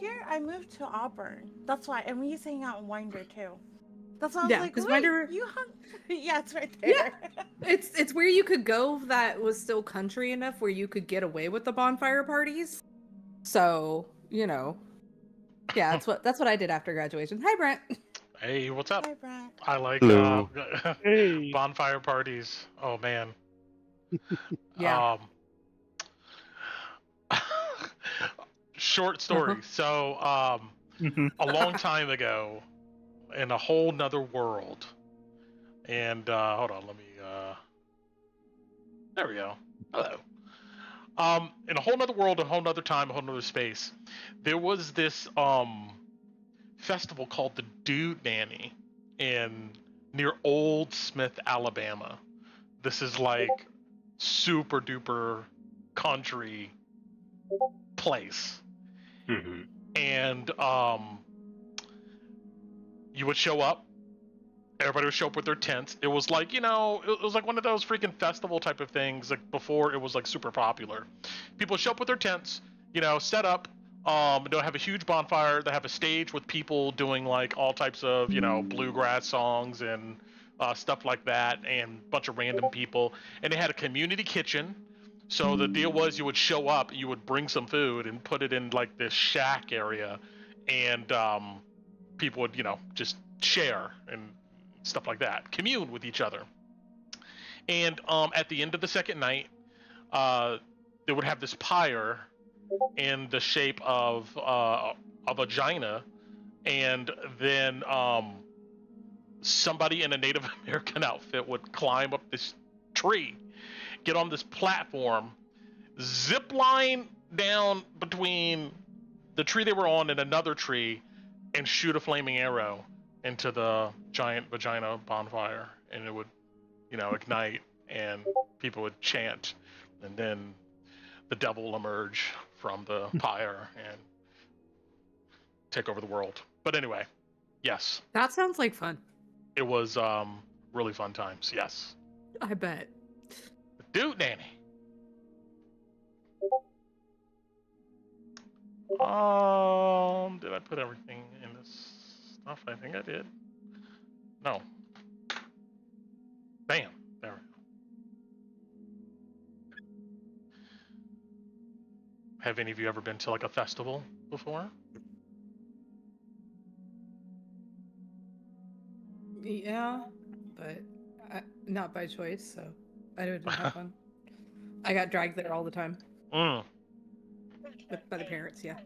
here, I moved to Auburn. That's why, and we used to hang out in Winder too. That's why I was Yeah, like, because wait, Winder, you hung? Yeah, it's right there. yeah, it's where you could go that was still country enough where you could get away with the bonfire parties. So yeah, that's what I did after graduation. Hi, Brent. Hey, what's up? Hi, Brent. I like Hello. Hey. bonfire parties. Oh man. Yeah. Short story. So, a long time ago, in a whole nother world, and hold on, let me. There we go. Hello. In a whole nother world, a whole nother time, a whole nother space, there was this festival called the Dude Nanny near Old Smith, Alabama. This is like super duper country place. Mm-hmm. And you would show up, everybody would show up with their tents. It was like, it was like one of those freaking festival type of things, like before it was like super popular. People show up with their tents, set up. They'll have a huge bonfire. They have a stage with people doing like all types of, bluegrass songs and stuff like that, and a bunch of random people. And they had a community kitchen. So the deal was you would show up, you would bring some food and put it in like this shack area, and people would, just share and stuff like that, commune with each other. And at the end of the second night, they would have this pyre in the shape of a vagina, and then somebody in a Native American outfit would climb up this tree, get on this platform, zip line down between the tree they were on and another tree, and shoot a flaming arrow into the giant vagina bonfire, and it would, ignite, and people would chant, and then the devil will emerge from the pyre and take over the world. But anyway, yes. That sounds like fun. It was really fun times, yes. I bet. Dude Nanny. Did I put everything in this stuff? I think I did. No. Bam. There we go. Have any of you ever been to like a festival before? Yeah, but not by choice, so I didn't have fun. I got dragged there all the time. By the parents, yeah.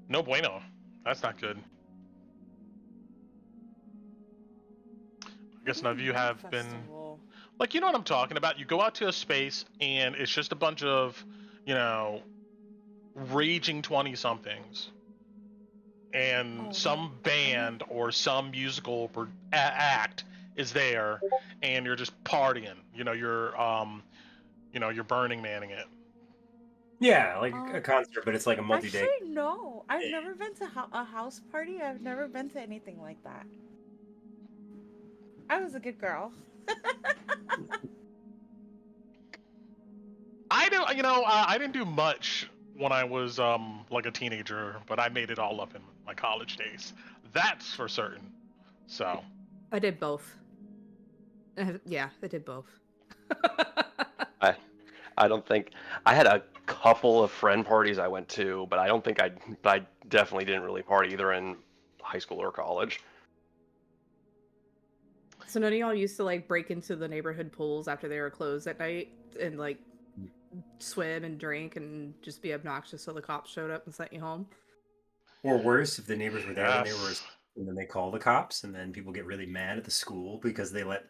No bueno. That's not good. I guess none of you have been... Like, you know what I'm talking about? You go out to a space, and it's just a bunch of, raging 20-somethings. And some band or some musical act is there, and you're just partying. You're Burning Manning it. Yeah, like a concert, but it's like a multi-day. Actually, no. I've never been to a house party. I've never been to anything like that. I was a good girl. I didn't do much when I was like a teenager, but I made it all up in my college days. That's for certain. So I did both. Yeah, I did both. I don't think I had a couple of friend parties I went to, but I don't think I definitely didn't really party either in high school or college. So none of y'all used to like break into the neighborhood pools after they were closed at night and like swim and drink and just be obnoxious so the cops showed up and sent you home? Or worse, if the neighbors were there and then they call the cops, and then people get really mad at the school because they let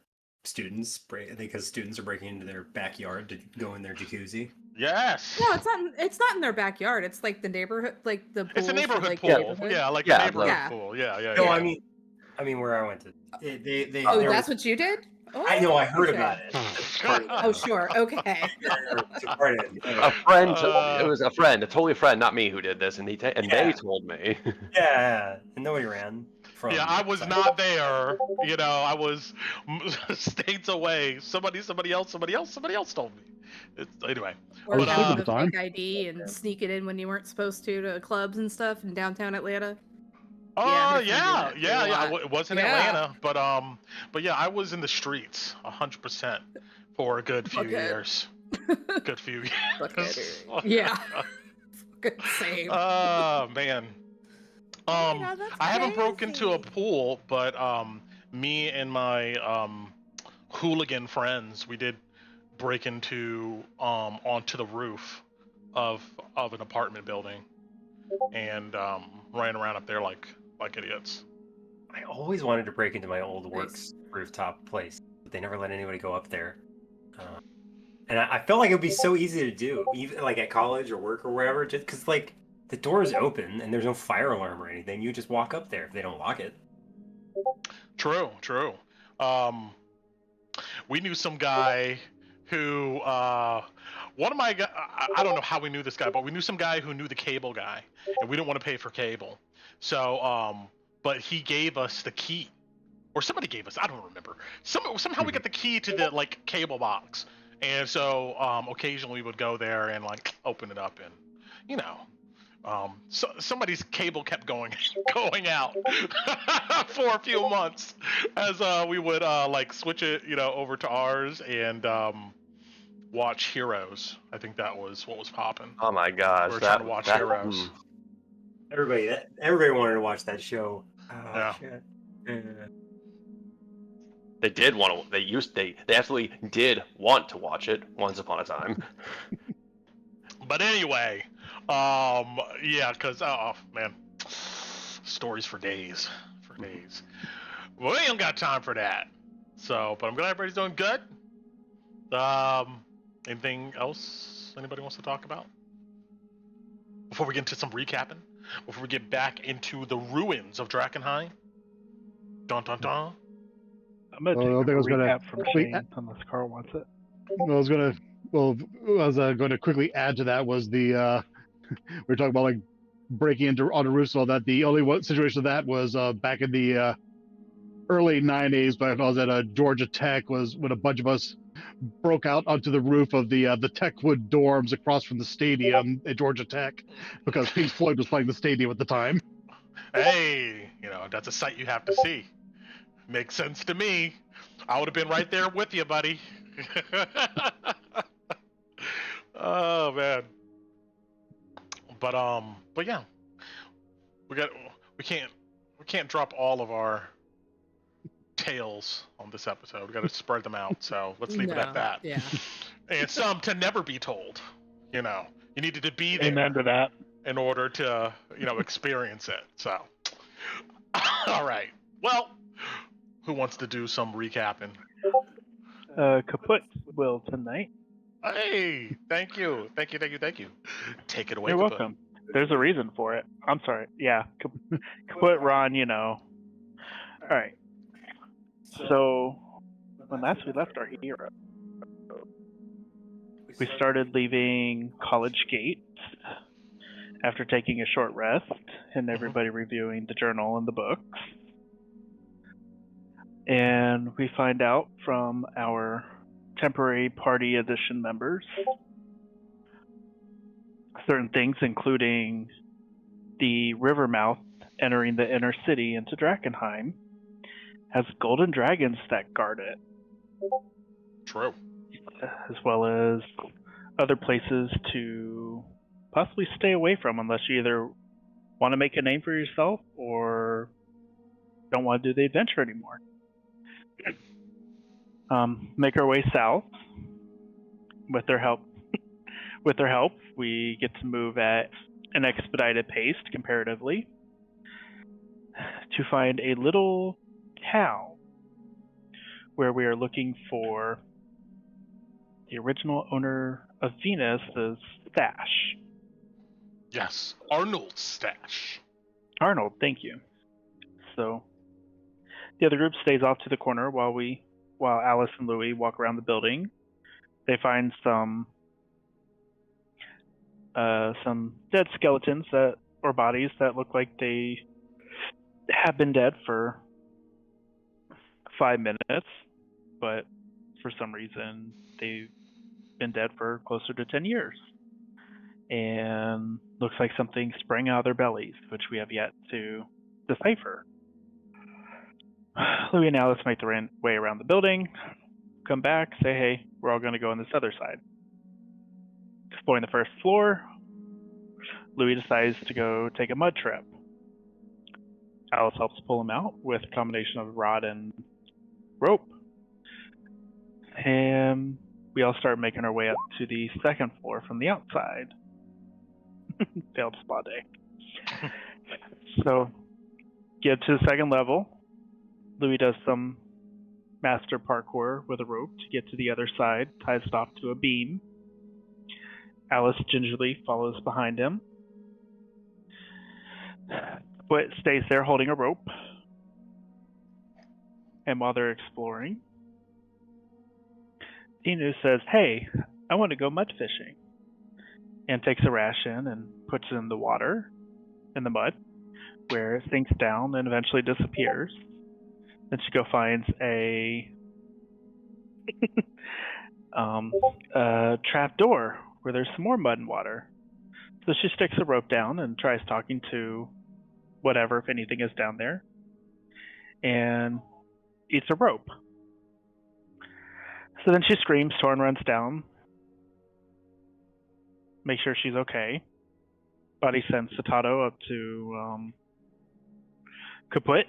students are breaking into their backyard to go in their jacuzzi. Yes. No, it's not in their backyard. It's like the neighborhood, like the. It's a neighborhood like, pool. Neighborhood. Yeah, like a neighborhood pool. Yeah. No, I mean where I went to. That's what you did. Oh, I know. I heard about it. Oh, sure. Okay. A friend. It was a friend, a totally friend, not me, who did this, and they told me. Yeah, and nobody ran. from. Yeah, I was not there. You know, I was states away. Somebody else told me. Anyway. Or was asleep having at the a time. fake ID and sneaking in when you weren't supposed to clubs and stuff in downtown Atlanta. Oh, Yeah, I had a friend do yeah, that for a yeah. lot. It was in Yeah. Atlanta, but yeah, I was in the streets 100% for a good few Buckhead. years. Good few years. Buckhead. Yeah. Same. Oh man. Oh my God, that's I haven't broken into a crazy. pool, but me and my hooligan friends, we did break into onto the roof of an apartment building and ran around up there like idiots. I always wanted to break into my old Nice. works rooftop place, but they never let anybody go up there. And I felt like it would be so easy to do, even like at college or work or wherever, just because like the door is open and there's no fire alarm or anything. You just walk up there if they don't lock it. True. We knew some guy who one of my I don't know how we knew this guy, but we knew some guy who knew the cable guy, and we didn't want to pay for cable. So but he gave us the key, or somebody gave us, I don't remember. Somehow we got the key to the like cable box, and so occasionally we would go there and like open it up, and you know. So somebody's cable kept going out for a few months as we would like switch it, you know, over to ours and watch Heroes. I think that was what was popping. Oh my gosh, We were trying to watch Heroes. Everybody wanted to watch that show. Oh, Yeah. shit. They did want to. They absolutely did want to watch it once upon a time. But anyway, yeah, because oh man, stories for days, Well, we ain't got time for that. So, but I'm glad everybody's doing good. Anything else anybody wants to talk about before we get into some recapping? Before we get back into the ruins of Drakkenheim? Dun dun dun. I'm gonna Oh, I take think I a was gonna- recap from wait, Shane unless Carl wants it. I was going to quickly add to that was the we were talking about like breaking into on the roofs and all that. The only one situation of that was back in the early '90s, but I was at Georgia Tech, was when a bunch of us broke out onto the roof of the Techwood dorms across from the stadium at Georgia Tech because Pink Floyd was playing the stadium at the time. Hey, you know, that's a sight you have to see. Makes sense to me. I would have been right there with you, buddy. Oh man. But yeah. We can't drop all of our tales on this episode. We got to spread them out. So let's leave it at that. Yeah. And some to never be told. You know, you needed to be there Amen to that. in order to, you know, experience it. So, all right. Well, who wants to do some recapping? Kaput will tonight. Hey, thank you. Take it away. You're Kaput. welcome. There's a reason for it. I'm sorry. Yeah, Kaput, Ron, you know. All right. So, when last we left our hero, we started leaving College Gate after taking a short rest and everybody reviewing the journal and the books. And we find out from our temporary party edition members certain things, including the river mouth entering the inner city into Drakkenheim has golden dragons that guard it, True. as well as other places to possibly stay away from unless you either want to make a name for yourself or don't want to do the adventure anymore. Make our way south. With their help, we get to move at an expedited pace comparatively to find a little town where we are looking for the original owner of Venus's stash. Yes, Arnold's stash. Arnold, thank you. So the other group stays off to the corner while Alice and Louie walk around the building. They find some dead skeletons or bodies that look like they have been dead for 5 minutes, but for some reason they've been dead for closer to 10 years. And looks like something sprang out of their bellies, which we have yet to decipher. Louis and Alice make their way around the building, come back, say, hey, we're all going to go on this other side. Exploring the first floor, Louis decides to go take a mud trip. Alice helps pull him out with a combination of rod and rope. And we all start making our way up to the second floor from the outside. Failed spa day. So, get to the second level. Louis does some master parkour with a rope to get to the other side, ties it off to a beam. Alice gingerly follows behind him, but stays there holding a rope. And while they're exploring, Inu says, hey, I want to go mud fishing. And takes a ration and puts it in the water, in the mud, where it sinks down and eventually disappears. Then she finds a trap door where there's some more mud and water. So she sticks a rope down and tries talking to whatever, if anything, is down there, and eats a rope. So then she screams, Torn runs down, make sure she's okay. Buddy sends Satato up to Kaput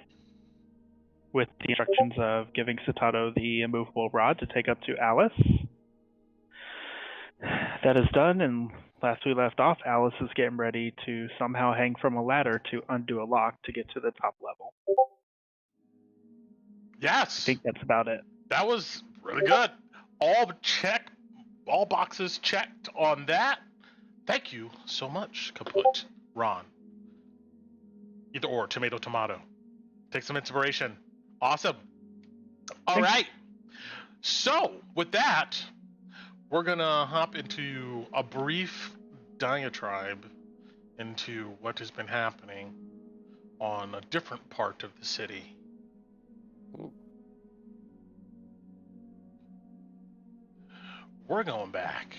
with the instructions of giving Satato the immovable rod to take up to Alice. That is done, and last we left off, Alice is getting ready to somehow hang from a ladder to undo a lock to get to the top level. Yes. I think that's about it. That was really good. All boxes checked on that. Thank you so much, Kaput, Ron. Either or, tomato. Take some inspiration. Awesome. All right. So, with that, we're going to hop into a brief diatribe into what has been happening on a different part of the city. We're going back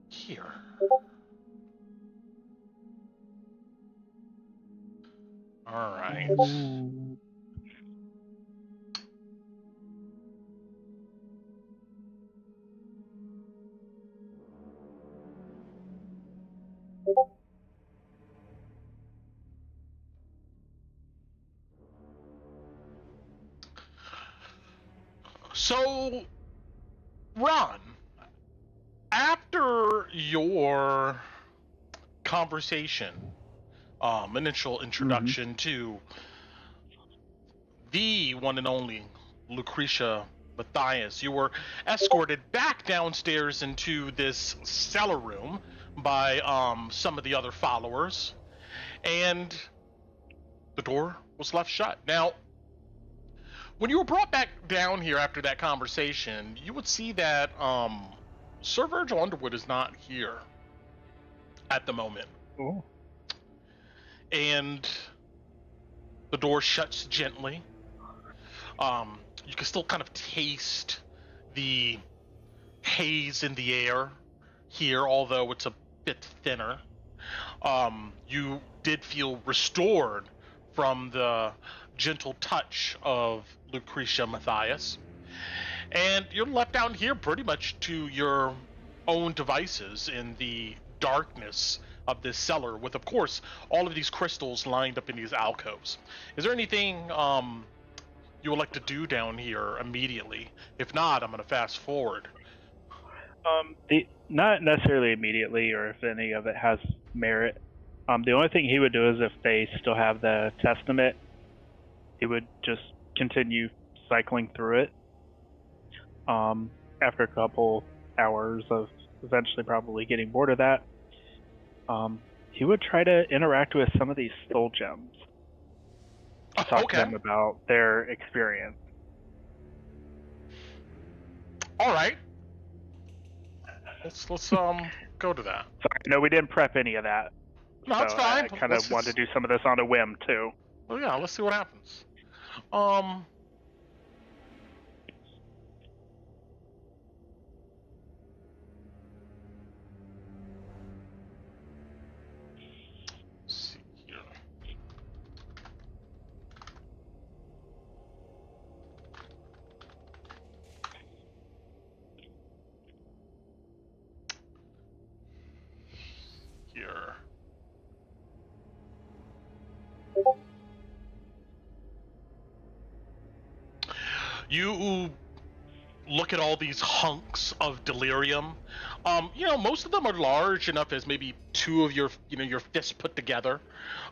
here. All right. So, Ron, after your conversation, initial introduction to the one and only Lucretia Matthias, you were escorted back downstairs into this cellar room by some of the other followers, and the door was left shut. Now, when you were brought back down here after that conversation, you would see that Sir Virgil Underwood is not here at the moment. Oh. And the door shuts gently. You can still kind of taste the haze in the air here, although it's a bit thinner. You did feel restored from the gentle touch of Lucretia Matthias. And you're left down here pretty much to your own devices in the darkness of this cellar with, of course, all of these crystals lined up in these alcoves. Is there anything you would like to do down here immediately? If not, I'm going to fast forward. Not necessarily immediately, or if any of it has merit. The only thing he would do is if they still have the testament, he would just continue cycling through it. After a couple hours of eventually probably getting bored of that, he would try to interact with some of these soul gems. Talk to them about their experience. All right. Let's go to that. Sorry, no, we didn't prep any of that. No, so it's fine. I kind of want to do some of this on a whim too. Well, yeah, let's see what happens. Let's see here. Here. You look at all these hunks of delirium. Most of them are large enough as maybe two of your fists put together.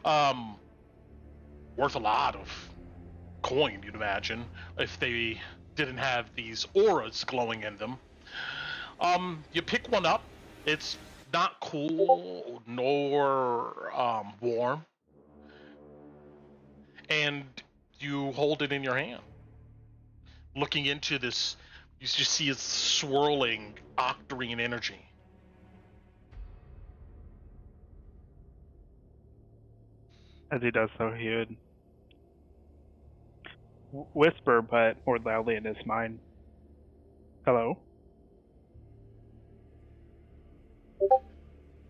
Worth a lot of coin, you'd imagine, if they didn't have these auras glowing in them. You pick one up. It's not cool nor warm, and you hold it in your hand. Looking into this, you just see its swirling octarine energy. As he does so, he would whisper, but more loudly in his mind. Hello?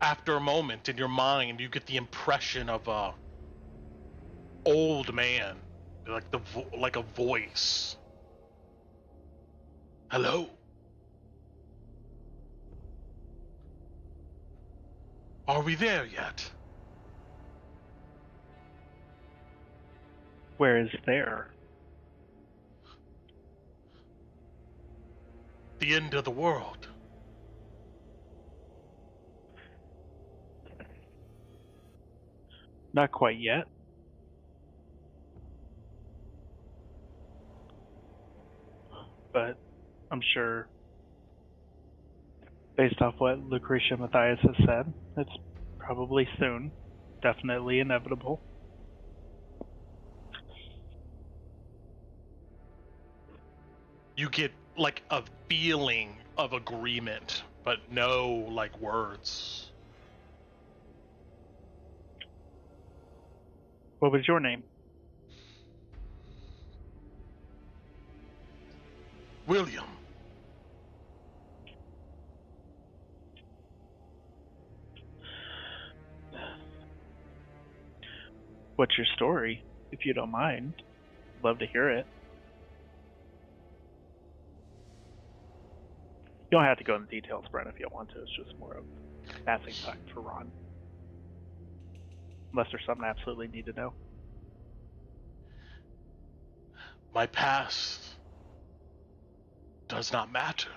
After a moment, in your mind, you get the impression of a old man, like a voice. Hello? Are we there yet? Where is there? The end of the world. Not quite yet. But I'm sure, based off what Lucretia Matthias has said, it's probably soon. Definitely inevitable. You get like a feeling of agreement, but no like words. What was your name? William. What's your story, if you don't mind? Love to hear it. You don't have to go into details, Brent, if you don't want to. It's just more of passing time for Ron. Unless there's something I absolutely need to know. My past does not matter.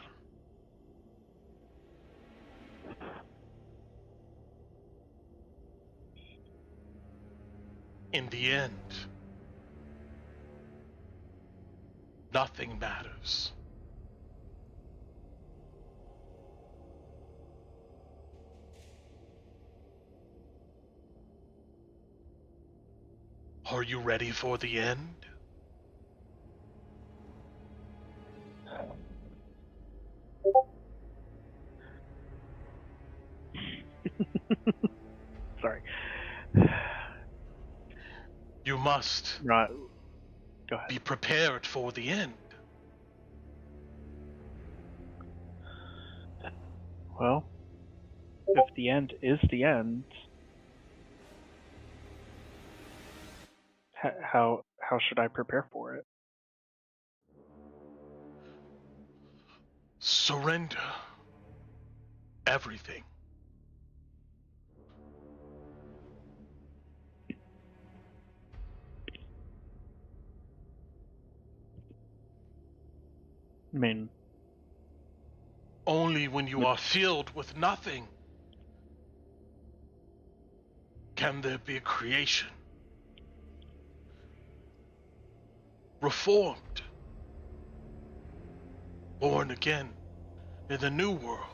In the end, nothing matters. Are you ready for the end? Sorry. You must Right. Go ahead. be prepared for the end. Well, if the end is the end, how should I prepare for it? Surrender everything. I mean, Only when you are filled with nothing can there be a creation. Reformed. Born again in the new world.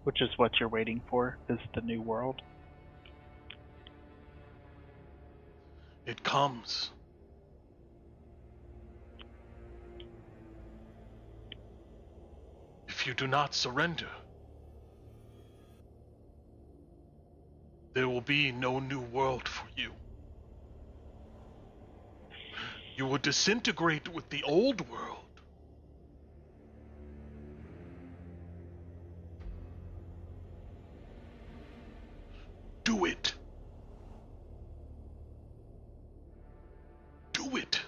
which is what you're waiting for, is the new world. It comes. If you do not surrender, there will be no new world for you. You will disintegrate with the old world. Do it. Do it.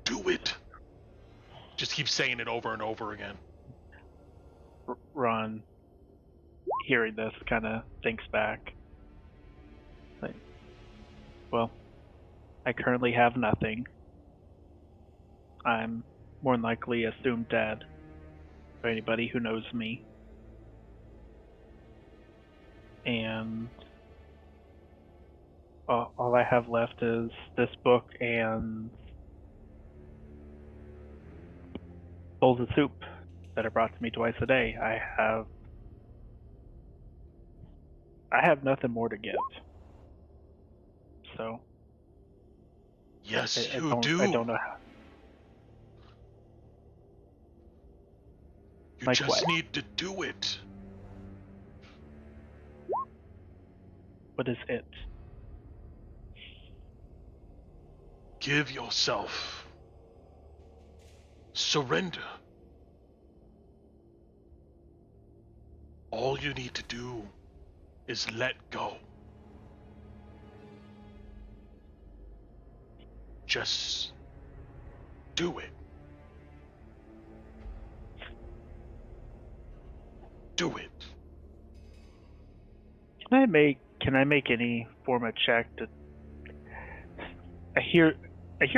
Do it. Just keep saying it over and over again. Ron, hearing this, kind of thinks back. Like, well, I currently have nothing. I'm more than likely assumed dead by anybody who knows me. And all I have left is this book and bowls of soup that are brought to me twice a day. I have nothing more to give. So Yes, I you do. I don't know how. You Like just what? need to do it. What is it? Give yourself. Surrender. All you need to do is let go. Just do it. Do it. Can I make any form of check to I hear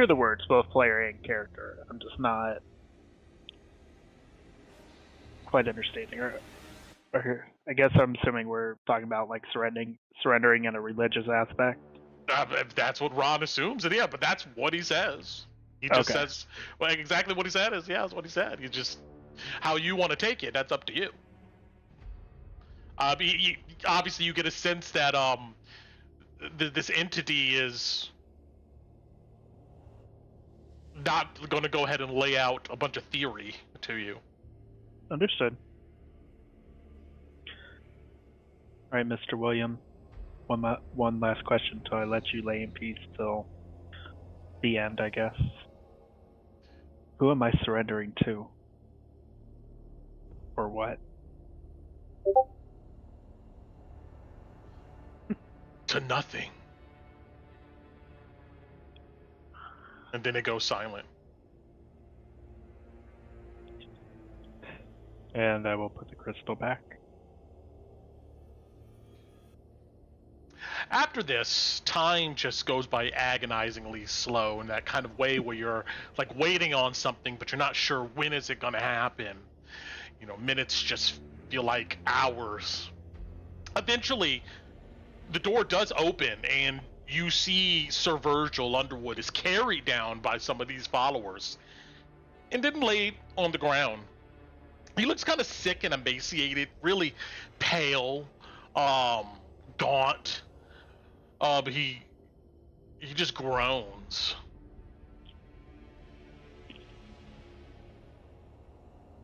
the words both player and character. I'm just not quite understanding. Or I guess I'm assuming we're talking about like surrendering in a religious aspect. If that's what Ron assumes, and yeah, but that's what he says. He just Okay. says, well, exactly what he said is, yeah, that's what he said. He just, how you want to take it, that's up to you. Obviously, you get a sense that this entity is not going to go ahead and lay out a bunch of theory to you. Understood. All right, Mr. William. One last question till I let you lay in peace till the end, I guess. Who am I surrendering to? Or what? To nothing. And then it goes silent. And I will put the crystal back. After this, time just goes by agonizingly slow in that kind of way where you're like waiting on something, but you're not sure when is it going to happen. You know, minutes just feel like hours. Eventually, the door does open, and you see Sir Virgil Underwood is carried down by some of these followers and then laid on the ground. He looks kind of sick and emaciated, really pale, gaunt. But he just groans.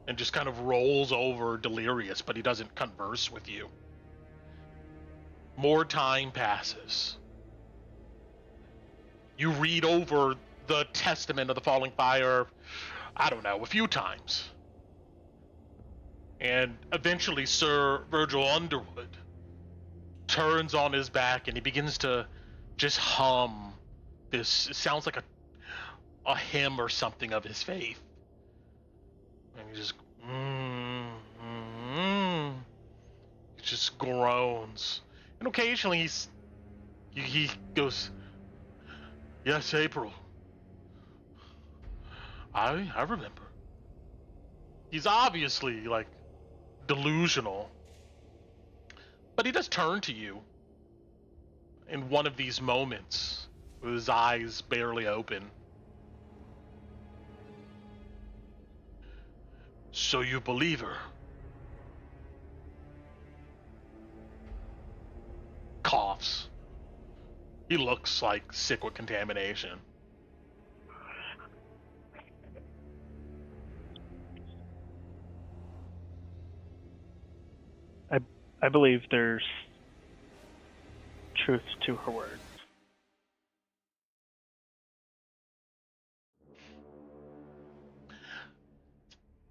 And just kind of rolls over delirious, but he doesn't converse with you. More time passes. You read over the Testament of the Falling Fire, I don't know, a few times. And eventually Sir Virgil Underwood turns on his back and he begins to just hum this. It sounds like a hymn or something of his faith. And he just he just groans. And occasionally he goes, "Yes, April. I remember." He's obviously like delusional. But he does turn to you in one of these moments with his eyes barely open. "So you believe her?" Coughs. He looks like sick with contamination. I believe there's truth to her words.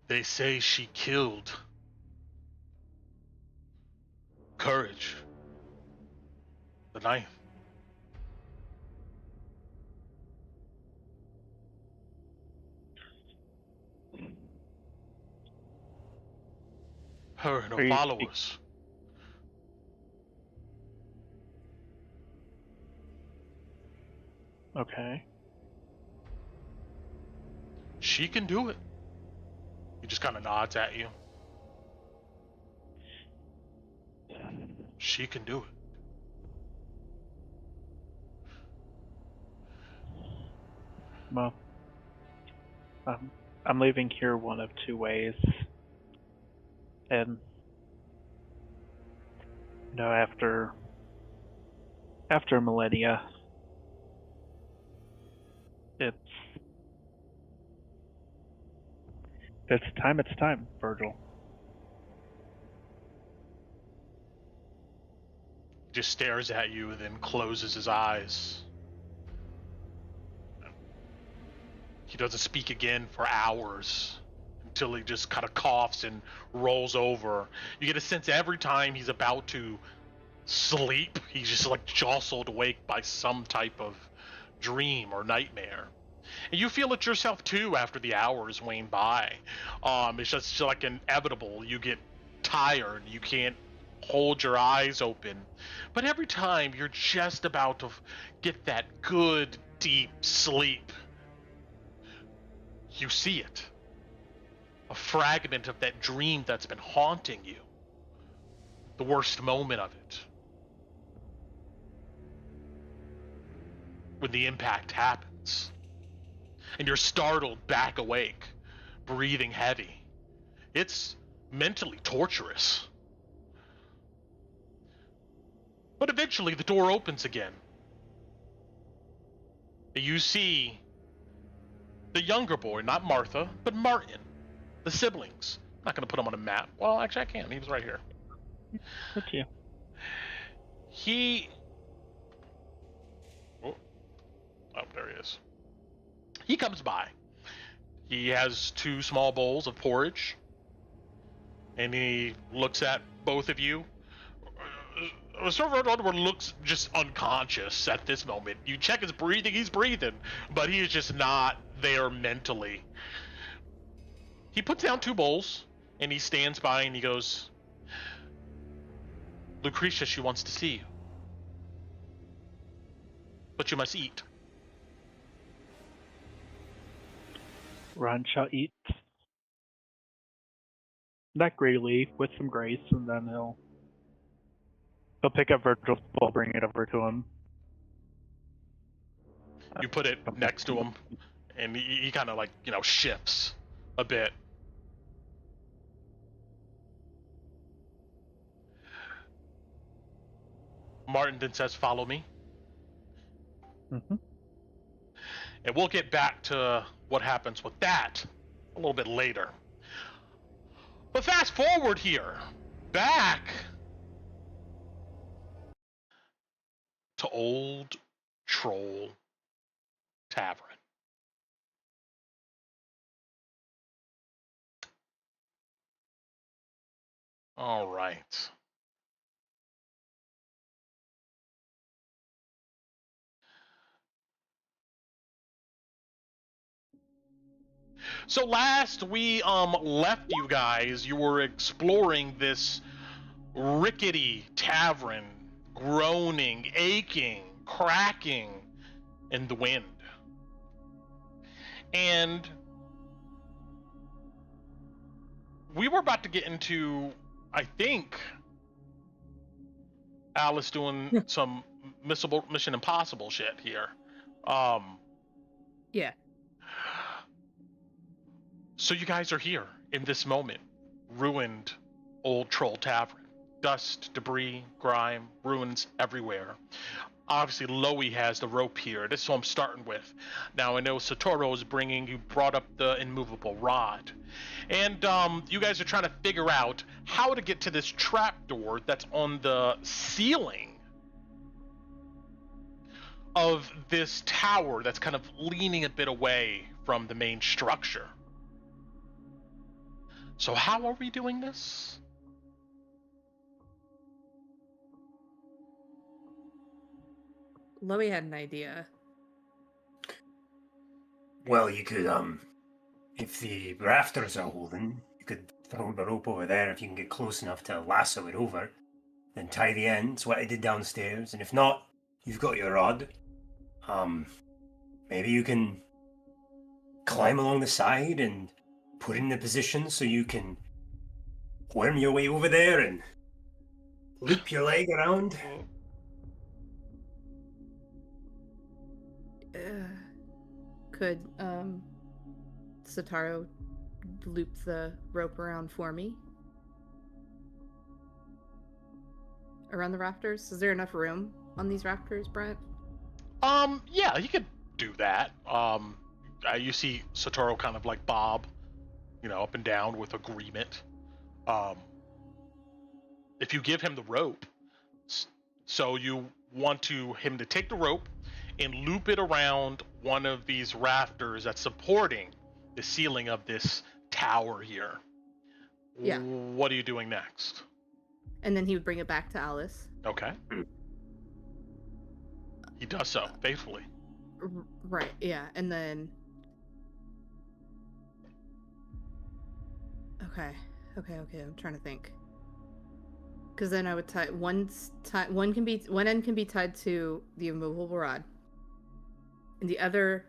They say she killed Courage, the knife. Her and Are her you followers. Okay. She can do it. He just kind of nods at you. She can do it. Well, I'm leaving here one of two ways. And after millennia, it's time, Virgil. Just stares at you and then closes his eyes. He doesn't speak again for hours until he just kind of coughs and rolls over. You get a sense every time he's about to sleep, he's just like jostled awake by some type of dream or nightmare. And you feel it yourself too after the hours wane by. It's just like inevitable. You get tired. You can't hold your eyes open. But every time you're just about to get that good, deep sleep, you see it. A fragment of that dream that's been haunting you. The worst moment of it. When the impact happens. And you're startled back awake, breathing heavy. It's mentally torturous. But eventually the door opens again. You see the younger boy, not Martha, but Martin, the siblings. I'm not going to put him on a map. Well, actually I can. He was right here. Thank you. Oh, there he is. He comes by. He has two small bowls of porridge. And he looks at both of you. Sir Arnould looks just unconscious at this moment. You check his breathing, he's breathing, but he is just not there mentally. He puts down two bowls, and he stands by and he goes, Lucretia, she wants to see you. But you must eat. Ron shall eat that greedily with some grace, and then he'll pick up Virgil's bowl, bring it over to him. You put it next to him, and he kind of like, shifts a bit. Martin then says, follow me. Mm-hmm. And we'll get back to what happens with that a little bit later. But fast forward here, back to Old Troll Tavern. All right. So last we left you guys, you were exploring this rickety tavern, groaning, aching, cracking in the wind. And we were about to get into, I think, Alice doing some Mission Impossible shit here. Yeah. So you guys are here in this moment. Ruined Old Troll Tavern. Dust, debris, grime, ruins everywhere. obviously Loey has the rope here. This is what I'm starting with. Now I know Satoru is you brought up the immovable rod. And you guys are trying to figure out how to get to this trapdoor that's on the ceiling of this tower that's kind of leaning a bit away from the main structure. So how are we doing this? Loey had an idea. Well, you could, if the rafters are holding, you could throw the rope over there if you can get close enough to lasso it over, then tie the ends, what I did downstairs, and if not, you've got your rod. Maybe you can climb along the side and put it in a position so you can worm your way over there and loop your leg around. Could Satoru loop the rope around for me? Around the rafters? Is there enough room on these rafters, Brent? Yeah, you could do that. You see Satoru kind of like bob, up and down with agreement. If you give him the rope, so you want him to take the rope and loop it around one of these rafters that's supporting the ceiling of this tower here. Yeah. What are you doing next? And then he would bring it back to Alice. Okay. He does so faithfully. Right, yeah, and then... Okay, I'm trying to think. Because then I would tie one end can be tied to the immovable rod, and the other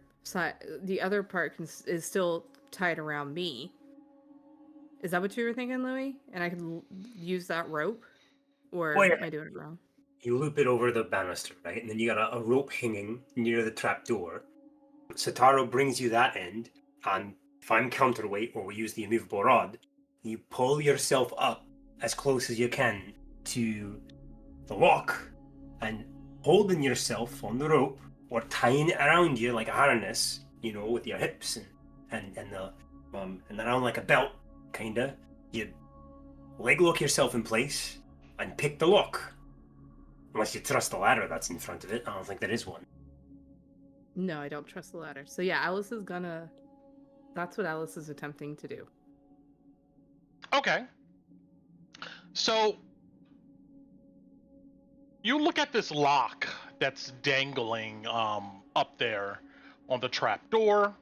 part is still tied around me. Is that what you were thinking, Louis? And I could use that rope, or am I doing it wrong? You loop it over the banister, right? And then you got a rope hanging near the trapdoor. Satoru brings you that end, and if I'm counterweight, or we use the immovable rod, you pull yourself up as close as you can to the lock, and holding yourself on the rope, or tying it around you like a harness, with your hips and around like a belt, kinda. You leg lock yourself in place and pick the lock. Unless you trust the ladder that's in front of it. I don't think there is one. No, I don't trust the ladder. So yeah, that's what Alice is attempting to do. Okay. So you look at this lock that's dangling up there on the trapdoor.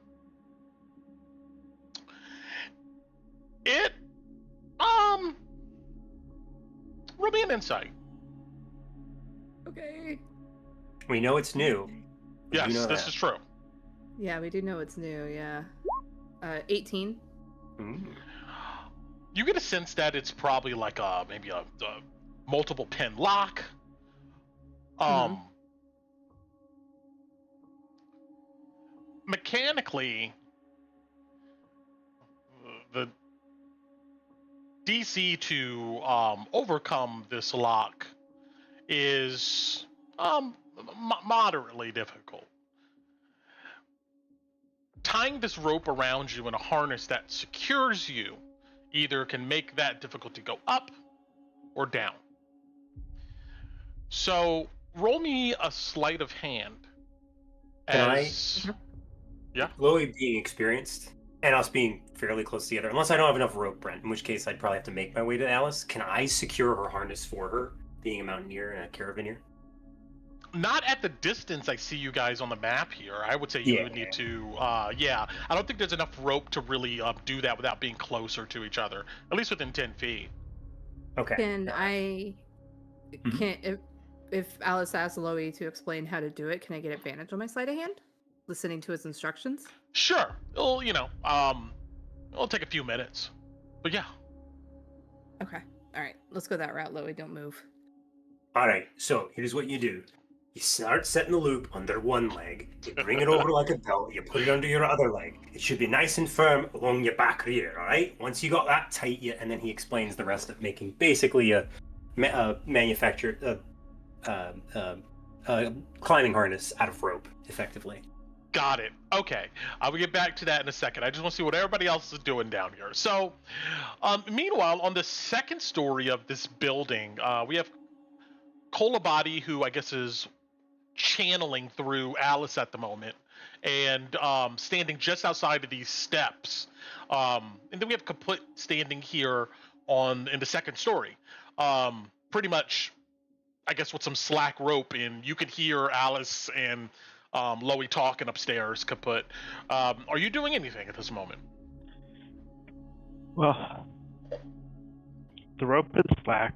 It roll me an insight. Okay. We know it's new. Yes, this is true. Yeah, we do know it's new, yeah. 18. You get a sense that it's probably like maybe a multiple pin lock. Mechanically, the DC to overcome this lock is moderately difficult. Tying this rope around you in a harness that secures you either can make that difficulty go up or down. So roll me a sleight of hand. Yeah. Chloe being experienced and us being fairly close together, unless I don't have enough rope, Brent, in which case I'd probably have to make my way to Alice. Can I secure her harness for her, being a mountaineer and a caravaneer? Not at the distance I see you guys on the map here. I would say you would need to, I don't think there's enough rope to really do that without being closer to each other, at least within 10 feet. Okay. If Alice asks Loey to explain how to do it, can I get advantage on my sleight of hand? Listening to his instructions? Sure. It'll take a few minutes. But yeah. Okay. All right. Let's go that route, Loey. Don't move. All right. So here's what you do. You start setting the loop under one leg. You bring it over like a belt. You put it under your other leg. It should be nice and firm along your back rear, all right? Once you got that tight, and then he explains the rest of making basically a climbing harness out of rope, effectively. Got it. Okay. I will get back to that in a second. I just want to see what everybody else is doing down here. So, meanwhile, on the second story of this building, we have Kolabadi, who I guess is channeling through Alice at the moment, and standing just outside of these steps. And then we have Kaput standing here in the second story. Pretty much, I guess, with some slack rope, and you could hear Alice and Loey talking upstairs. Kaput, are you doing anything at this moment? Well, the rope is slack.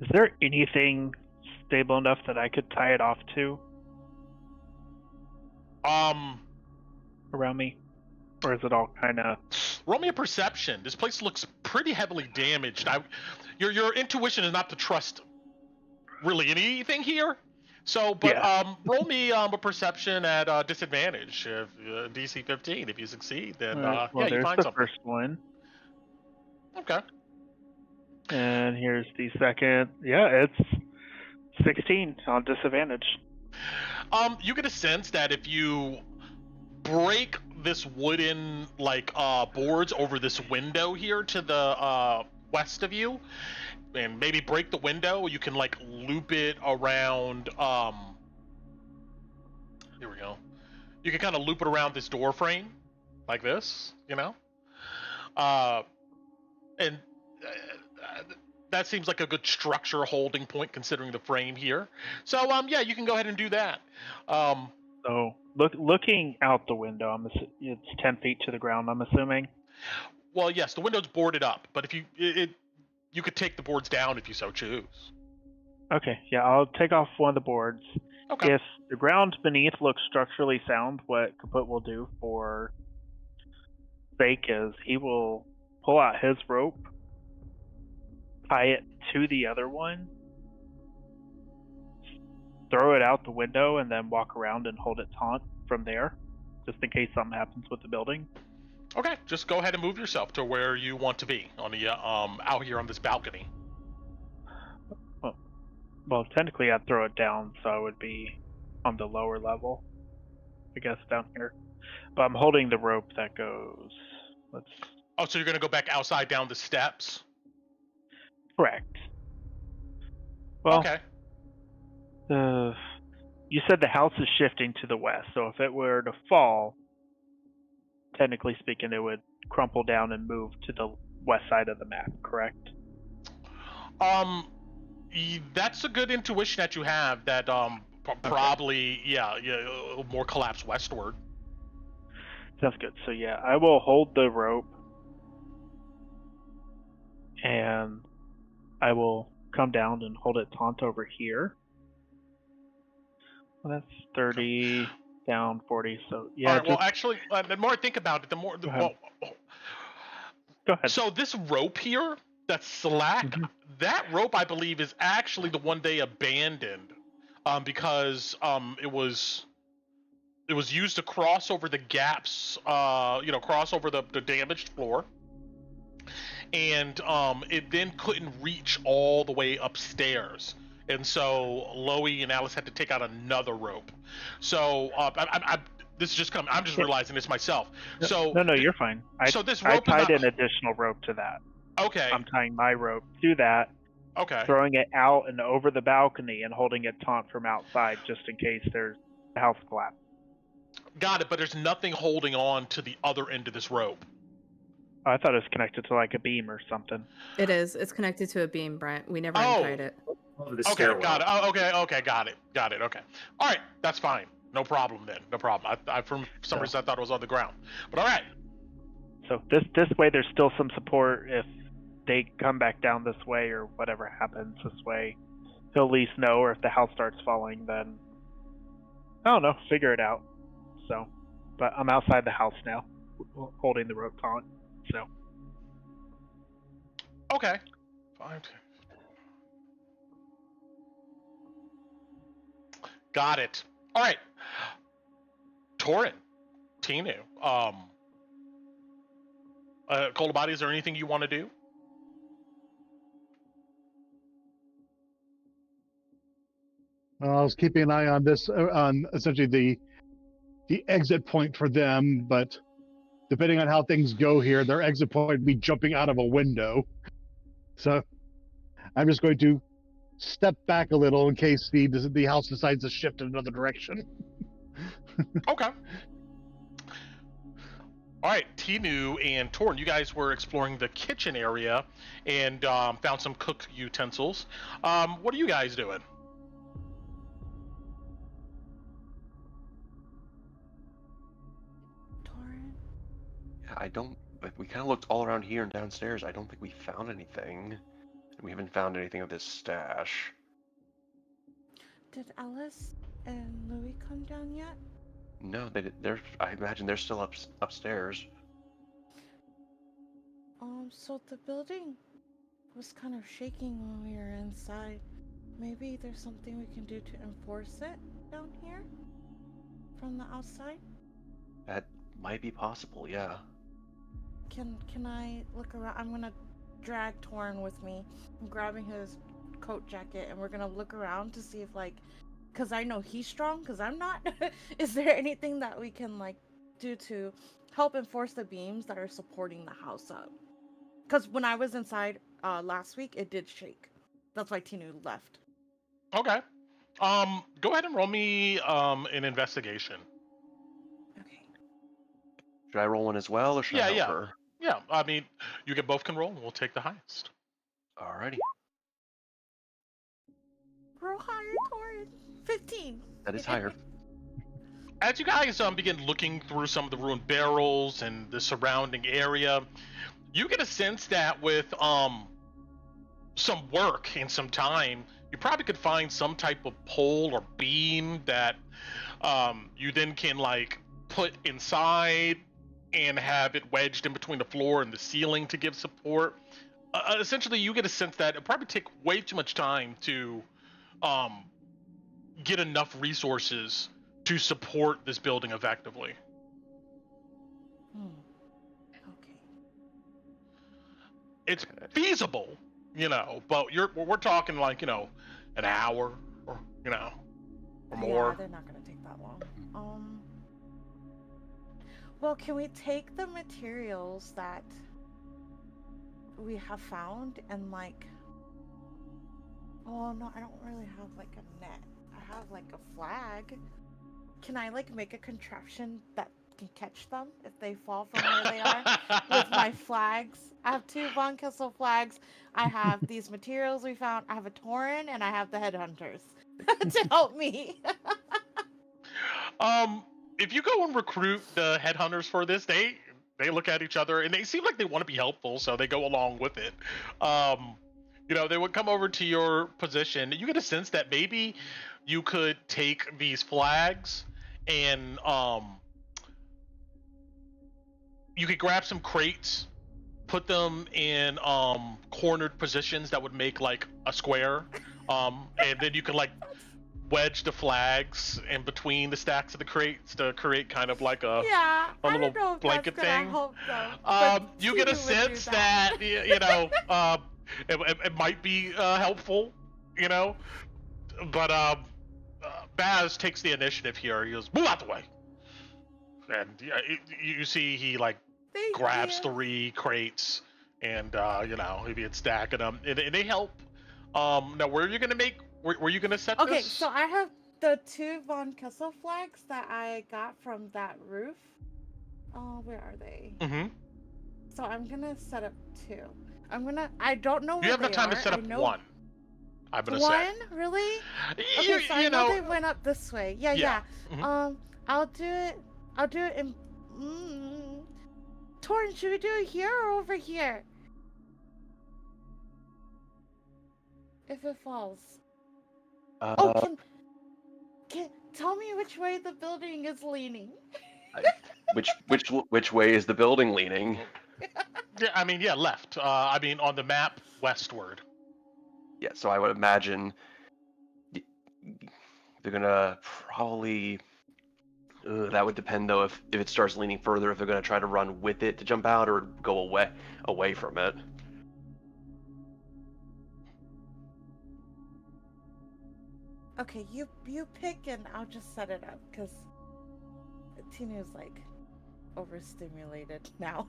Is there anything stable enough that I could tie it off to around me? Or is it all kind of... Roll me a perception. This place looks pretty heavily damaged. Your intuition is not to trust really anything here. So, but Yeah. roll me a perception at disadvantage. If, DC 15. If you succeed, then well, yeah, you there's find the something. first one. Okay. And here's the second. Yeah, it's 16 on disadvantage. You get a sense that if you break this wooden boards over this window here to the west of you, and maybe break the window, you can loop it around. Here we go. You can kind of loop it around this door frame, like this, and that seems like a good structure holding point considering the frame here. So yeah, you can go ahead and do that. So looking out the window, it's 10 feet to the ground, I'm assuming. Well, yes, the window's boarded up, but if you could take the boards down if you so choose. Okay, yeah, I'll take off one of the boards. Okay. If the ground beneath looks structurally sound, what Kaput will do for Fake is he will pull out his rope, tie it to the other one, throw it out the window, and then walk around and hold it taut from there, just in case something happens with the building. Okay, just go ahead and move yourself to where you want to be on the out here on this balcony. Well, technically I'd throw it down, so I would be on the lower level, I guess, down here. But I'm holding the rope that goes. Oh, so you're gonna go back outside down the steps? Correct. Well, okay. You said the house is shifting to the west, so if it were to fall, technically speaking, it would crumple down and move to the west side of the map, correct? That's a good intuition that you have. That probably more collapse westward. Sounds good. So yeah, I will hold the rope, and I will come down and hold it taut over here. Well, that's 30 down 40. So yeah. All right, well, actually, the more I think about it, the more. Go ahead. So this rope here, that's slack. Mm-hmm. That rope, I believe, is actually the one they abandoned, because it was used to cross over the gaps, cross over the damaged floor, and it then couldn't reach all the way upstairs. And so Loey and Alice had to take out another rope. So this is just coming. I'm just realizing this myself. So no, you're fine. So this rope I tied an additional rope to that. Okay. I'm tying my rope to that. Okay. Throwing it out and over the balcony and holding it taut from outside, just in case there's a house collapse. Got it. But there's nothing holding on to the other end of this rope. I thought it was connected to like a beam or something. It is. It's connected to a beam, Brent. We never untied it. Okay, got it. Oh, okay, got it. Okay. All right, that's fine. No problem then. No problem. I for some reason I thought it was on the ground. But all right. So this way, there's still some support if they come back down this way or whatever happens this way. He'll at least know, or if the house starts falling, then I don't know, figure it out. So, but I'm outside the house now, holding the rope taut. So. Okay. Fine. Got it. All right. Torin, Tinu, Kolabadi, is there anything you want to do? I was keeping an eye on this, on essentially the exit point for them, but depending on how things go here, their exit point would be jumping out of a window. So I'm just going to step back a little in case the house decides to shift in another direction. Okay. All right, Tinu and Torn, you guys were exploring the kitchen area and found some cook utensils. What are you guys doing? Torn? Yeah, we kind of looked all around here and downstairs. I don't think we found anything. We haven't found anything of this stash. Did Alice and Louis come down yet? No, I imagine they're still upstairs. So the building was kind of shaking when we were inside. Maybe there's something we can do to enforce it down here? From the outside? That might be possible, yeah. Can I look around? I'm gonna drag Torn with me. I'm grabbing his coat jacket and we're gonna look around to see if, like, because I know he's strong, because I'm not. Is there anything that we can, like, do to help enforce the beams that are supporting the house up? Because when I was inside last week, it did shake. That's why Tinu left. Okay. Go ahead and roll me an investigation. Okay. Should I roll one as well, or should I help Yeah. her? Yeah, I mean, you both can roll, and we'll take the highest. Alrighty. Roll higher, Torn. 15. That is higher. As you guys begin looking through some of the ruined barrels and the surrounding area, you get a sense that with some work and some time, you probably could find some type of pole or beam that you then can, like, put inside and have it wedged in between the floor and the ceiling to give support. Essentially, you get a sense that it'll probably take way too much time to get enough resources to support this building effectively. Okay. It's feasible, but we're talking, like, an hour or more. Yeah, they're not gonna take that long. Well, can we take the materials that we have found and, like, oh no, I don't really have, like, a net. I have, like, a flag. Can I, like, make a contraption that can catch them if they fall from where they are with my flags? I have 2 Von Kessel flags. I have these materials we found. I have a Tauren and I have the headhunters to help me. If you go and recruit the headhunters for this, they look at each other and they seem like they want to be helpful, so they go along with it. They would come over to your position. You get a sense that maybe you could take these flags and you could grab some crates, put them in cornered positions that would make, like, a square, and then you can, like, wedge the flags in between the stacks of the crates to create kind of like a little blanket thing. You get a sense that it might be helpful, but Baz takes the initiative here. He goes, "Move out the way," and you see he, like, grabs 3 crates and maybe it's stacking them, and they help. Now, where are you gonna make? Were you gonna set this? Okay, so I have the 2 Von Kessel flags that I got from that roof. Oh, where are they? Mm-hmm. So I'm gonna set up 2. I don't know where you have they enough time are. to set up 1. I'm gonna say. 1? Really? Okay, so I know they went up this way. Yeah. Mm-hmm. I'll do it in... Torn, should we do it here or over here? If it falls. Can tell me which way the building is leaning. Which way is the building leaning? Yeah, left. On the map, westward. Yeah, so I would imagine they're gonna probably. That would depend, though, if it starts leaning further, if they're gonna try to run with it to jump out or go away from it. Okay, you pick and I'll just set it up because Tina's like overstimulated now.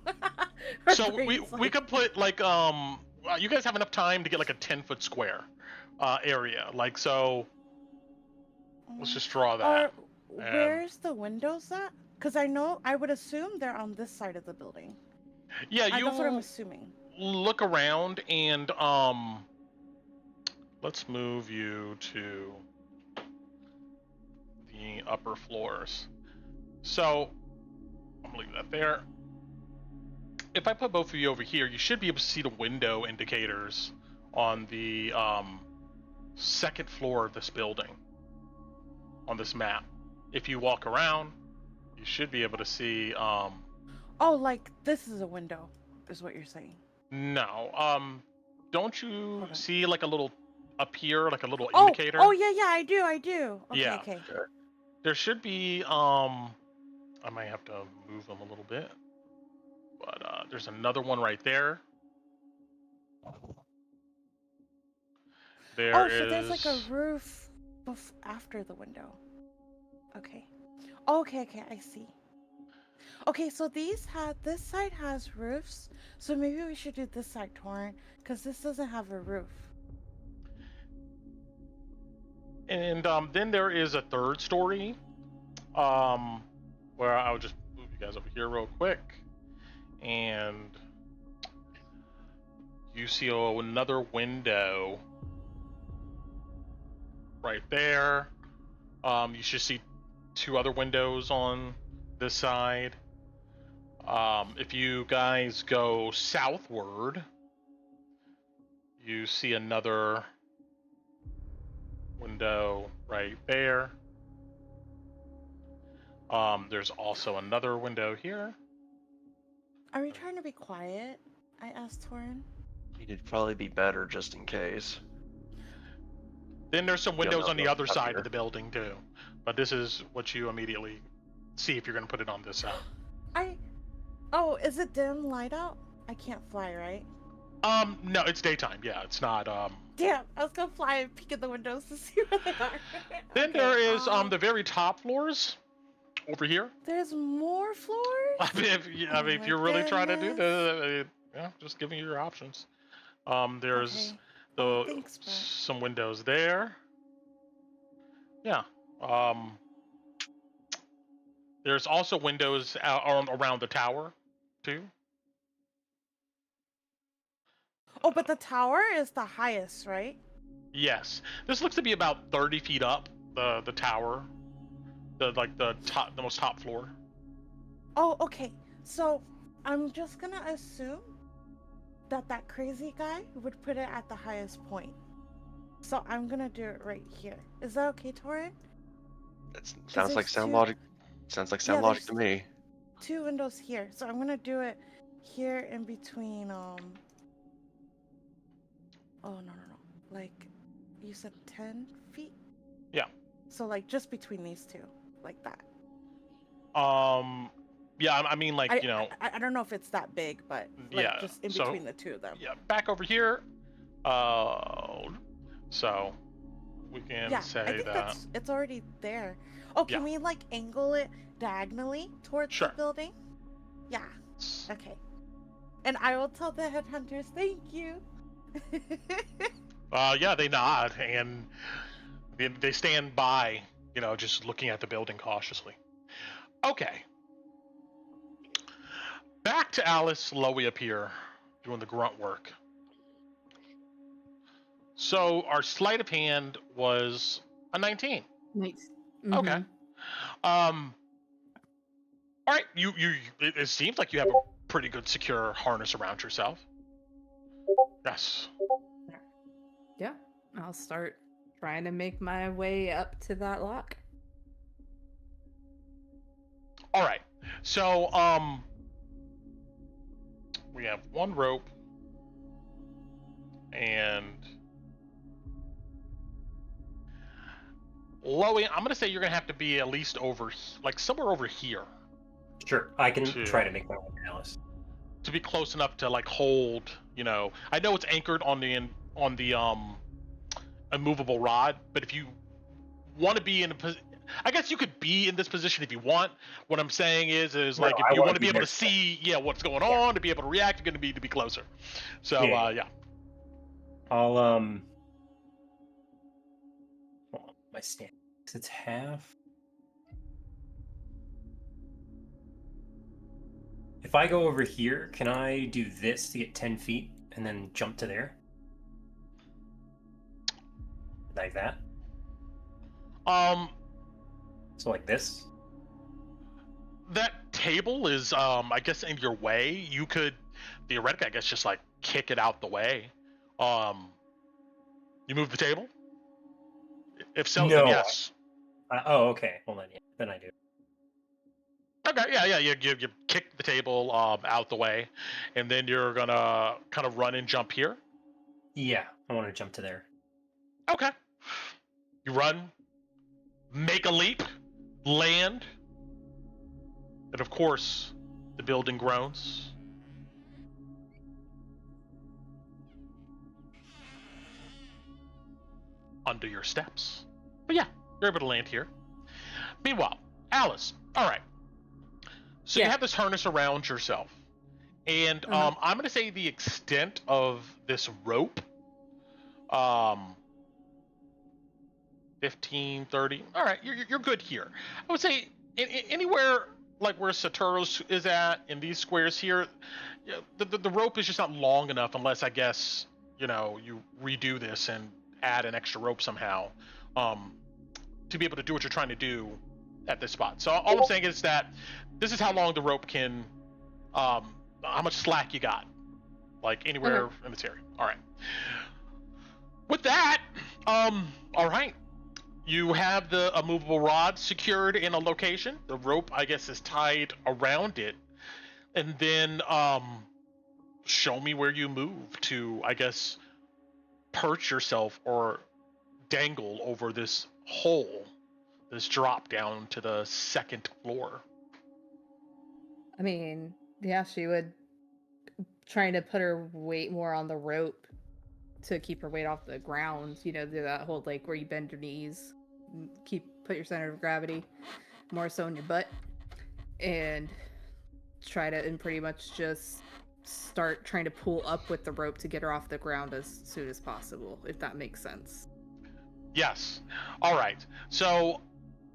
Her So we brain's like- could put like you guys have enough time to get like a 10-foot square area. Like so. Let's just draw that. Or where's the windows at? Because I would assume they're on this side of the building. Yeah, That's what I'm assuming. Look around and let's move you to the upper floors. So I'm gonna leave that there. If I put both of you over here, you should be able to see the window indicators on the second floor of this building on this map. If you walk around, you should be able to see Oh, like this is a window, is what you're saying. No. Don't you see like a little up here, like a little Oh, indicator? oh yeah, I do. Okay, Yeah. okay. There should be I might have to move them a little bit. But there's another one right there. So there's like a roof after the window. Okay. Okay, I see. Okay, so this side has roofs, so maybe we should do this side, Torrent, because this doesn't have a roof. And then there is a third story, where I'll just move you guys over here real quick, and you see another window right there. You should see two other windows on this side. If you guys go southward, you see another window right there. There's also another window here. Are we trying to be quiet? I asked Torrent. It'd probably be better just in case. Then there's some windows on the other up side here. of the building too. But this is what you immediately see if you're going to put it on this side. Oh, is it dim light out? I can't fly, right? No, it's daytime. Yeah, it's not. Damn, I was gonna fly and peek at the windows to see where they are. Then Okay, there is the very top floors over here. There's more floors? I mean, if my you're really trying to do goodness. that, just giving you your options. There's Okay. Thanks, bro. some windows there. Yeah. There's also windows around the tower, too. Oh, but the tower is the highest, right? Yes. This looks to be about 30 feet up, the tower. The most top floor. Oh, okay. So I'm just gonna assume that crazy guy would put it at the highest point. So I'm gonna do it right here. Is that okay, Torrent? That sounds like there's sound two- logic. Sounds like sound logic to there's me. Two windows here. So I'm gonna do it here in between Oh no. Like you said 10 feet? Yeah. So like just between these two. Like that. Yeah, I mean, like, I don't know if it's that big, but like Yeah, just in so- between the two of them. yeah, back over here. So we can Yeah, say I think that. it's already there. Oh, can we like angle it diagonally towards Sure. the building? Yeah. Okay. And I will tell the headhunters thank you. Yeah, they nod and they stand by, just looking at the building cautiously. Okay. Back to Alice Lowy up here doing the grunt work. So our sleight of hand was a 19. Nice. Okay. All right. It seems like you have a pretty good secure harness around yourself. Yes. Yeah, I'll start trying to make my way up to that lock. All right. So, we have one rope and Lowy, I'm gonna say you're gonna have to be at least somewhere over here Sure, I can Two. try to make my way to Alice. to be close enough to hold. I know it's anchored on the immovable rod, but if you want to be in a position. I guess you could be in this position if you want. What I'm saying is No, like I if you wanna want to be be able there. to see, what's going on, to be able to react, you're going to be closer. So Yeah. I'll hold on, my stand. It's half. If I go over here, can I do this to get 10 feet and then jump to there? Like that? So like this? That table is, I guess, in your way. You could theoretically, I guess, just like kick it out the way. You move the table? If so, then No. yes. Oh, okay. Hold on. Yeah, then I do. Okay, yeah. You kick the table out the way, and then you're gonna kind of run and jump here. Yeah, I want to jump to there. Okay. You run, make a leap, land, and of course, the building groans. Under your steps. But yeah, you're able to land here. Meanwhile, Alice, all right. So you Yeah. have this harness around yourself. And I'm going to say the extent of this rope, 15, 30. All right, you're good here. I would say anywhere like where Satoros is at in these squares here, the rope is just not long enough unless, I guess, you redo this and add an extra rope somehow to be able to do what you're trying to do at this spot. So all I'm saying is that this is how long the rope can, how much slack you got, like anywhere in this area. All right. With that, all right. You have the movable rod secured in a location. The rope, I guess, is tied around it. And then show me where you move to, I guess, perch yourself or dangle over this hole, this drop down to the second floor. I mean, yeah, she would trying to put her weight more on the rope to keep her weight off the ground. Do that whole like where you bend your knees, put your center of gravity more so in your butt, and pretty much just start trying to pull up with the rope to get her off the ground as soon as possible, if that makes sense. Yes. All right. So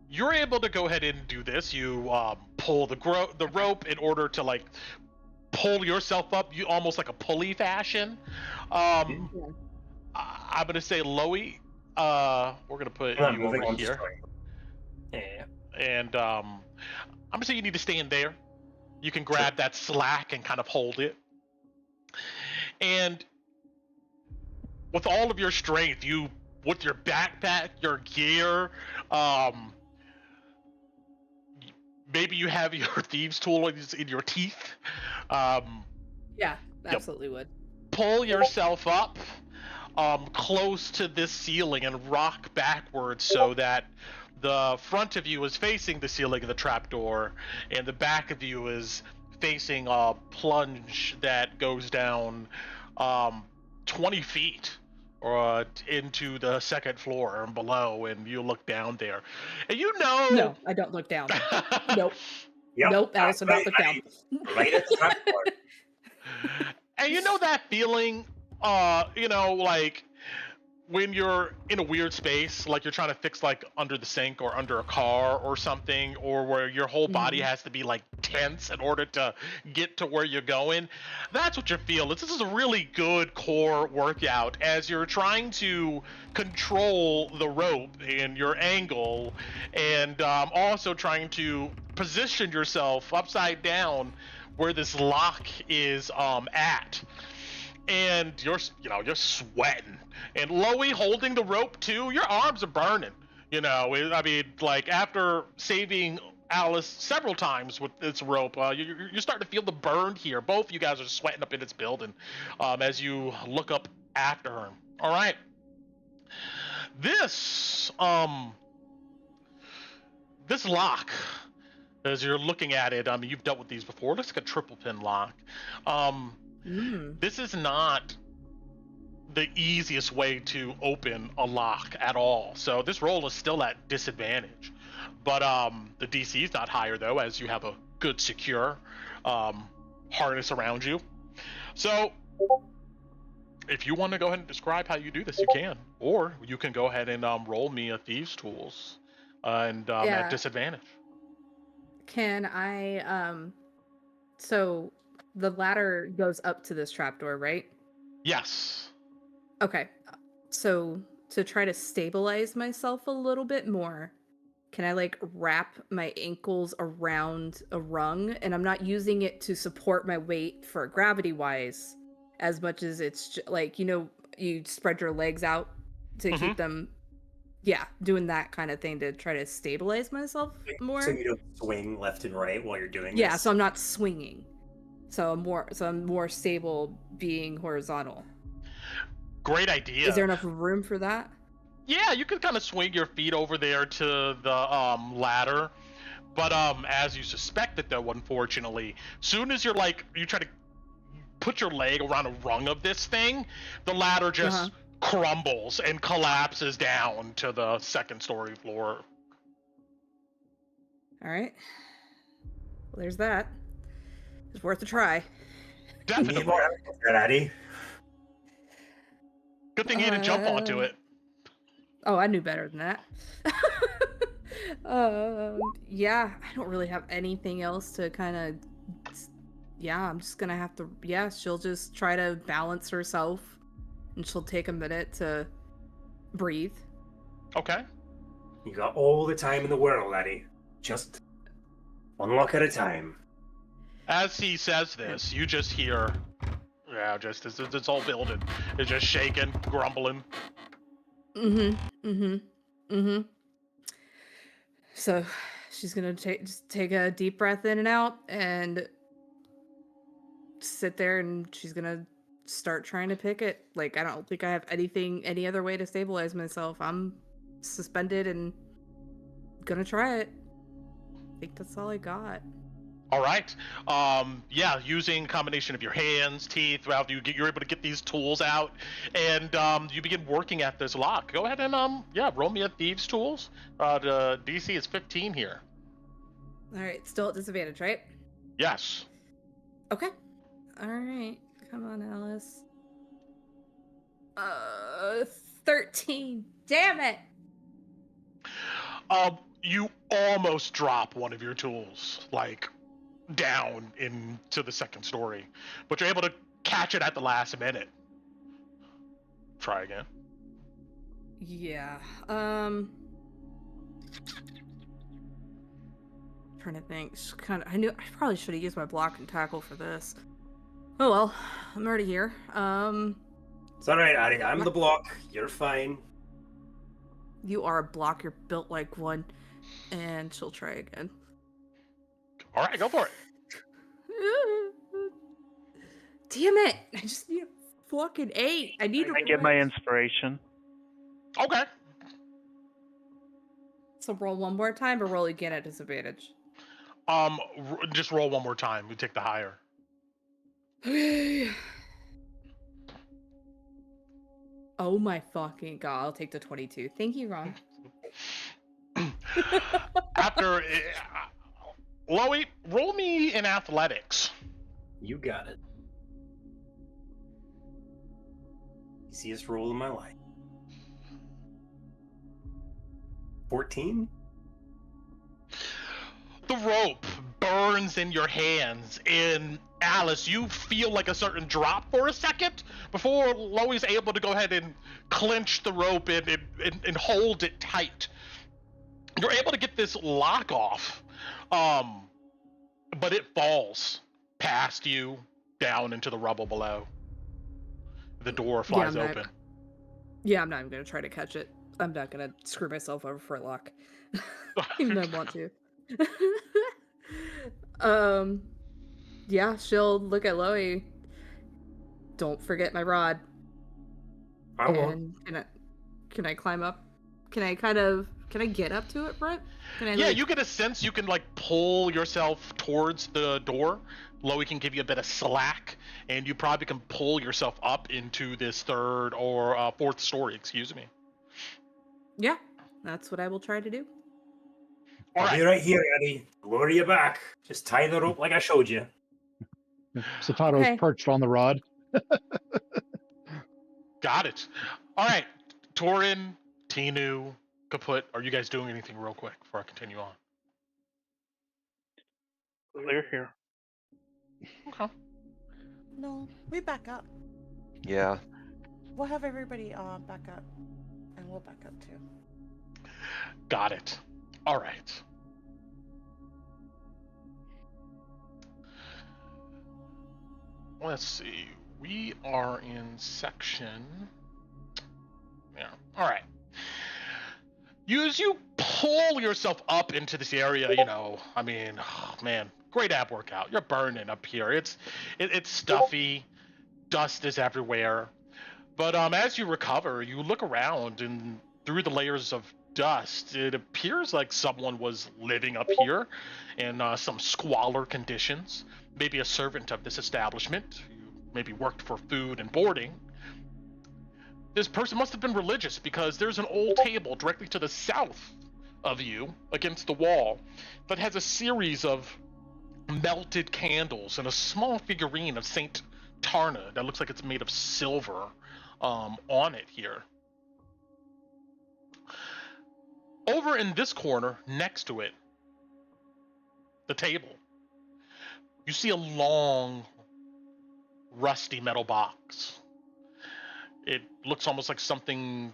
you're able to go ahead and do this. You pull the rope in order to like pull yourself up, you almost like a pulley fashion. I'm gonna say Loey. We're gonna put you over here. Yeah. And I'm gonna say you need to stand there. You can grab that slack and kind of hold it. And with all of your strength, with your backpack, your gear, maybe you have your thieves' tool in your teeth. Yeah, absolutely would. Pull yourself up close to this ceiling and rock backwards so that the front of you is facing the ceiling of the trapdoor and the back of you is facing a plunge that goes down 20 feet or into the second floor and below, and you look down there. And No, I don't look down. Nope. Yep. Nope, Alice would not look down. Right at the top floor. And you know that feeling, like when you're in a weird space, like you're trying to fix like under the sink or under a car or something, or where your whole body has to be like tense in order to get to where you're going. That's what you feel. This is a really good core workout as you're trying to control the rope and your angle, and also trying to position yourself upside down where this lock is at. And you're sweating. And Loey holding the rope too, your arms are burning. I mean, like after saving Alice several times with this rope, you're starting to feel the burn here. Both of you guys are sweating up in this building as you look up after her. All right. This lock, as you're looking at it, I mean, you've dealt with these before. It looks like a triple pin lock. This is not the easiest way to open a lock at all. So this roll is still at disadvantage. But the DC is not higher though, as you have a good secure harness around you. So if you want to go ahead and describe how you do this, you can. Or you can go ahead and roll me a Thieves' Tools and at disadvantage. Can I, so the ladder goes up to this trapdoor, right? Yes. Okay. So to try to stabilize myself a little bit more, can I like wrap my ankles around a rung? And I'm not using it to support my weight for gravity wise as much as it's like, you spread your legs out to keep them, doing that kind of thing to try to stabilize myself more. So you don't swing left and right while you're doing this? Yeah, so I'm not swinging. So I'm more stable being horizontal. Great idea. Is there enough room for that? Yeah, you can kind of swing your feet over there to the ladder, but as you suspected though, unfortunately, soon as you try to put your leg around a rung of this thing, the ladder just crumbles and collapses down to the second story floor. All right. Well, there's that. It's worth a try. Definitely. Daddy. Good thing you didn't jump onto it. Oh, I knew better than that. Yeah, I don't really have anything else to kind of... Yeah, I'm just gonna have to... Yeah, she'll just try to balance herself, and she'll take a minute to breathe. Okay. You got all the time in the world, laddie. Just one lock at a time. As he says this, you just hear... Yeah, just it's all building. It's just shaking, grumbling. So she's gonna just take a deep breath in and out and sit there, and she's gonna start trying to pick it. Like, I don't think I have any other way to stabilize myself. I'm suspended and gonna try it. I think that's all I got. All right. Yeah, using a combination of your hands, teeth, you're able to get these tools out, and you begin working at this lock. Go ahead and roll me a Thieves' Tools. The DC is 15 here. All right, still at disadvantage, right? Yes. Okay. All right. Come on, Alice. 13. Damn it. You almost drop one of your tools, down into the second story, but you're able to catch it at the last minute. Try again. Yeah. Trying to think. I knew I probably should have used my block and tackle for this. Oh well, I'm already here. It's all right, Addie. I'm the block. You're fine. You are a block. You're built like one. And she'll try again. All right, go for it. Damn it! I just need a fucking 8. I need to get my inspiration. Okay. So roll one more time, or roll again at disadvantage? Just roll one more time. We take the higher. Okay. Oh my fucking god! I'll take the 22. Thank you, Ron. After Loey, roll me in athletics. You got it. Easiest roll in my life. 14? The rope burns in your hands, and Alice, you feel like a certain drop for a second before Loey's able to go ahead and clench the rope and hold it tight. You're able to get this lock off, but it falls past you down into the rubble below. The door flies open. Yeah, I'm not even going to try to catch it. I'm not going to screw myself over for a lock. Even though I want to. Yeah, she'll look at Loey. Don't forget my rod. I won't. And can I climb up? Can I kind of Can I get up to it, Brett? Can I? Yeah, you get a sense you can like pull yourself towards the door. Loey can give you a bit of slack, and you probably can pull yourself up into this third or fourth story. Excuse me. Yeah, that's what I will try to do. All I'll right. be right here, Eddie. Lower you back. Just tie the rope like I showed you. Satato's Okay. perched on the rod. Got it. All right, Torin, Tinu, Kaput, are you guys doing anything real quick before I continue on? Clear here. Okay. No, we back up. Yeah. We'll have everybody back up, and we'll back up too. Got it. All right. Let's see. We are in section. Yeah. All right. As you pull yourself up into this area, I mean, oh, man, great ab workout. You're burning up here. It's stuffy. Dust is everywhere. But as you recover, you look around, and through the layers of dust, it appears like someone was living up here in some squalor conditions. Maybe a servant of this establishment, who maybe worked for food and boarding. This person must have been religious, because there's an old table directly to the south of you against the wall that has a series of melted candles and a small figurine of Saint Tarna that looks like it's made of silver on it here. Over in this corner, next to it, the table, you see a long, rusty metal box. It looks almost like something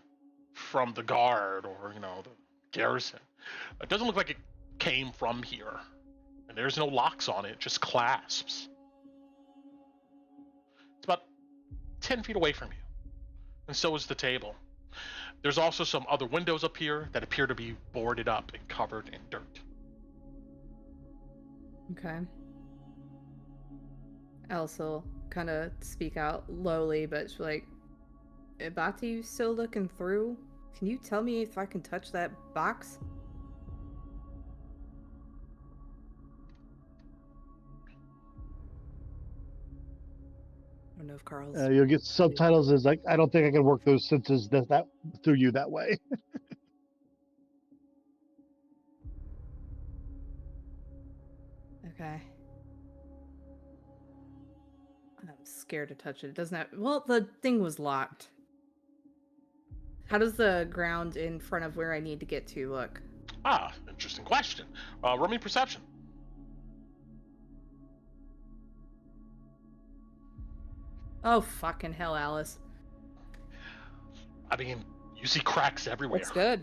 from the guard or, the garrison. It doesn't look like it came from here. And there's no locks on it, just clasps. It's about 10 feet away from you. And so is the table. There's also some other windows up here that appear to be boarded up and covered in dirt. Okay. I also kind of speak out lowly, but she's like, Bati, you still looking through? Can you tell me if I can touch that box? I don't know if Carl's... You'll get subtitles as like, I don't think I can work those senses that through you that way. Okay. I'm scared to touch it. It doesn't have... Well, the thing was locked. How does the ground in front of where I need to get to look? Ah, interesting question. Roll me perception. Oh, fucking hell, Alice. I mean, you see cracks everywhere. That's good.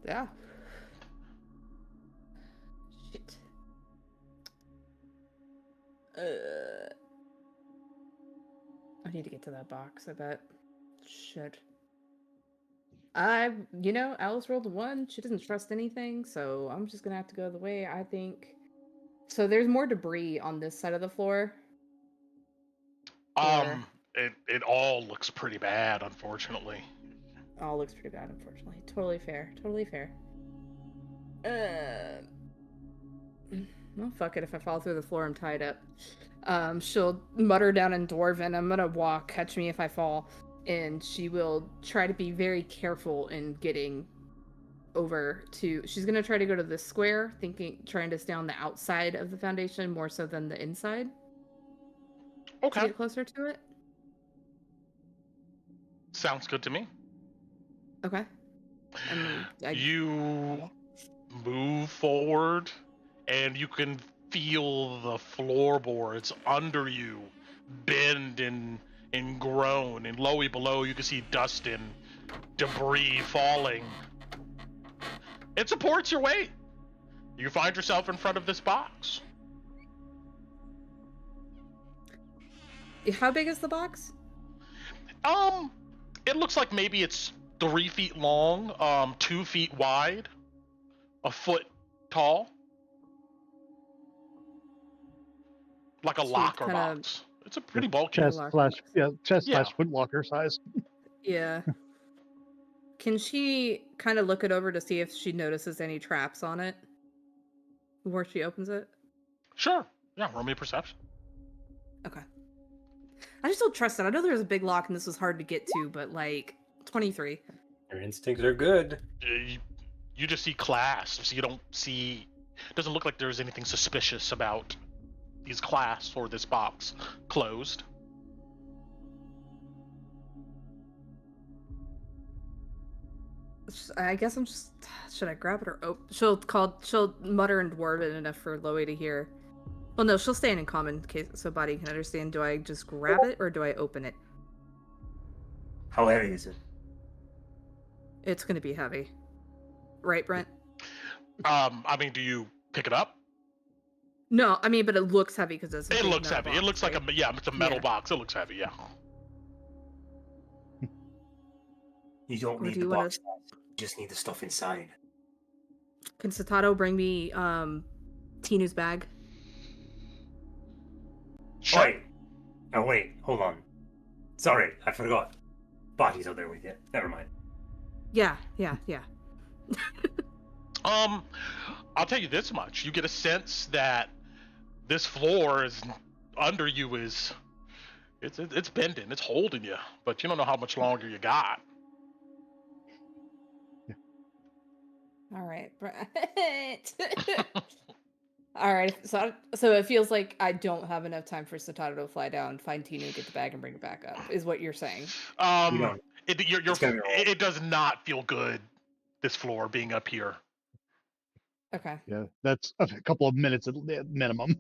Yeah. Shit. I need to get to that box, I bet. Shit. Alice rolled a 1. She doesn't trust anything, so I'm just gonna have to go the way I think. So there's more debris on this side of the floor. It all looks pretty bad, unfortunately. All looks pretty bad, unfortunately. Totally fair. Totally fair. Well, fuck it. If I fall through the floor, I'm tied up. She'll mutter down in Dwarven, I'm gonna walk, catch me if I fall. And she will try to be very careful in getting over to... She's gonna try to go to the square, trying to stay on the outside of the foundation more so than the inside. Okay. To get closer to it. Sounds good to me. Okay. You move forward, and you can feel the floorboards under you bend and groan, and lowy below you can see dust and debris falling. It supports your weight. You find yourself in front of this box. How big is the box? It looks like maybe it's 3 feet long, 2 feet wide, a foot tall. Like a So locker kinda... box. It's a pretty bulky. Chest slash foot locker size. Yeah. can she kind of look it over to see if she notices any traps on it before she opens it? Sure. Yeah, roll me a perception. Okay. I just don't trust it. I know there's a big lock and this was hard to get to, but like 23. Your instincts are good. You just see clasps. You don't see. Doesn't look like there's anything suspicious about these clasps or this box closed. I guess I'm just. Should I grab it or open? She'll mutter and word it enough for Loey to hear. Well, no, she'll stand in common case so Body can understand. Do I just grab it or do I open it? How heavy is it? It's gonna be heavy, right, Brent? I mean, do you pick it up? No, I mean, but it looks heavy because it's. It looks heavy. Box, it looks right? like it's a metal box. It looks heavy. Yeah. You don't Or need do the you wanna- box. You just need the stuff inside. Can Satato bring me Tinu's bag? Sure. Wait. Oh wait, hold on. Sorry, I forgot. Body's out there with you. Never mind. Yeah. I'll tell you this much: you get a sense that this floor is under you is it's bending, it's holding you, but you don't know how much longer you got. All right, Brent. All right, so it feels like I don't have enough time for Satato to fly down, find Tinu, get the bag, and bring it back up. Is what you're saying? You don't. It does not feel good. This floor being up here. Okay. Yeah, that's a couple of minutes at minimum.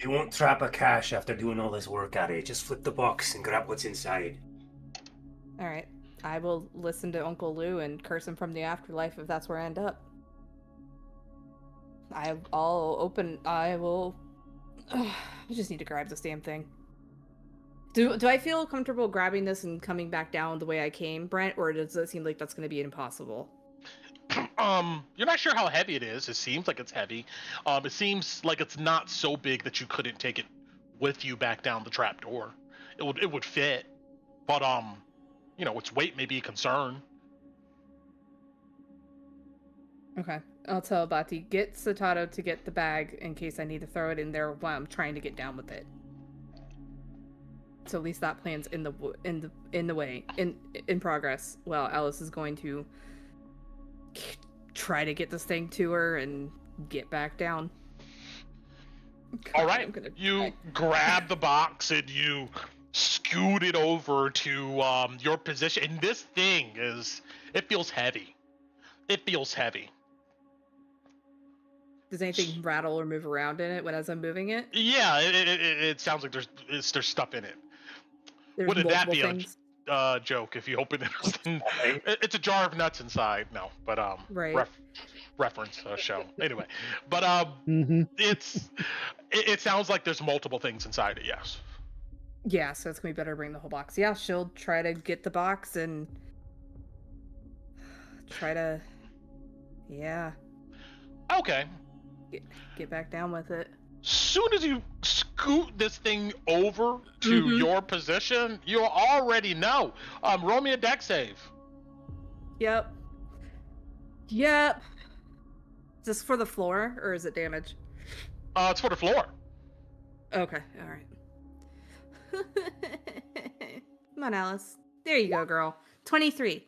You won't trap a cache after doing all this work at it. Just flip the box and grab what's inside. All right. I will listen to Uncle Lou and curse him from the afterlife if that's where I end up. I just need to grab this damn thing. Do I feel comfortable grabbing this and coming back down the way I came, Brent, or does it seem like that's going to be impossible? You're not sure how heavy it is. It seems like it's heavy. It seems like it's not so big that you couldn't take it with you back down the trapdoor. It would fit, but its weight may be a concern. Okay. I'll tell Bati, get Satato to get the bag in case I need to throw it in there while I'm trying to get down with it. So at least that plan's in progress. Well, Alice is going to try to get this thing to her and get back down. All right, you grab the box and you scoot it over to your position. And this thing it feels heavy. It feels heavy. Does anything rattle or move around in it as I'm moving it? Yeah, it sounds like there's stuff in it. There's Wouldn't that be things? a joke if you open it? It's a jar of nuts inside. No, but right. Reference show anyway. But it sounds like there's multiple things inside it. Yes. Yeah, so it's gonna be better to bring the whole box. Yeah, she'll try to get the box and try to, Okay. Get back down with it. Soon as you scoot this thing over to your position, you already know. Roll me a dex save. Yep. Is this for the floor or is it damage? It's for the floor. Okay, all right. Come on, Alice. There you go, girl. 23.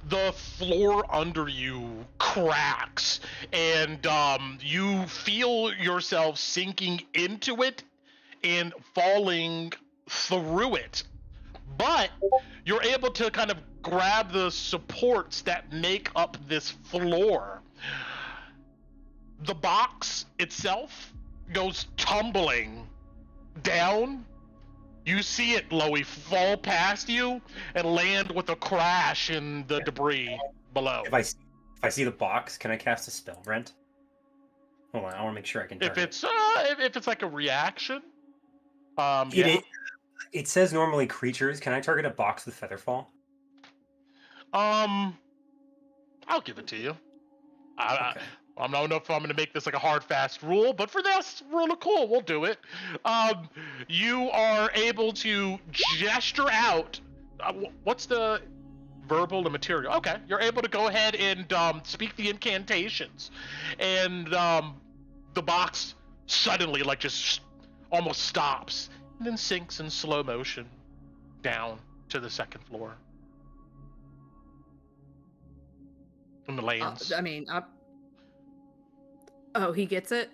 The floor under you cracks, and you feel yourself sinking into it and falling through it. But you're able to kind of grab the supports that make up this floor. The box itself goes tumbling down. You see it, Loey, fall past you and land with a crash in the debris below. If I see the box, can I cast a spell, Brent? Hold on, I want to make sure I can. If it's like a reaction, It says normally creatures. Can I target a box with featherfall? I'll give it to you. Okay. I don't know if I'm going to make this like a hard, fast rule, but for this rule of cool, we'll do it. You are able to gesture out. What's the verbal and material. Okay, you're able to go ahead and speak the incantations, and the box suddenly like just almost stops and then sinks in slow motion down to the second floor. And the lands. Oh, he gets it?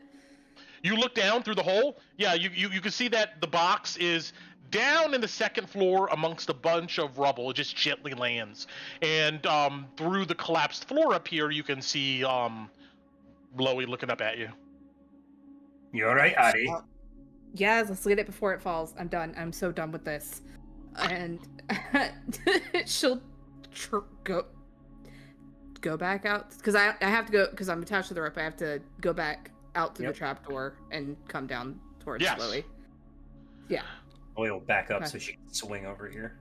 You look down through the hole. Yeah, you can see that the box is down in the second floor amongst a bunch of rubble. It just gently lands. And through the collapsed floor up here, you can see Blowy looking up at you. You alright, Ari? Yes, let's get it before it falls. I'm done. I'm so done with this. And she'll go back out because I have to go because I'm attached to the rope. I have to go back out to the trapdoor and come down towards Chloe. Yeah. We'll back up so she can swing over here.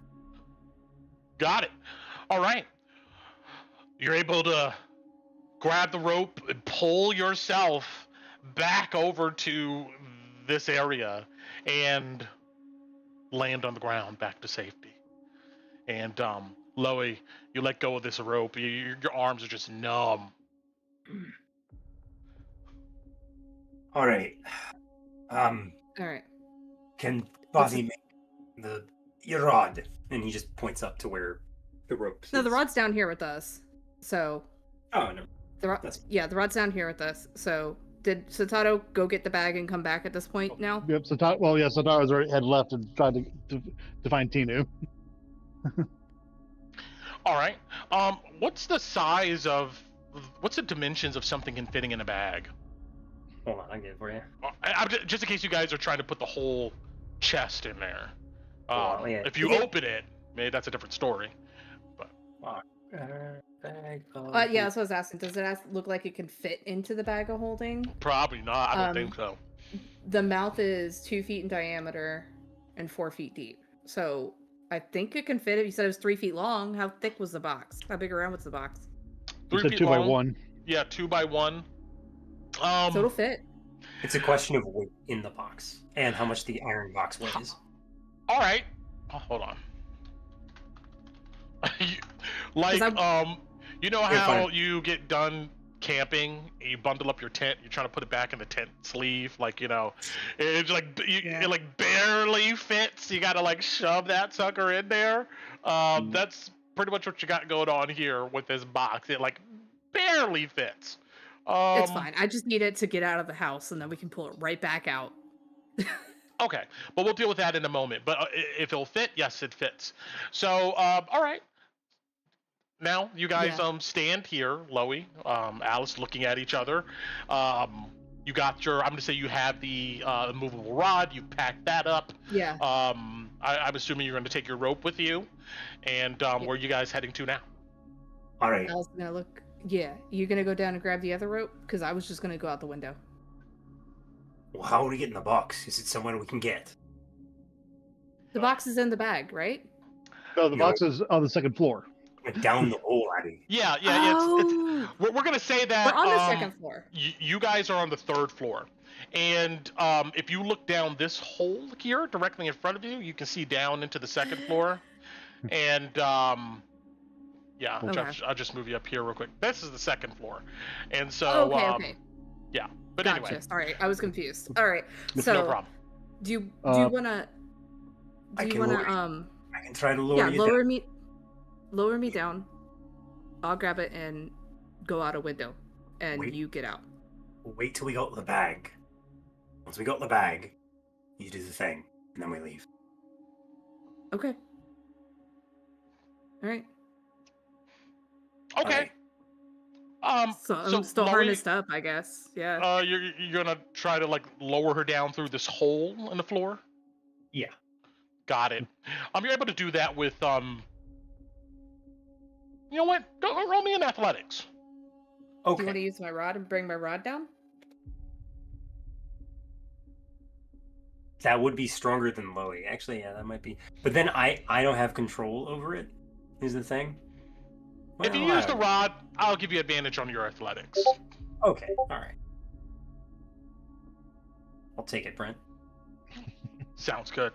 Got it. All right. You're able to grab the rope and pull yourself back over to this area and land on the ground back to safety. And Loey, you let go of this rope. Your arms are just numb. All right. All right. Can Bobby make your rod? And he just points up to where the rope is. No, the rod's down here with us. So. Oh no. The rod's down here with us. So did Satato go get the bag and come back at this point now? Yep. Sataro's already had left and tried to find Tinu. All right. What's the dimensions of something fitting in a bag? Hold on, I'll get it for you. Just in case you guys are trying to put the whole chest in there. If you open it, maybe that's a different story. But bag yeah, that's what I was asking. Does it look like it can fit into the bag of holding? Probably not. I don't think so. The mouth is 2 feet in diameter and 4 feet deep. So I think it can fit. You said it was 3 feet long. How thick was the box? How big around was the box? 3 feet 2 long. by 1. Yeah, 2 by 1. So it'll fit. It's a question of weight in the box and how much the iron box weighs. All right. Oh, hold on. You know how you get done camping, you bundle up your tent, you're trying to put it back in the tent sleeve, it's like it like barely fits. You gotta like shove that sucker in there. That's pretty much what you got going on here with this box. It like barely fits. It's fine. I just need it to get out of the house, and then we can pull it right back out. Okay, but we'll deal with that in a moment. But if it'll fit, yes, it fits. So, all right. Now you guys stand here, Loey, Alice, looking at each other. You got your. I'm gonna say you have the movable rod. You packed that up. Yeah. I'm assuming you're gonna take your rope with you. And where are you guys heading to now? All right. I was gonna look. Yeah, you gonna go down and grab the other rope? Because I was just gonna go out the window. Well, how are we getting the box? Is it somewhere we can get? The box is in the bag, right? No, the box is on the second floor. Down the hole, Abby. Yeah. Oh. We're gonna say that we're on the second floor. You guys are on the third floor, and if you look down this hole here directly in front of you, you can see down into the second floor, and yeah, I'll just move you up here real quick. This is the second floor, and so okay. Yeah, but gotcha. anyway. Sorry, I was confused. All right, so no problem. Do you wanna? I can try to lower you down. Lower me down. I'll grab it and go out a window, and you get out. Wait till we got the bag. Once we got the bag, you do the thing, and then we leave. Okay. All right. Okay. So I'm still harnessed up, I guess. Yeah. You're gonna try to like lower her down through this hole in the floor? Yeah. Got it. You're able to do that with you know what? Go roll me in athletics. Okay. Do you want to use my rod and bring my rod down? That would be stronger than Loey. Actually, yeah, that might be. But then I don't have control over it. Is the thing. If you use the rod, I'll give you advantage on your athletics. Okay. All right. I'll take it, Brent. Sounds good.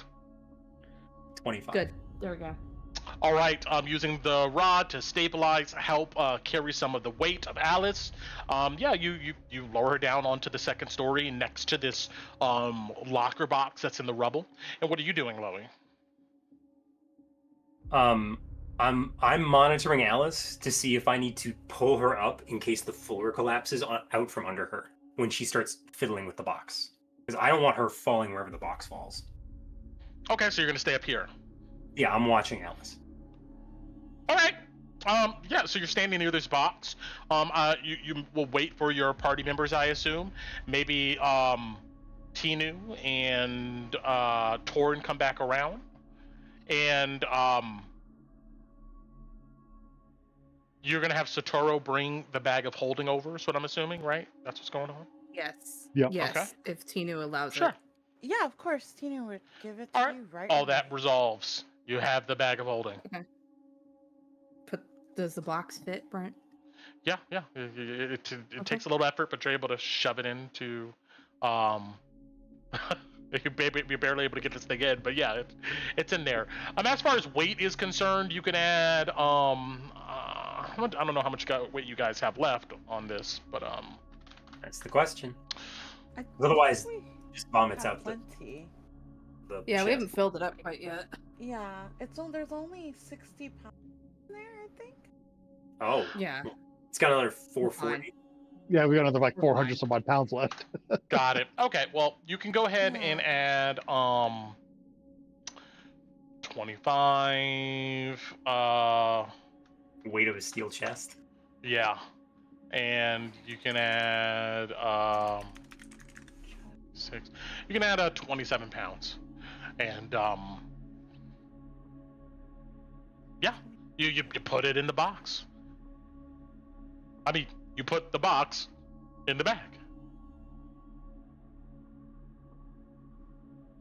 25. Good. There we go. All right, using the rod to stabilize, help carry some of the weight of Alice. Yeah, you lower her down onto the second story next to this locker box that's in the rubble. And what are you doing, Loey? I'm monitoring Alice to see if I need to pull her up in case the floor collapses out from under her when she starts fiddling with the box. Because I don't want her falling wherever the box falls. Okay, so you're gonna stay up here. Yeah, I'm watching Alice. All right. Yeah, so you're standing near this box. You will wait for your party members, I assume. Maybe Tinu and Torin come back around, and you're gonna have Satoru bring the bag of holding over. Is what I'm assuming, right? That's what's going on. Yes. Yep. Yes. Okay. If Tinu allows Sure. it. Yeah, of course. Tina would give it to All right. you right All away. that resolves. You have the bag of holding. Does the box fit, Brent? Yeah. It Okay. takes a little effort, but you're able to shove it into. You're barely able to get this thing in, but yeah, it's in there. As far as weight is concerned, you can add. I don't know how much weight you guys have left on this, but That's the question. I Otherwise, think just vomits got out plenty. the Yeah, we chest. haven't filled it up quite yet. Yeah, there's only 60 pounds in there, I think. Oh, Yeah. it's got another We're fine. 440. Yeah, we got another like We're 400 fine. some odd pounds left. got it. Okay, well, you can go ahead and add 25 Weight of a steel chest. yeah. And you can add 6. You can add 27 pounds. And yeah, you put it in the box. I mean, you put the box in the bag.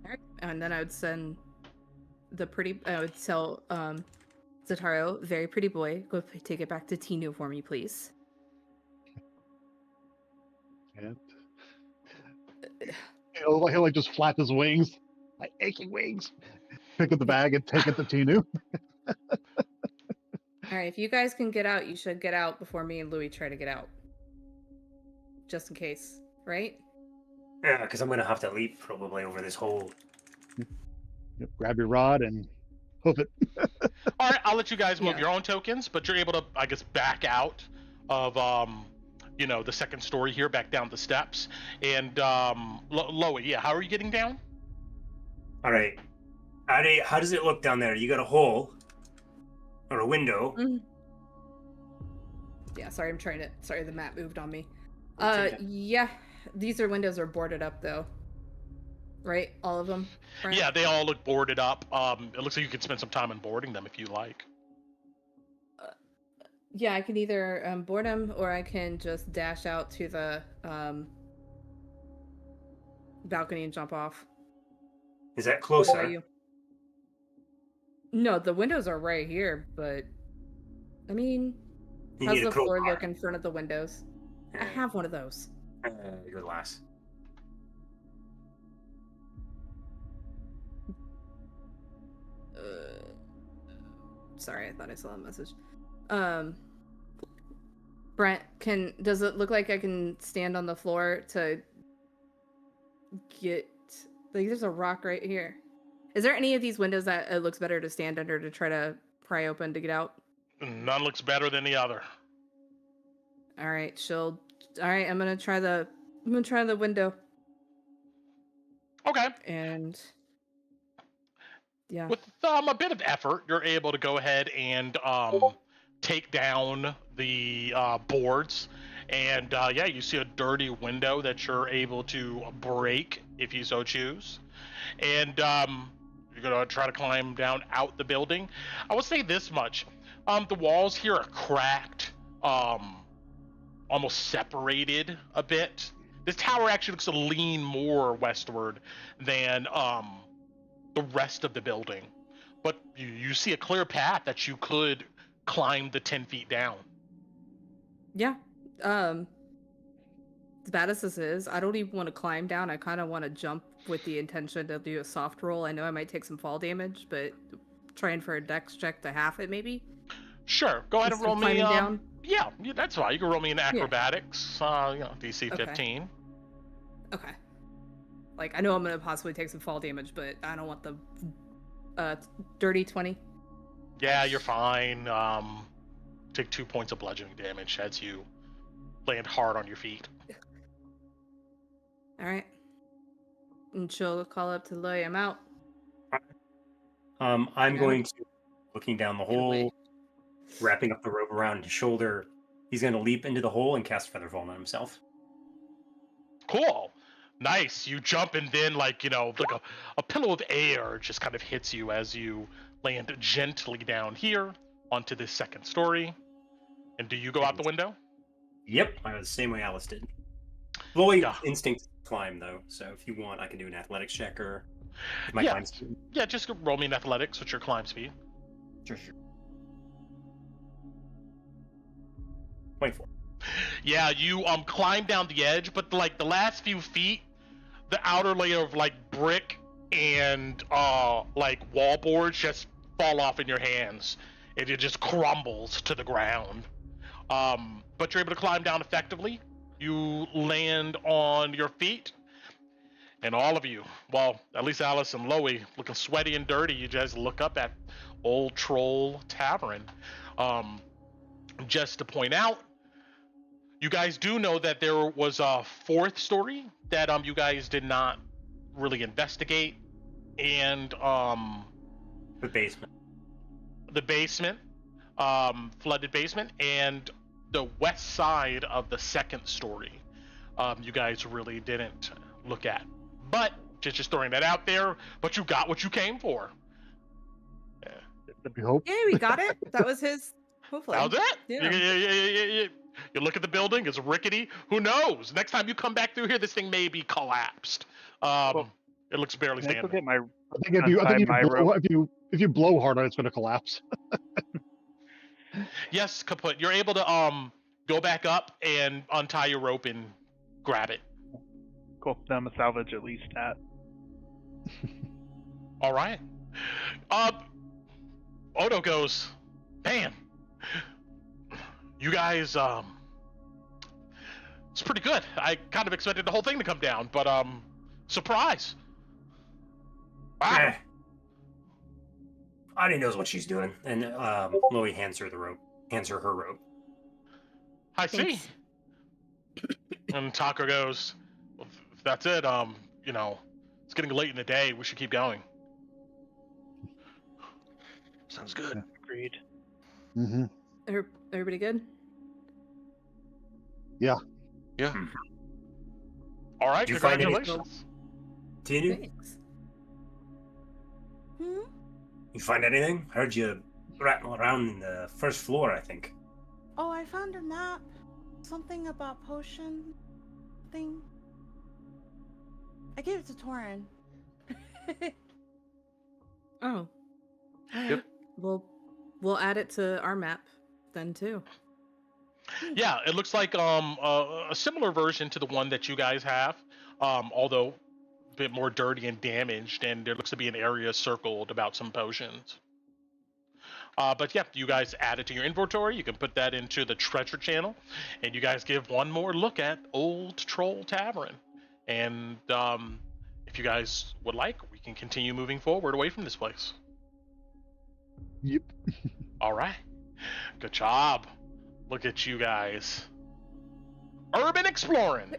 Alright. And then I would send I would tell Zataro, very pretty boy, go take it back to Tinu for me, please. And he'll like just flap his wings, like aching wings. Pick up the bag and take it to Tinu. Alright, if you guys can get out, you should get out before me and Louis try to get out. Just in case, right? Yeah, because I'm gonna have to leap probably over this hole. Yep, grab your rod and hoof it. All right, I'll let you guys move Yeah. your own tokens, but you're able to, I guess, back out of, the second story here, back down the steps. And, Loey, yeah, how are you getting down? All right. How does it look down there? You got a hole or a window? Yeah, sorry, the map moved on me. It's okay. Yeah, these windows are boarded up though. Right? All of them? Brent? Yeah, they all look boarded up. It looks like you could spend some time on boarding them if you like. Yeah, I can either board them or I can just dash out to the balcony and jump off. Is that What closer? about you? No, the windows are right here, but I mean, You how's need a the floor crowbar. look in front of the windows? I have one of those. Your last. Sorry, I thought I saw a message. Brent, does it look like I can stand on the floor to get, like, there's a rock right here. Is there any of these windows that it looks better to stand under to try to pry open to get out? None looks better than the other. All right, shield. All right, I'm gonna try the window. Okay. And yeah. With a bit of effort, you're able to go ahead and take down the boards. And yeah, you see a dirty window that you're able to break if you so choose. And you're going to try to climb down out the building. I will say this much. The walls here are cracked, almost separated a bit. This tower actually looks to lean more westward than the rest of the building. But you see a clear path that you could climb the 10 feet down. Yeah. As bad as this is, I don't even want to climb down. I kind of want to jump with the intention to do a soft roll. I know I might take some fall damage, but trying for a dex check to half it, maybe. Sure. Go ahead and Instead roll of me. climbing down? Yeah, that's fine. You can roll me in acrobatics. DC Okay. 15. Okay. Like, I know I'm gonna possibly take some fall damage, but I don't want the dirty 20. Yeah, you're fine. Take 2 points of bludgeoning damage as you land hard on your feet. All right. And she'll call up to Loy, I'm out. I'm Yeah. going to, looking down the Get away. hole, wrapping up the rope around his shoulder. He's going to leap into the hole and cast Featherfall on himself. Cool. Nice. You jump and then, like a pillow of air just kind of hits you as you land gently down here onto this second story. And do you go out the window? Yep, I was the same way Alice did. Loy Yeah. instinct climb though, so if you want, I can do an athletics check or my Yeah. climb speed. Yeah, just roll me in athletics with your climb speed. Sure. 24. Yeah, you climb down the edge, but like the last few feet, the outer layer of like brick and like wall boards just fall off in your hands. It just crumbles to the ground. But you're able to climb down effectively. You land on your feet, and all of you, well, at least Alice and Loey, looking sweaty and dirty, you just look up at Old Troll Tavern. Just to point out, you guys do know that there was a fourth story that you guys did not really investigate, and The basement. the basement, flooded basement, and the west side of the second story, you guys really didn't look at. But just throwing that out there. But you got what you came for. We hope. Yeah, we got it. That was his. Hopefully. How's that? Yeah. You look at the building; it's rickety. Who knows? Next time you come back through here, this thing may be collapsed. It looks barely Can I go standing. get my I think if you blow hard on it, it's going to collapse. Yes, kaput. You're able to go back up and untie your rope and grab it. cool? Then I'm gonna salvage at least that. All right. Odo goes, man, you guys, it's pretty good. I kind of expected the whole thing to come down, but surprise. Wow. Eh. Ani knows what she's doing, and Loey hands her her rope. I see. Thanks. And Taka goes, well, if that's it, it's getting late in the day. We should keep going. Sounds good. Agreed. Mm-hmm. Everybody good? Yeah. All right, Did you find any- congratulations. Tinu, Thanks. you find anything? Heard you rattle around in the first floor, I think. Oh, I found a map. Something about potion thing. I gave it to Torin. Oh. Yep. We'll add it to our map then too. Yeah, it looks like a similar version to the one that you guys have, although a bit more dirty and damaged, and there looks to be an area circled about some potions. But yeah, you guys add it to your inventory. You can put that into the treasure channel, and you guys give one more look at Old Troll Tavern. And if you guys would like, we can continue moving forward away from this place. Yep. All right, good job. Look at you guys. Urban exploring.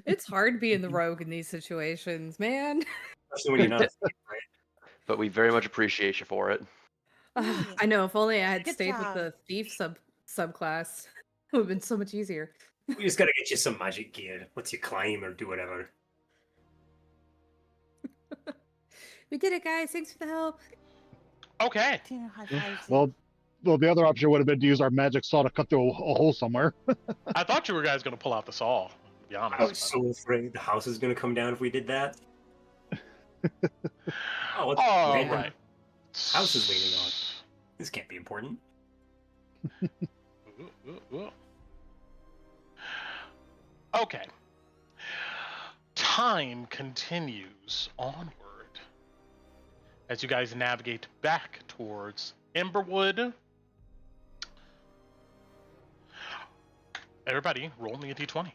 It's hard being the rogue in these situations, man. Especially when you're not a thief, right? But we very much appreciate you for it. I know. If only I had Good stayed job. with the thief subclass, it would have been so much easier. We just gotta get you some magic gear. Lets you climb or do whatever. We did it, guys. Thanks for the help. Okay. Tina high fives you. Well, the other option would have been to use our magic saw to cut through a hole somewhere. I thought you were guys going to pull out the saw, to be honest. I was so afraid the house is gonna come down if we did that. Oh, what's All random right. house is leaning on? This can't be important. Okay. Time continues onward. as you guys navigate back towards Emberwood. Everybody, roll me a d20.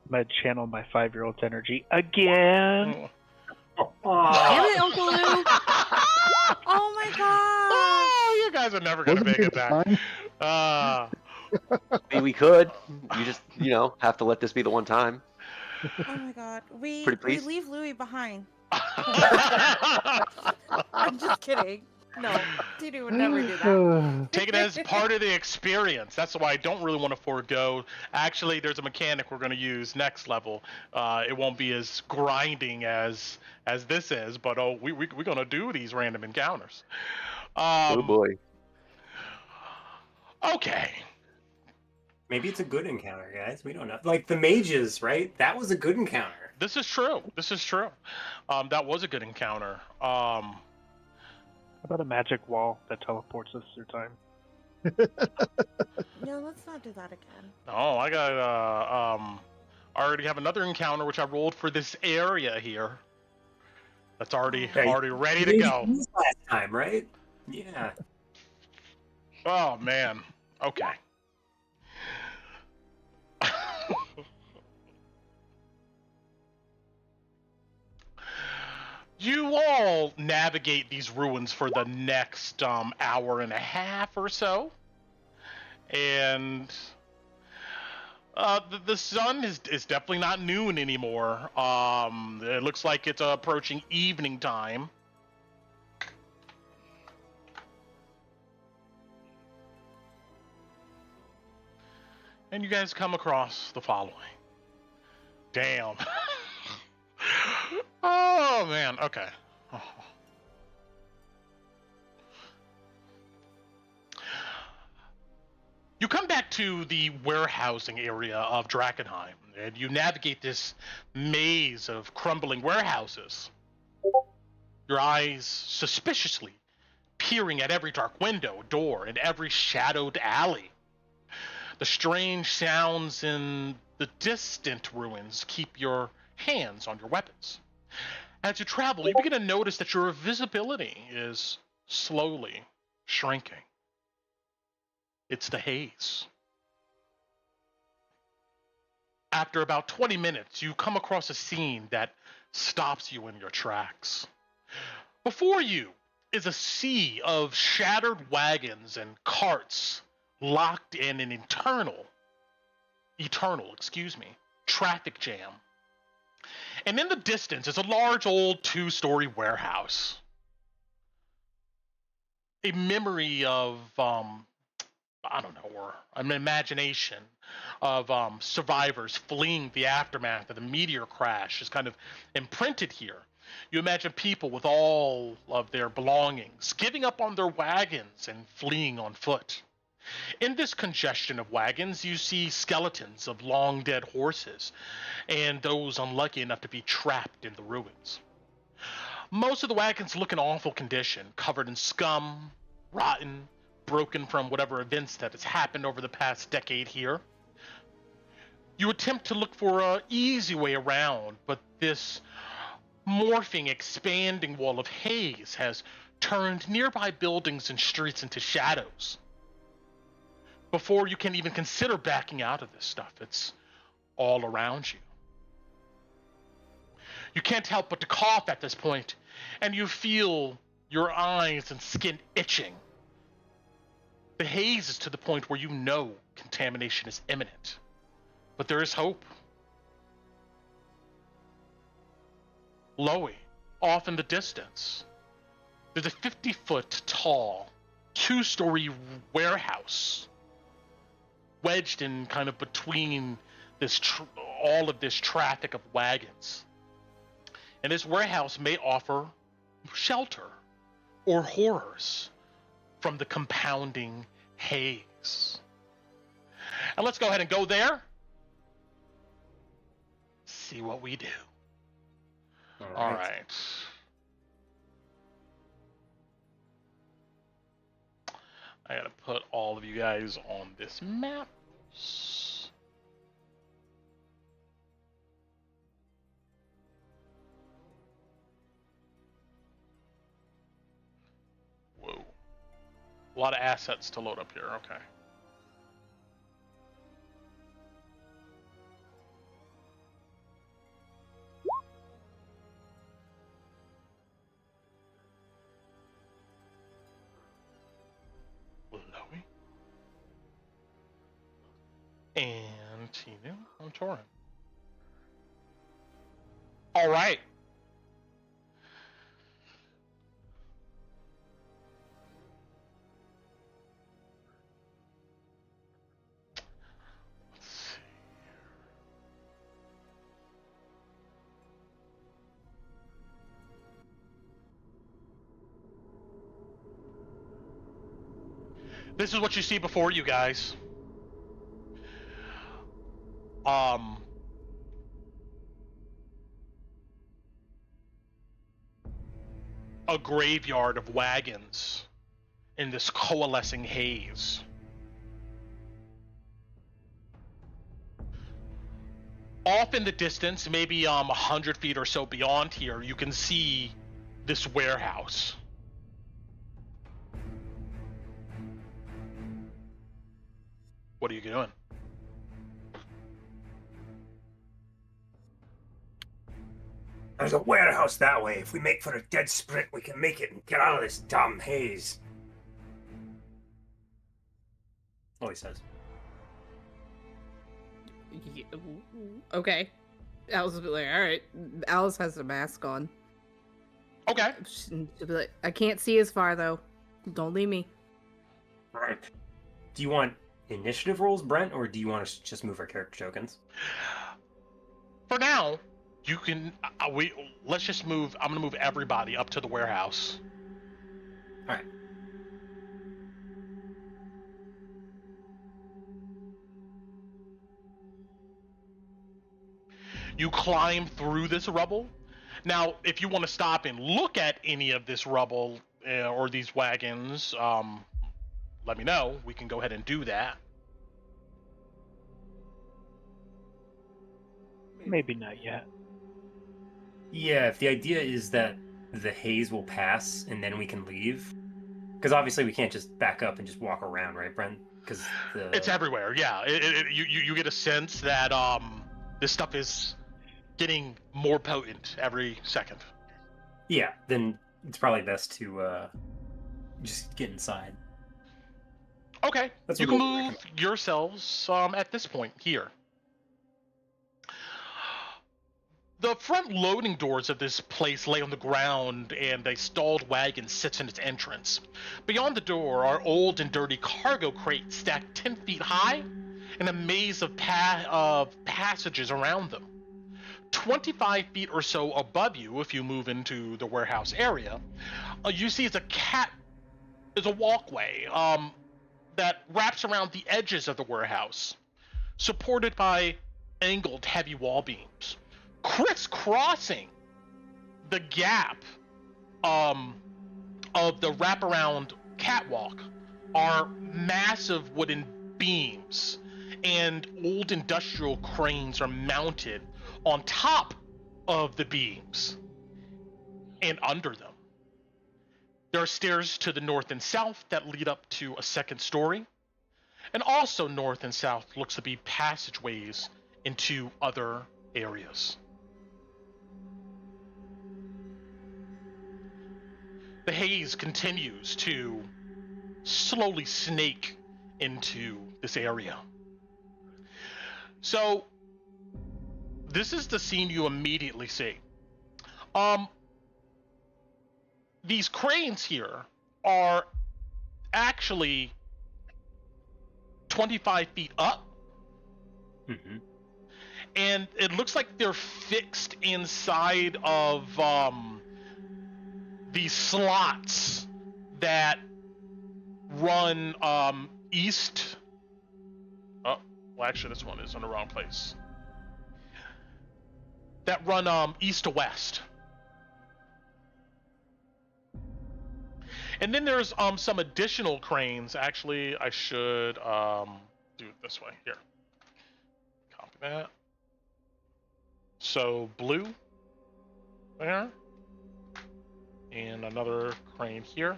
I'm gonna channel my 5-year-old's energy again. Damn it, Uncle Lou! Oh my god! Oh, you guys are never gonna Wasn't make it it back. fine? Maybe we could. You just, have to let this be the one time. Oh my god. We Pretty please? leave Louis behind. I'm just kidding. No, Titi would never do that. Take it as part of the experience. That's why I don't really want to forego. Actually, there's a mechanic we're going to use next level. It won't be as grinding as this is, but we're going to do these random encounters. Oh boy. Okay. Maybe it's a good encounter, guys. We don't know. Like the mages, right? That was a good encounter. This is true. That was a good encounter. How about a magic wall that teleports us through time? No, let's not do that again. Oh, I got I already have another encounter which I rolled for this area here. That's already ready to go. Last time, right? Yeah. Oh man. Okay. You all navigate these ruins for the next hour and a half or so, and the sun is definitely not noon anymore. It looks like it's approaching evening time. And you guys come across the following. Damn. Oh, man. Okay. Oh. You come back to the warehousing area of Drakkenheim, and you navigate this maze of crumbling warehouses. Your eyes suspiciously peering at every dark window, door, and every shadowed alley. The strange sounds in the distant ruins keep your hands on your weapons. As you travel, you begin to notice that your visibility is slowly shrinking. It's the haze. After about 20 minutes, you come across a scene that stops you in your tracks. Before you is a sea of shattered wagons and carts locked in an eternal traffic jam. And in the distance is a large old 2-story warehouse. A memory of, or an imagination of survivors fleeing the aftermath of the meteor crash is kind of imprinted here. You imagine people with all of their belongings giving up on their wagons and fleeing on foot. In this congestion of wagons, you see skeletons of long dead horses and those unlucky enough to be trapped in the ruins. Most of the wagons look in awful condition, covered in scum, rotten, broken from whatever events that has happened over the past decade here. You attempt to look for an easy way around, but this morphing, expanding wall of haze has turned nearby buildings and streets into shadows. Before you can even consider backing out of this stuff, it's all around you. You can't help but to cough at this point, and you feel your eyes and skin itching. The haze is to the point where you know contamination is imminent, but there is hope. Lowy, off in the distance, there's a 50-foot tall, 2-story warehouse wedged in kind of between this all of this traffic of wagons. And this warehouse may offer shelter or horrors from the compounding haze. And let's go ahead and go there. See what we do. All right. I gotta put all of you guys on this map. A lot of assets to load up here. Okay. Chloe. And Tinu on Torin. All right. Let's see. This is what you see before you guys. A graveyard of wagons in this coalescing haze. Off in the distance, maybe 100 feet or so beyond here, you can see this warehouse. What are you doing? There's a warehouse that way. If we make for a dead sprint, we can make it and get out of this dumb haze. Oh, he says. Yeah, okay. Alice will be like, all right. Alice has a mask on. Okay. She'll be like, I can't see as far though. Don't leave me. All right. Do you want initiative rolls, Brent, or do you want to just move our character tokens? For now, you can. Let's just move. I'm gonna move everybody up to the warehouse. All right. You climb through this rubble. Now, if you want to stop and look at any of this rubble or these wagons, let me know. We can go ahead and do that. Maybe not yet. Yeah, if the idea is that the haze will pass and then we can leave, because obviously we can't just back up and just walk around, right, Brent? Because it's everywhere. Yeah, you get a sense that this stuff is getting more potent every second. Yeah, then it's probably best to just get inside. Okay, That's you what can we'll move yourselves at this point here. The front loading doors of this place lay on the ground, and a stalled wagon sits in its entrance. Beyond the door are old and dirty cargo crates stacked 10 feet high, and a maze of passages around them. 25 feet or so above you, if you move into the warehouse area, you see it's a walkway that wraps around the edges of the warehouse, supported by angled heavy wall beams. Crisscrossing the gap of the wraparound catwalk are massive wooden beams, and old industrial cranes are mounted on top of the beams and under them. There are stairs to the north and south that lead up to a second story, and also north and south looks to be passageways into other areas. The haze continues to slowly snake into this area. So, this is the scene you immediately see. These cranes here are actually 25 feet up. Mm-hmm. And it looks like they're fixed inside of these slots that run east. Oh, well, actually, this one is in the wrong place. That run east to west. And then there's some additional cranes. Actually, I should do it this way. Here. Copy that. So blue there. And another crane here.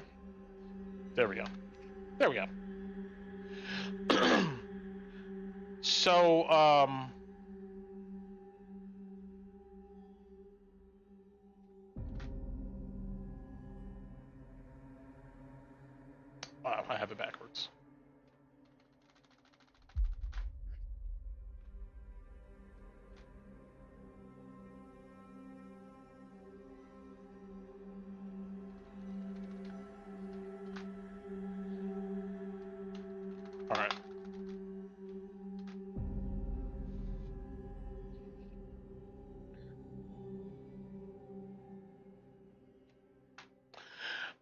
There we go. There we go. So, I have it backwards. All right.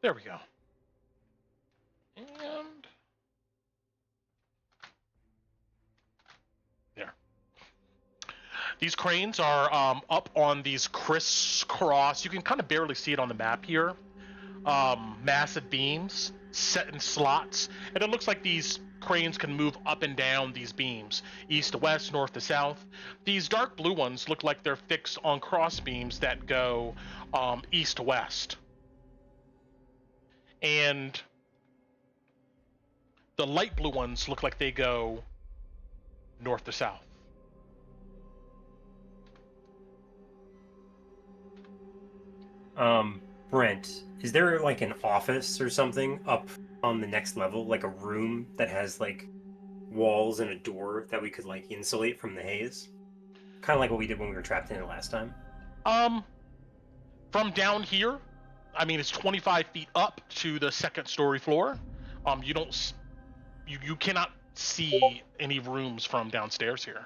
There we go. And there. These cranes are up on these crisscross. You can kind of barely see it on the map here. Massive beams set in slots, and it looks like these cranes can move up and down these beams, east to west, north to south. These dark blue ones look like they're fixed on cross beams that go east to west. And the light blue ones look like they go north to south. Brent, is there like an office or something up on the next level, like a room that has like walls and a door that we could like insulate from the haze? Kind of like what we did when we were trapped in it last time. From down here, I mean, it's 25 feet up to the second story floor. You cannot see any rooms from downstairs here.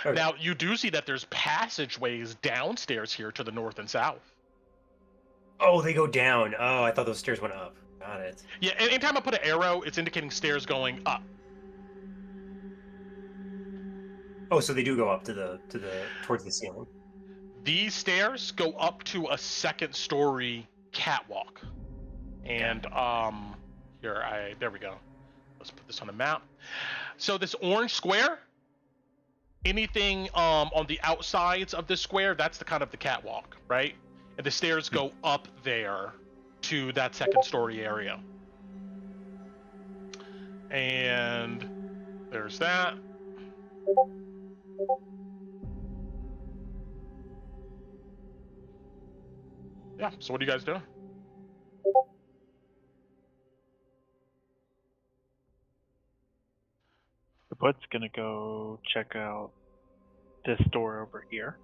Okay. Now, you do see that there's passageways downstairs here to the north and south. Oh, they go down. Oh, I thought those stairs went up. Got it. Yeah, anytime I put an arrow, it's indicating stairs going up. Oh, so they do go up towards the ceiling. These stairs go up to a second story catwalk. And there we go. Let's put this on the map. So this orange square, anything on the outsides of this square, that's the kind of the catwalk, right? And the stairs go up there to that second story area. And there's that. Yeah, so what are you guys doing? The Putt's gonna go check out this door over here.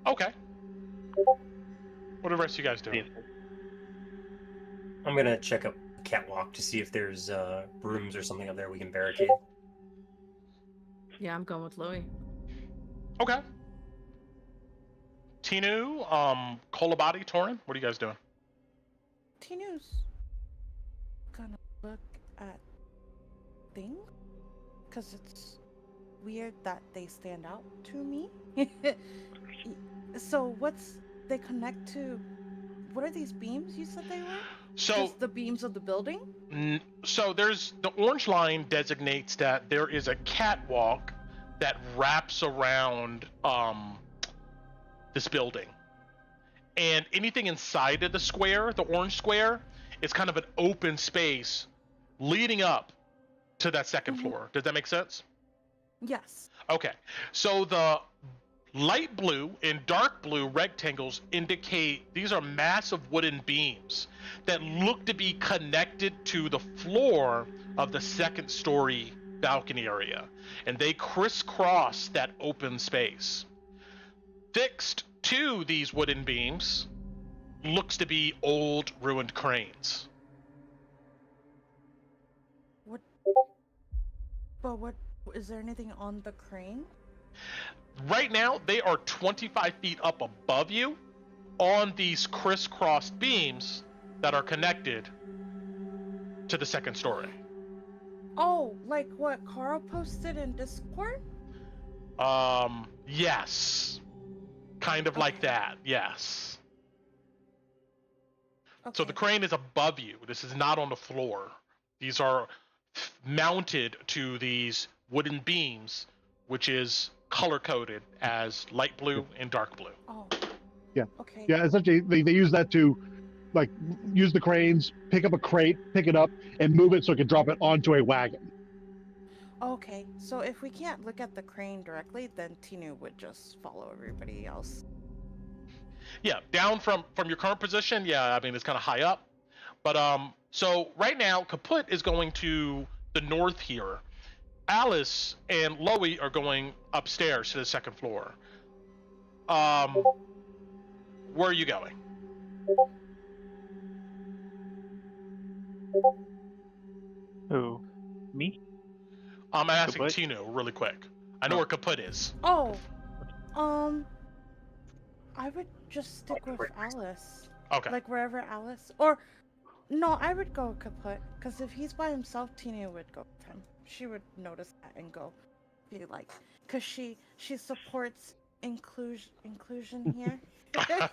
Okay. What are the rest of you guys See doing? if I'm gonna check up the catwalk to see if there's rooms or something up there we can barricade. Yeah, I'm going with Louie. Okay. Tinu, Kolabati, Torin, what are you guys doing? Tinu's gonna look at things because it's weird that they stand out to me. So they connect to? What are these beams you said they were? So Just the beams of the building? So there's the orange line designates that there is a catwalk that wraps around this building, and anything inside of the square, the orange square, is kind of an open space leading up to that second floor. Does that make sense? Yes. Okay, so the light blue and dark blue rectangles indicate these are massive wooden beams that look to be connected to the floor of the second story balcony area, and they crisscross that open space. Fixed to these wooden beams looks to be old ruined cranes. What is there anything on the crane? Right now, they are 25 feet up above you on these crisscrossed beams that are connected to the second story. Oh, like what Carl posted in Discord? Yes. Kind of like that, yes. Okay. So the crane is above you. This is not on the floor. These are mounted to these wooden beams, which is color-coded as light blue and dark blue. Oh. Yeah. Okay. Yeah, essentially they use that to like use the cranes, pick up a crate, pick it up, and move it so it can drop it onto a wagon. Okay, so if we can't look at the crane directly, then Tinu would just follow everybody else. Yeah, down from your current position. Yeah, I mean it's kind of high up, but so right now Kaput is going to the north here. Alice and Loey are going upstairs to the second floor. Where are you going? Who? Me? I'm asking Kaput? Tinu really quick. I know Oh. where Kaput is. Oh, I would just stick with Alice. Okay. Like wherever Alice, or no, I would go Kaput, because if he's by himself, Tinu would go with him. She would notice that and go, be like, because she supports inclusion here. Yeah,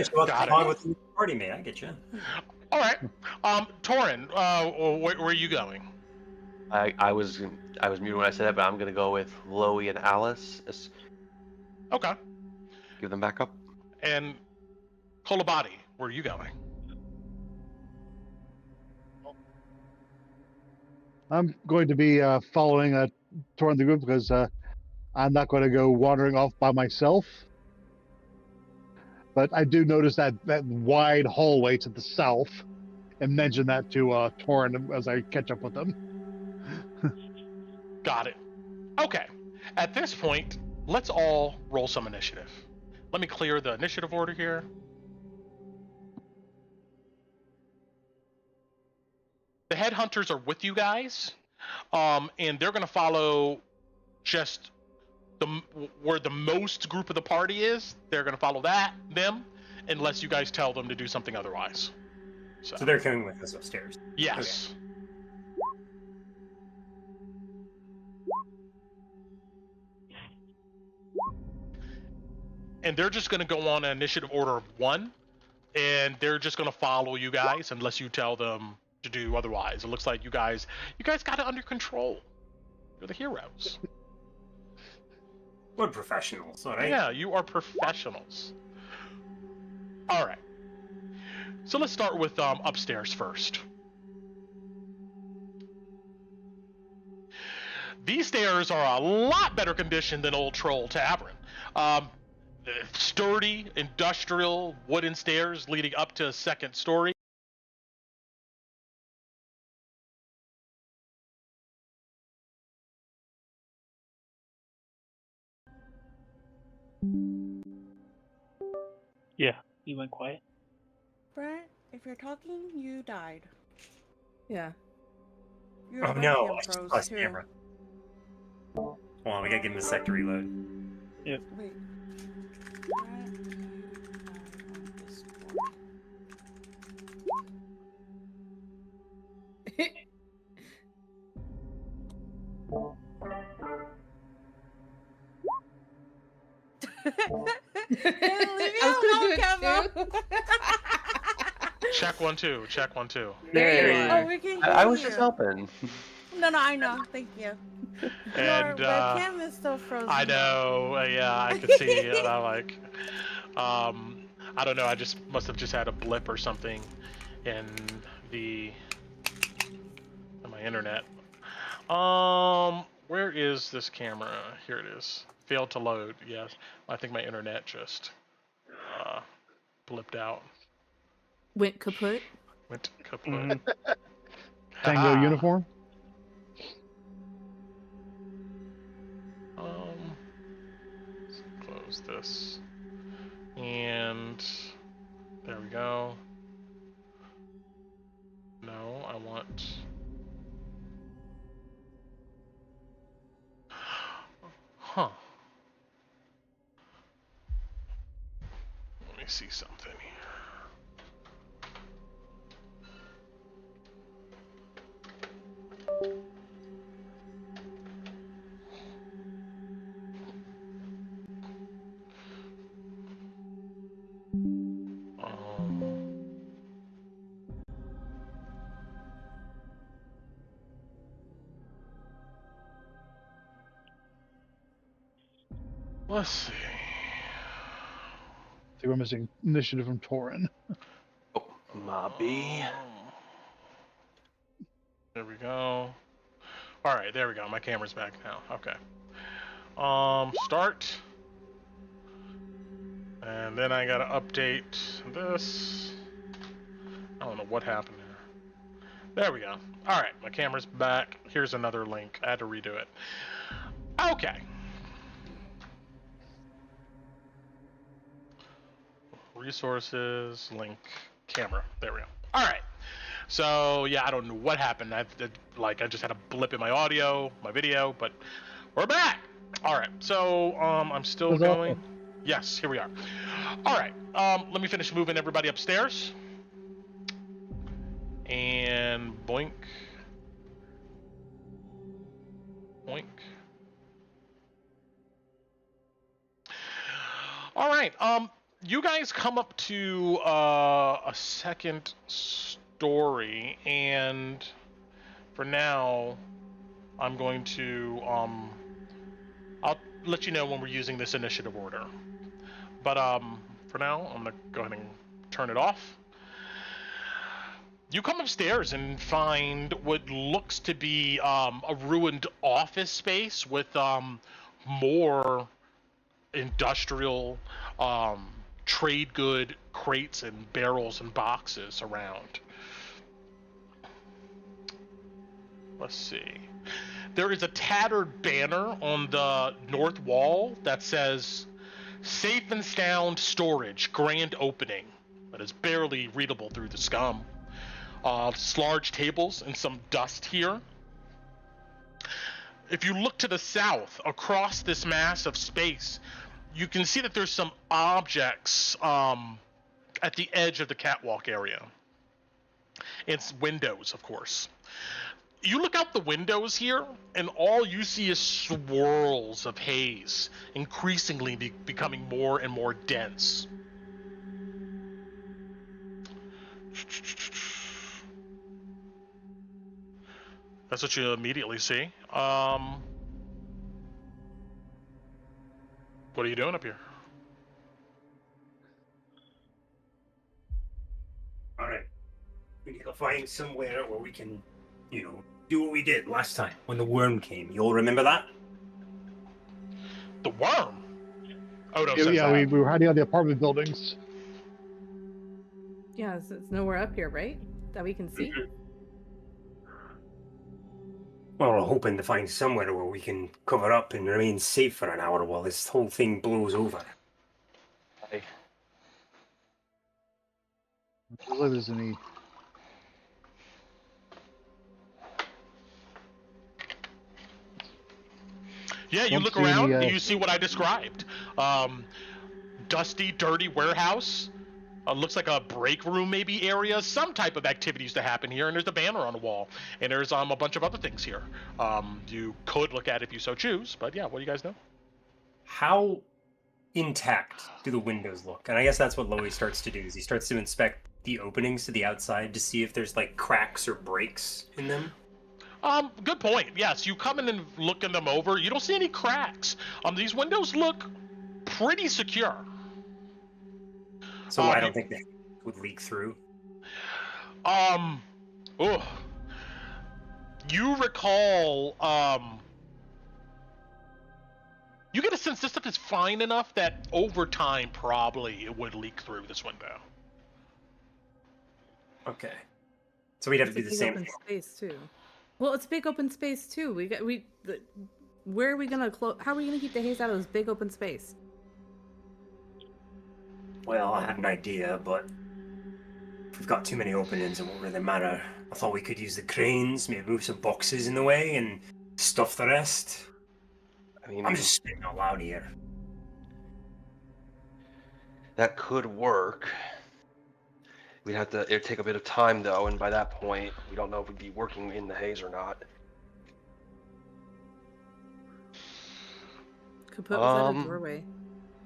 so Got along it. with the party mate, I get you. All right. Torin, where are you going? I was muted when I said that, but I'm gonna go with Loey and Alice. Okay. Give them back up. And Kolabadi, where are you going? I'm going to be following Torin the group because I'm not going to go wandering off by myself. But I do notice that wide hallway to the south, and mention that to Torin as I catch up with them. Got it. Okay. At this point, let's all roll some initiative. Let me clear the initiative order here. The headhunters are with you guys, and they're going to follow just where the most group of the party is. They're going to follow them, unless you guys tell them to do something otherwise. So they're coming with us upstairs. Yes. Okay. And they're just going to go on an initiative order of 1, and they're just going to follow you guys unless you tell them to do otherwise. It looks like you guys got it under control. You're the heroes. We're professionals, all right? Yeah, you are professionals. All right. So let's start with upstairs first. These stairs are a lot better condition than Old Troll Tavern. Sturdy, industrial, wooden stairs leading up to a second story. Yeah, you went quiet. Brent, if you're talking, you died. Yeah. Your Oh no, webcam I just froze lost too. camera. Hold on, we gotta give him a sec to reload. Wait. Brent, you died on Discord. Leave me I was alone, gonna do it Kevo. Check 1 2. Check 1 2. There you Oh, are. we can hear I was you. just helping. No, I know. Thank you. And Your webcam is still frozen. I know. Yeah, I could see. And I'm like, I don't know. I just must have just had a blip or something in my internet. Where is this camera? Here it is. Failed to load. Yes, I think my internet just blipped out. Went kaput. Went kaput. Tango uniform. Let's close this. And there we go. No, I want. Huh. Let me see something here. Let's see. I think we're missing initiative from Torin. Oh, Mobby. There we go. All right, there we go. My camera's back now. Okay. Start. And then I gotta update this. I don't know what happened there. There we go. All right, my camera's back. Here's another link. I had to redo it. Okay. Resources, link, camera. There we go. All right. So yeah, I don't know what happened. I just had a blip in my audio, my video, but we're back. All right. So I'm still going. Yes, here we are. All right. Let me finish moving everybody upstairs. And boink. Boink. All right. You guys come up to a second story, and for now, I'm going to I'll let you know when we're using this initiative order. But for now, I'm gonna go ahead and turn it off. You come upstairs and find what looks to be a ruined office space with more industrial trade good crates and barrels and boxes around. Let's see. There is a tattered banner on the north wall that says "Safe and Sound Storage, Grand Opening," but it's barely readable through the scum. Large tables and some dust here. If you look to the south, across this mass of space, you can see that there's some objects at the edge of the catwalk area. It's windows, of course. You look out the windows here, and all you see is swirls of haze, increasingly becoming more and more dense. That's what you immediately see. What are you doing up here? All right. We need to find somewhere where we can, do what we did last time when the worm came. You all remember that? The worm? Oh, no. Yeah, we were hiding out the apartment buildings. Yeah, it's nowhere up here, right? That we can see? Mm-hmm. Well, we're hoping to find somewhere where we can cover up and remain safe for an hour while this whole thing blows over. Hey. Looks like there's any. Yeah, you look around and you see what I described. Dusty, dirty warehouse. Looks like a break room maybe area. Some type of activities to happen here, and there's a banner on the wall. And there's a bunch of other things here. You could look at it if you so choose, but yeah, what do you guys know? How intact do the windows look? And I guess that's what Loey starts to do, is he starts to inspect the openings to the outside to see if there's like cracks or breaks in them. Good point. Yes, you come in and look them over. You don't see any cracks. These windows look pretty secure. So I don't think they would leak through. You recall, you get a sense this stuff is fine enough that over time probably it would leak through this window. Okay. So we'd have to do the Big same open thing. space too. Well, it's big open space too. Where are we gonna close? How are we gonna keep the haze out of this big open space? Well, I had an idea, but if we've got too many openings, it won't really matter. I thought we could use the cranes, maybe move some boxes in the way and stuff the rest. I mean, I'm just spitting out loud here. that could work. It'd take a bit of time though, and by that point, we don't know if we'd be working in the haze or not. Could put us at a doorway.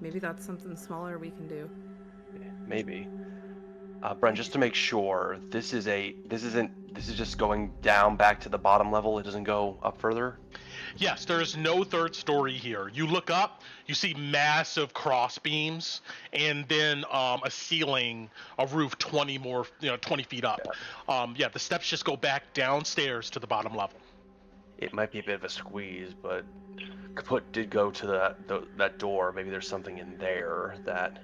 Maybe that's something smaller we can do. Maybe. Brent, just to make sure, this is just going down back to the bottom level. It doesn't go up further. Yes, there's no third story here. You look up, you see massive cross beams, and then a ceiling, a roof 20 feet up. Yeah, the steps just go back downstairs to the bottom level. It might be a bit of a squeeze, but Kaput did go to that door. Maybe there's something in there that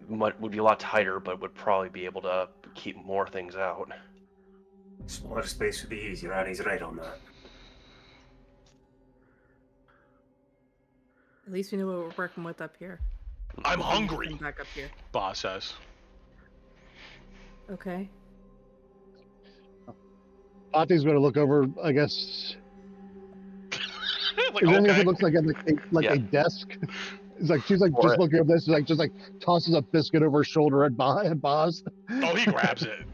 would be a lot tighter, but would probably be able to keep more things out. Smaller space would be easier, and he's right on that. At least we know what we're working with up here. I'm hungry, Come back up here. Boss says. Okay. Ati's going to look over, I guess. Like, Is there anything okay. that looks like Yeah. a desk? It's like she's like Or just a- looking at this, just like tosses a biscuit over her shoulder at Boz. Oh, he grabs it.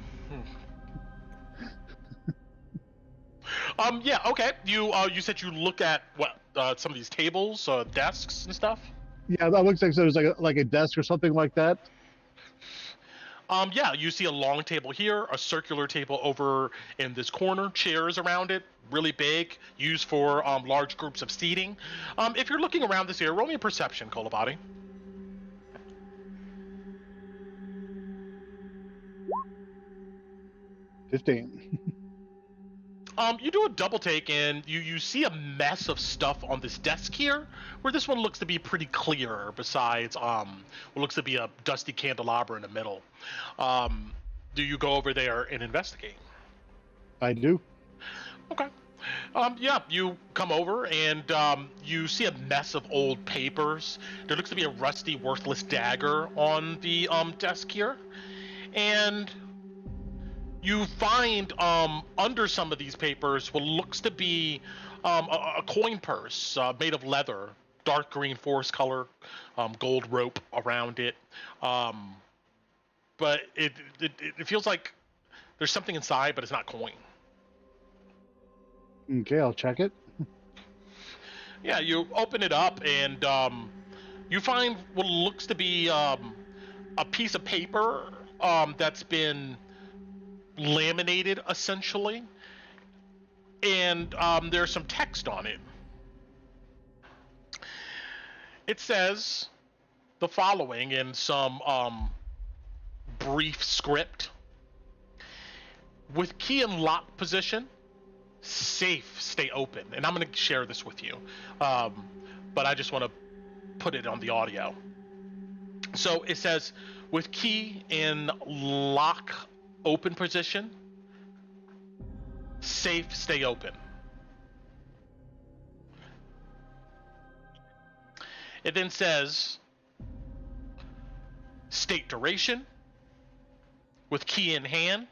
Yeah, okay. You said you look at what some of these tables, desks and stuff. Yeah, that looks like there's like a desk or something like that. Yeah, you see a long table here, a circular table over in this corner, chairs around it, really big, used for large groups of seating. If you're looking around this area, roll me a perception, Kolabati. 15. You do a double take and you see a mess of stuff on this desk here, where this one looks to be pretty clear besides what looks to be a dusty candelabra in the middle. Do you go over there and investigate? I do. Okay. Yeah, you come over and you see a mess of old papers. There looks to be a rusty, worthless dagger on the desk here. And you find under some of these papers what looks to be a coin purse made of leather, dark green forest color, gold rope around it. But it feels like there's something inside, but it's not coin. Okay, I'll check it. Yeah, you open it up and you find what looks to be a piece of paper that's been laminated essentially, and there's some text on it. It says the following in some brief script: with key and lock position, safe, stay open. And I'm going to share this with you, but I just want to put it on the audio. So it says, with key in lock open position, safe, stay open. It then says, state duration, with key in hand,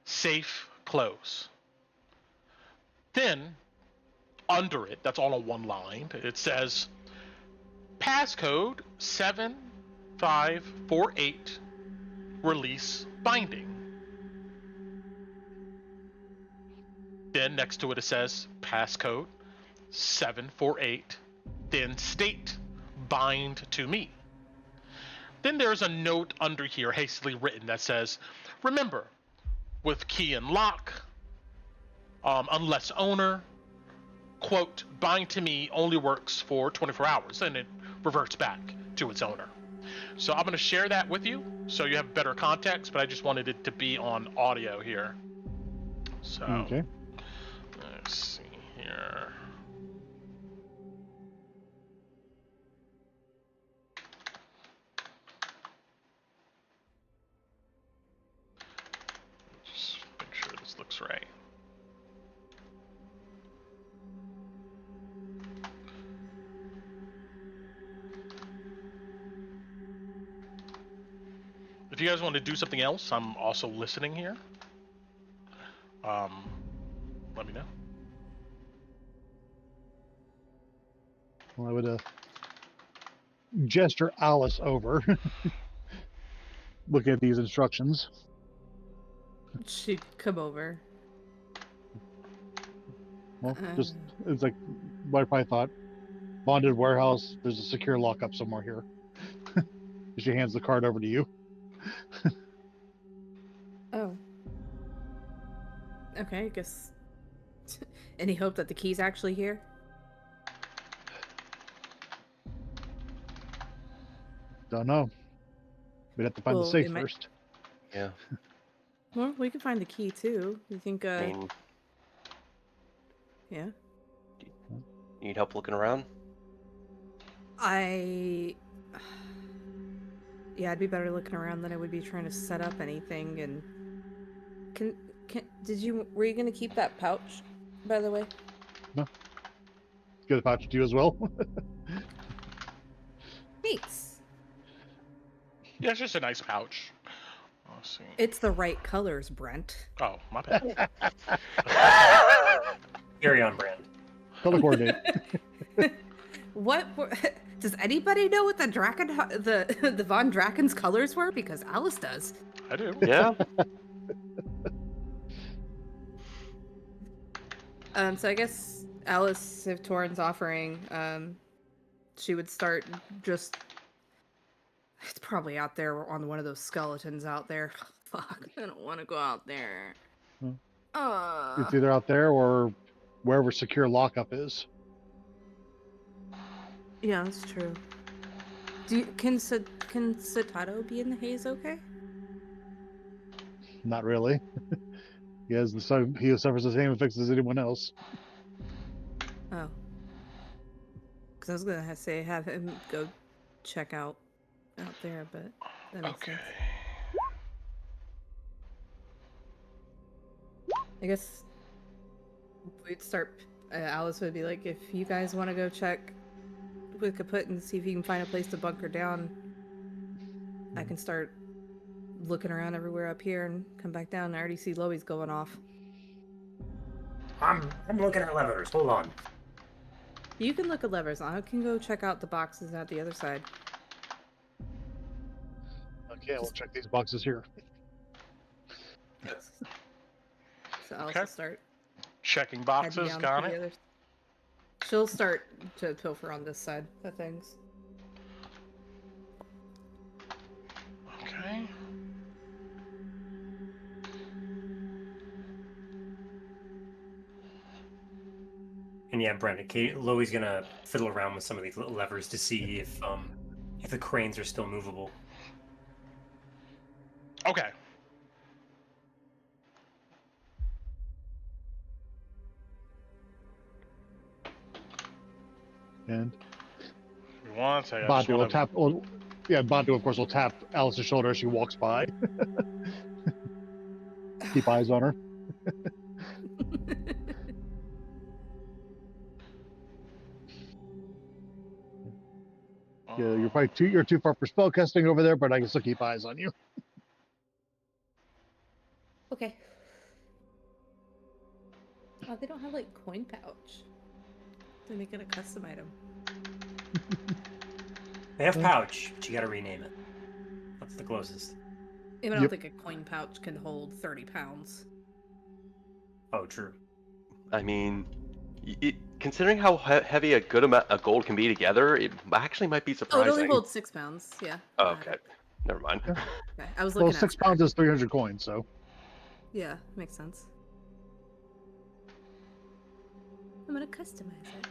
safe, close. Then, under it, that's all on one line, it says, passcode 7548, release binding. Then next to it says passcode 748, then state bind to me. Then there's a note under here hastily written that says, remember, with key and lock, unless owner, quote, bind to me only works for 24 hours, and it reverts back to its owner. So I'm going to share that with you so you have better context, but I just wanted it to be on audio here. So, Okay. let's see here. Just make sure this looks right. If you guys want to do something else, I'm also listening here. Let me know. Well, I would gesture Alice over, looking at these instructions. She'd come over. Well, just it's like what I probably thought. Bonded warehouse. There's a secure lockup somewhere here. She hands the card over to you. Oh. Okay, I guess Any hope that the key's actually here? Don't know. We'd have to find the Well, safe it might- first. Yeah. Well, we can find the key too. You think? I mean, Yeah. need help looking around? Yeah, I'd be better looking around than I would be trying to set up anything. And were you gonna keep that pouch, by the way? Get the pouch to you as well. Thanks. Yeah, it's just a nice pouch. Let's see. It's the right colors, Brent. Oh, my bad. Very on brand. Color coordinate. Does anybody know what the Von Draken's colors were? Because Alice does. I do. Yeah. So I guess Alice, if Torin's offering, she would start just. It's probably out there on one of those skeletons out there. Fuck, I don't want to go out there. It's either out there or wherever secure lockup is. Yeah, that's true. Can Citado be in the haze? Okay. Not really. He suffers the same effects as anyone else. Oh. Because I was gonna say have him go check out there, but that makes sense. I guess we'd start. Alice would be like, if you guys want to go check with Kaput and see if you can find a place to bunker down, I can start looking around everywhere up here and come back down. I already see Loey's going off. I'm looking at levers. Hold on. You can look at levers. I can go check out the boxes at the other side. Okay, we'll check these boxes here. So Alice Okay. will start Checking heading boxes, down got to the it. other. She'll start to pilfer on this side of things. Okay. And yeah, Brent, Loey's gonna fiddle around with some of these little levers to see if the cranes are still movable. Okay. And One second. I just Batu will wanna- tap. Batu, of course, will tap Alice's shoulder as she walks by. Keep eyes on her. Yeah, you're too far for spell casting over there, but I can still keep eyes on you. Okay. Oh, they don't have like coin pouch. They make it a custom item. They have pouch, but you gotta rename it. What's the closest? Even I don't Yep. think a coin pouch can hold 30 pounds. Oh, true. I mean, considering how heavy a good amount of gold can be together, it actually might be Oh, it surprising. only holds 6 pounds. Yeah. Oh, okay. Never mind. Yeah. Okay. I was Well, looking at 6 pounds is 300 coins, so. Yeah, makes sense. I'm gonna customize it.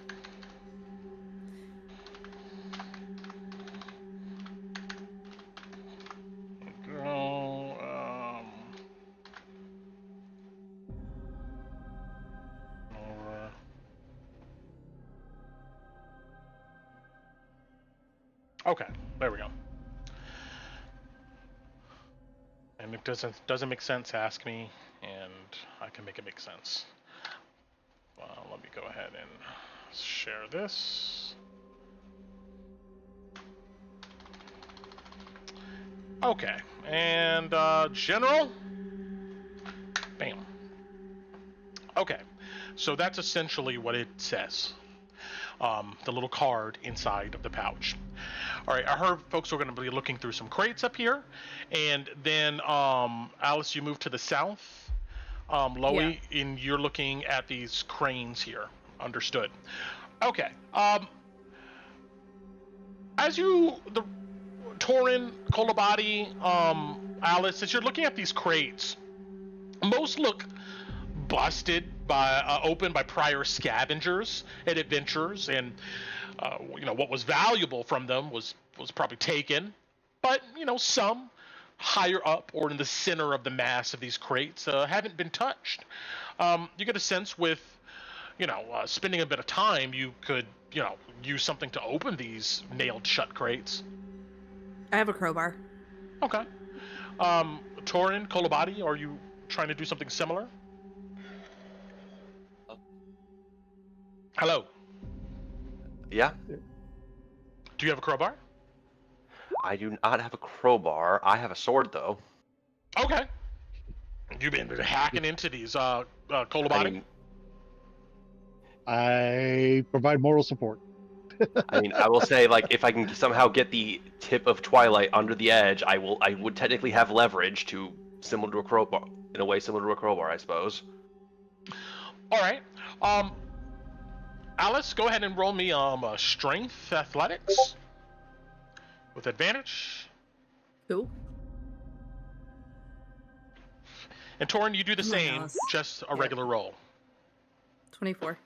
Okay, there we go. And it doesn't make sense, ask me, and I can make it make sense. Let me go ahead and share this. Okay, and general. Bam. Okay, so that's essentially what it says. The little card inside of the pouch. All right, I heard folks are going to be looking through some crates up here, and then Alice, you move to the south. Loey, and you're looking at these cranes here. Understood. Okay. As Torin, Kolabadi, Alice, as you're looking at these crates, most look busted by open by prior scavengers and adventurers, and what was valuable from them was probably taken, but some higher up or in the center of the mass of these crates haven't been touched. You get a sense with spending a bit of time, you could use something to open these nailed shut crates. I have a crowbar. Okay. Torin, Kolobati, are you trying to do something similar? Hello. Yeah. Do you have a crowbar? I do not have a crowbar. I have a sword, though. Okay. You've been hacking into these, Kolobati? I provide moral support. I will say, like, if I can somehow get the tip of Twilight under the edge, I would technically have leverage similar to a crowbar, in a way similar to a crowbar, I suppose. All right. Alice, go ahead and roll me strength athletics with advantage. Who? And Torin, you do the same, Alice. just a regular roll. 24.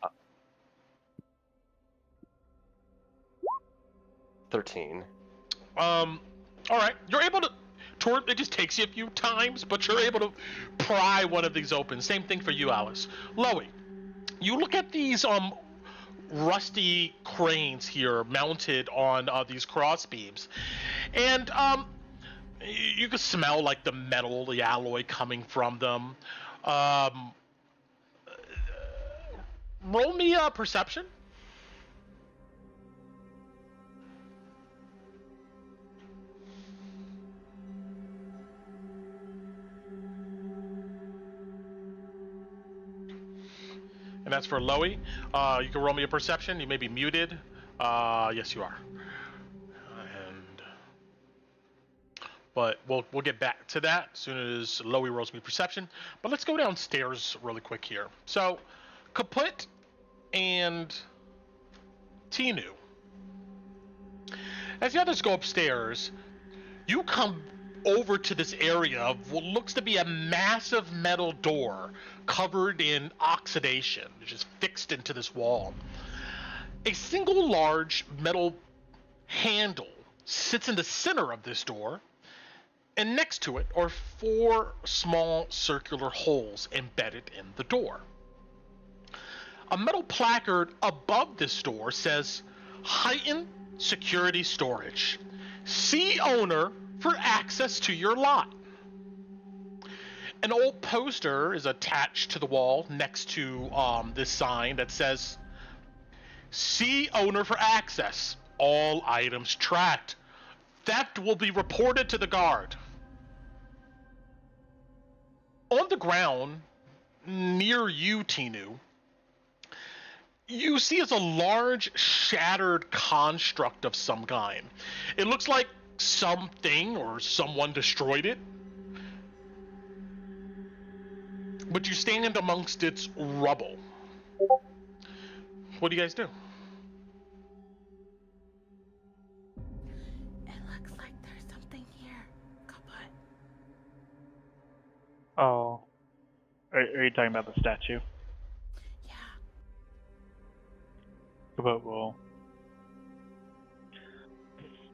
13. All right. You're able to. Torin, it just takes you a few times, but you're able to pry one of these open. Same thing for you, Alice. Loey, you look at these rusty cranes here mounted on these cross beams, and you can smell like the metal, the alloy coming from them. Roll me a perception. And that's for Loey. You can roll me a perception. You may be muted. Yes, you are. But we'll get back to that as soon as Loey rolls me perception. But let's go downstairs really quick here. So, Kaput and Tinu. As the others go upstairs, you come over to this area of what looks to be a massive metal door covered in oxidation, which is fixed into this wall. A single large metal handle sits in the center of this door, and next to it are 4 small circular holes embedded in the door. A metal placard above this door says, "Heightened Security Storage. See owner for access to your lot." An old poster is attached to the wall next to this sign that says, "See owner for access. All items tracked. Theft will be reported to the guard." On the ground, near you, Tinu, you see is a large, shattered construct of some kind. It looks like something or someone destroyed it. But you stand amongst its rubble. What do you guys do? It looks like there's something here. Kaput. Oh. Are you talking about the statue? Yeah. But we'll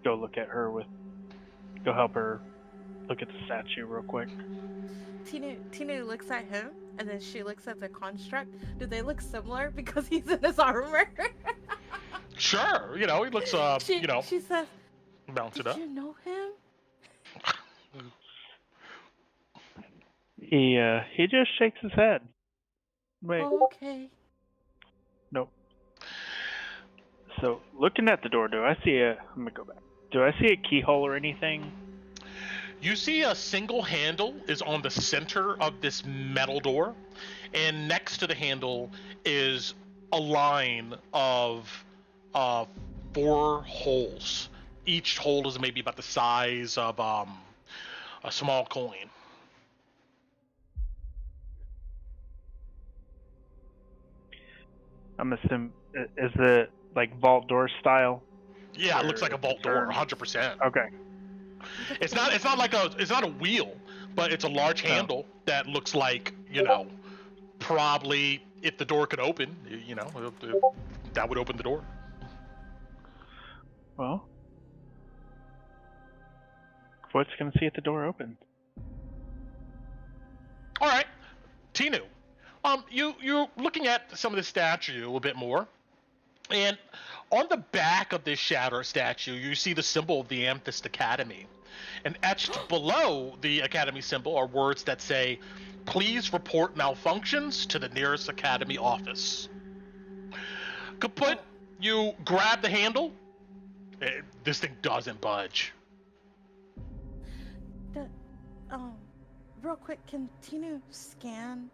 go help her look at the statue real quick. Tinu looks at him, and then she looks at the construct. Do they look similar because he's in his armor? Sure, he looks, She says, mounted "Did up. you know him?" He just shakes his head. Wait, Oh, okay. nope. So, looking at the door, let me go back. Do I see a keyhole or anything? You see a single handle is on the center of this metal door, and next to the handle is a line of 4 holes. Each hole is maybe about the size of a small coin. I'm assuming, is it like vault door style? Yeah, it looks like a vault door, 100%. Okay. It's not a wheel, but it's a large handle that looks like, probably, if the door could open, that would open the door. Well, what's going to see if the door opens? All right, Tinu. You're looking at some of the statue a little bit more, and on the back of this shatter statue, you see the symbol of the Amethyst Academy, and etched below the Academy symbol are words that say, "Please report malfunctions to the nearest Academy office." Kaput, you grab the handle. This thing doesn't budge. Real quick, can Tinu scan?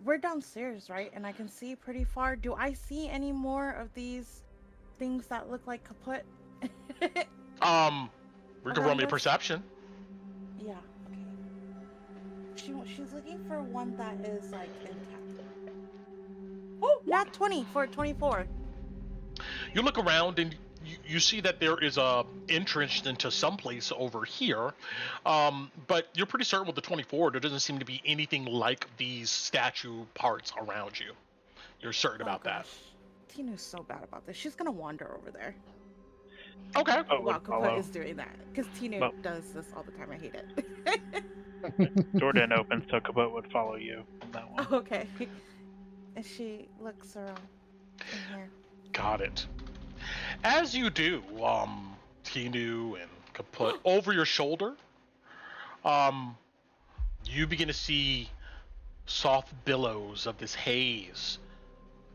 We're downstairs, right? And I can see pretty far. Do I see any more of these things that look like kaput? We can roll me a perception. Yeah. Okay. She's looking for one that is like intact. Oh, not 20 for 24. You look around and you see that there is a entrance into someplace over here, but you're pretty certain with the 24 there doesn't seem to be anything like these statue parts around you. You're certain about that. Tinu's so bad about this. She's gonna wander over there. Okay. While Kaput is doing that, because Tinu does this all the time. I hate it. Door didn't open, so Kaput would follow you on that one. Okay. And she looks around in here. Got it. As you do, Tinu and Kaput, over your shoulder, you begin to see soft billows of this haze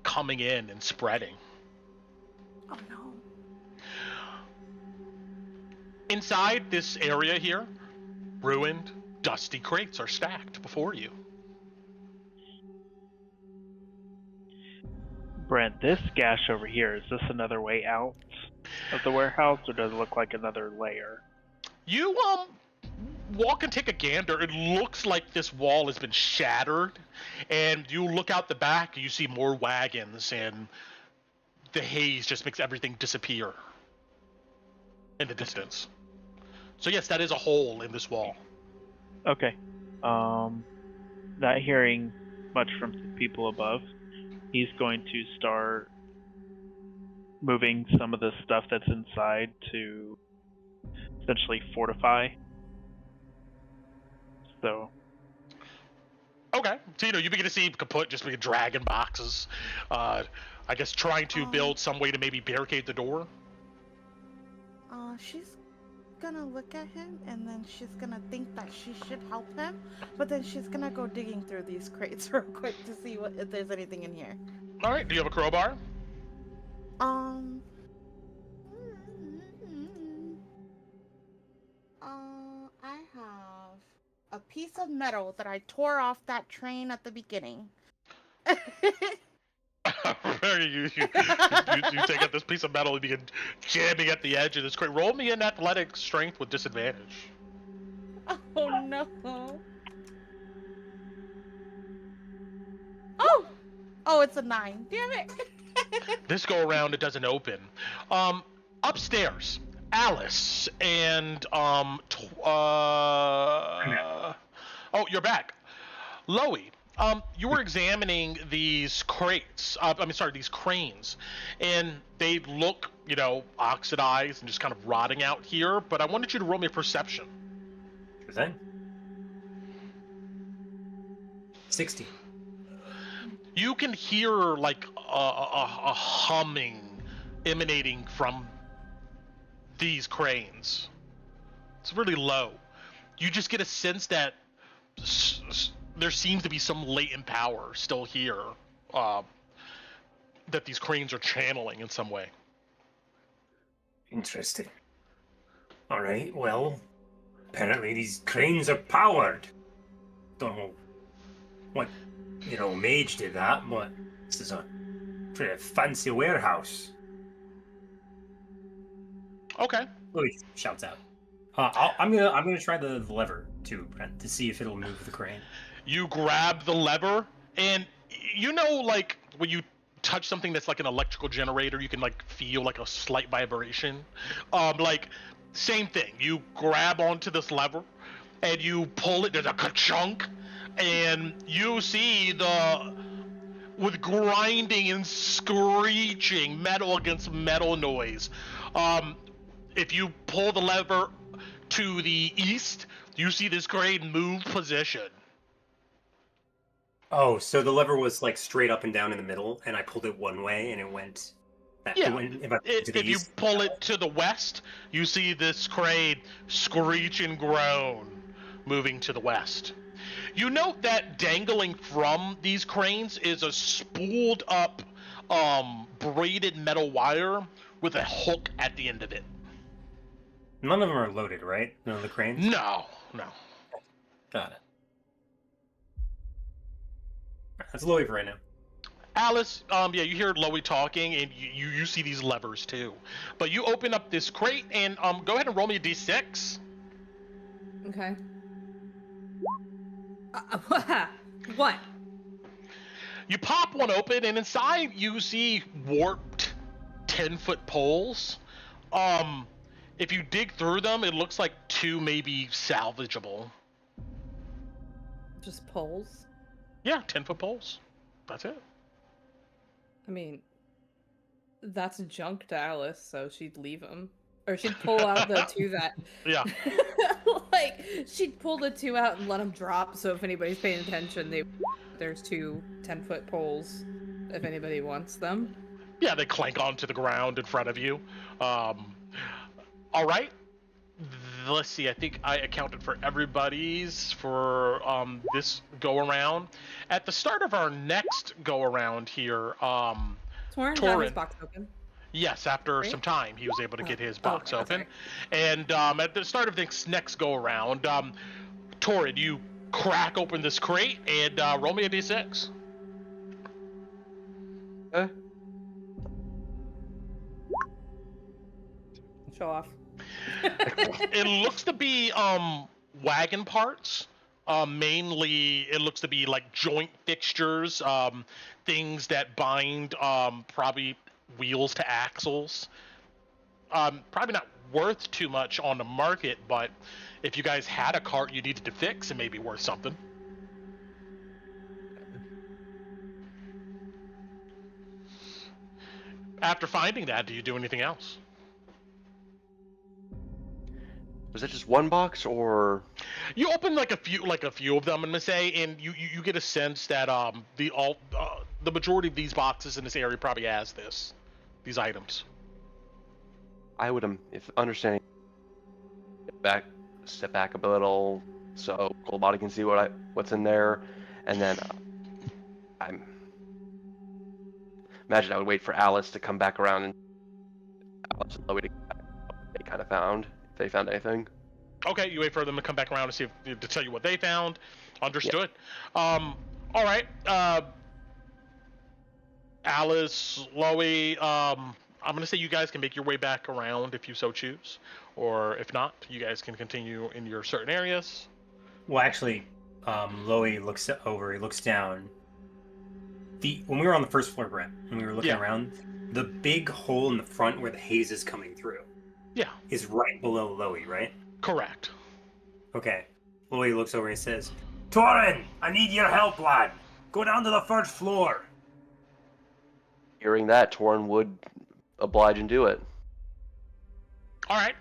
coming in and spreading. Oh no. Inside this area here, ruined, dusty crates are stacked before you. Brent, this gash over here, is this another way out of the warehouse, or does it look like another layer? You walk and take a gander. It looks like this wall has been shattered, and you look out the back and you see more wagons, and the haze just makes everything disappear in the distance. So yes, that is a hole in this wall. Okay. Not hearing much from the people above, he's going to start moving some of the stuff that's inside to essentially fortify. So. Okay. So, you begin to see Kaput just begin dragging boxes. I guess trying to build some way to maybe barricade the door. She's gonna look at him, and then she's gonna think that she should help him, but then she's gonna go digging through these crates real quick to see if there's anything in here. All right. Do you have a crowbar? I have a piece of metal that I tore off that train at the beginning. you take out this piece of metal and begin jamming at the edge of this crate. Roll me an athletic strength with disadvantage. Oh no. Oh, it's a 9. Damn it. This go around, it doesn't open. Upstairs, Alice and oh, you're back. Loey, you were examining these crates. These cranes, and they look, oxidized and just kind of rotting out here. But I wanted you to roll me a perception. Sure thing. 60. You can hear like a humming emanating from these cranes. It's really low. You just get a sense that there seems to be some latent power still here that these cranes are channeling in some way. Interesting. All right, well, apparently these cranes are powered. Don't know what, mage did that, but this is a pretty fancy warehouse. Okay. Louis shouts out. I'm gonna try the lever too, Brent, to see if it'll move the crane. You grab the lever, and like when you touch something that's like an electrical generator, you can like feel like a slight vibration. Like same thing. You grab onto this lever, and you pull it. There's a ka-chunk. and you see with grinding and screeching metal against metal noise. If you pull the lever to the east, you see this crane move position. Oh, so the lever was like straight up and down in the middle, and I pulled it one way, and it went. Yeah. If You pull it to the west, you see this crane screech and groan, moving to the west. You note that dangling from these cranes is a spooled up, braided metal wire with a hook at the end of it. None of them are loaded, right? None of the cranes? No. Got it. That's Louis for right now. Alice, you hear Loey talking, and you see these levers too. But you open up this crate, and go ahead and roll me a d6. Okay. What? You pop one open, and inside you see warped 10-foot poles. If you dig through them, it looks like 2 may be salvageable. Just poles? Yeah, 10-foot poles. That's it. I mean, that's junk to Alice, so she'd leave them. Or she'd pull out the 2 that... Yeah. Like, she'd pull the 2 out and let them drop, so if anybody's paying attention, there's 2 10-foot poles, if anybody wants them. Yeah, they clank onto the ground in front of you. All right. Let's see, I think I accounted for everybody's for this go-around. At the start of our next go-around here, Torrin got his box open. Yes, after some time, he was able to get his box open. And at the start of this next go-around, Torrin, you crack open this crate and roll me a d6. Show off. It looks to be wagon parts. Mainly, it looks to be like joint fixtures, things that bind probably wheels to axles. Probably not worth too much on the market, but if you guys had a cart you needed to fix, it may be worth something. After finding that, do you do anything else? Was that just one box, or you open like a few of them, I'm gonna say, and you get a sense that the majority of these boxes in this area probably has these items. I would, if understanding, step back a little so Coldbody can see what's in there, and then I imagine I would wait for Alice to come back around and Alice and Loey to get back what they kind of found. If they found anything. Okay, you wait for them to come back around to to tell you what they found. Understood. Yep. All right. Alice, Loey, I'm gonna say you guys can make your way back around if you so choose, or if not, you guys can continue in your certain areas. Well, actually, Loey looks over. He looks down. When we were on the first floor, Brent, and we were looking around, the big hole in the front where the haze is coming through. Yeah. Is right below Loey, right? Correct. Okay. Loey looks over and says, Torrin, I need your help, lad. Go down to the first floor. Hearing that, Torrin would oblige and do it. All right.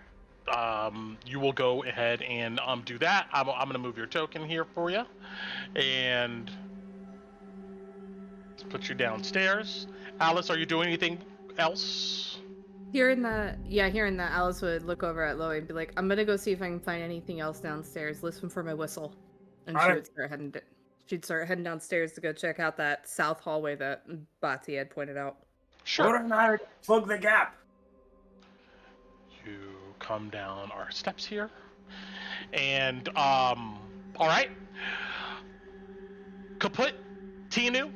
You will go ahead and do that. I'm going to move your token here for you. And let's put you downstairs. Alice, are you doing anything else? Hearing that, Alice would look over at Loey and be like, I'm gonna go see if I can find anything else downstairs. Listen for my whistle. And she'd start heading downstairs to go check out that south hallway that Bati had pointed out. Sure. And I plug the gap. You come down our steps here. And, all right. Kaput, Tinu.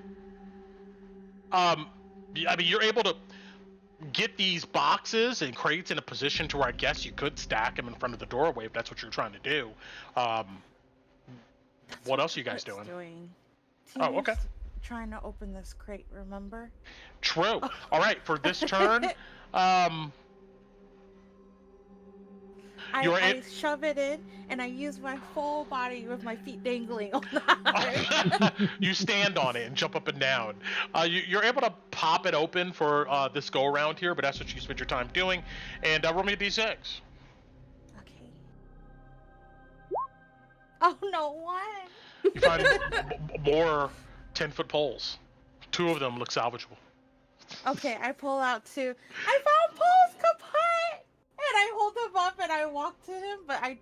I mean, you're able to get these boxes and crates in a position to where I guess you could stack them in front of the doorway if that's what you're trying to do. What else are you guys doing? Oh, okay. Trying to open this crate, remember? True. All right, for this turn, I shove it in, and I use my full body with my feet dangling on the heart. You stand on it and jump up and down. You're able to pop it open for this go around here, but that's what you spend your time doing. And roll me a d6. Okay. Oh no, one. You find more 10-foot poles. 2 of them look salvageable. Okay, I pull out 2. I found poles kaput! And I hold them up and I walk to him, but I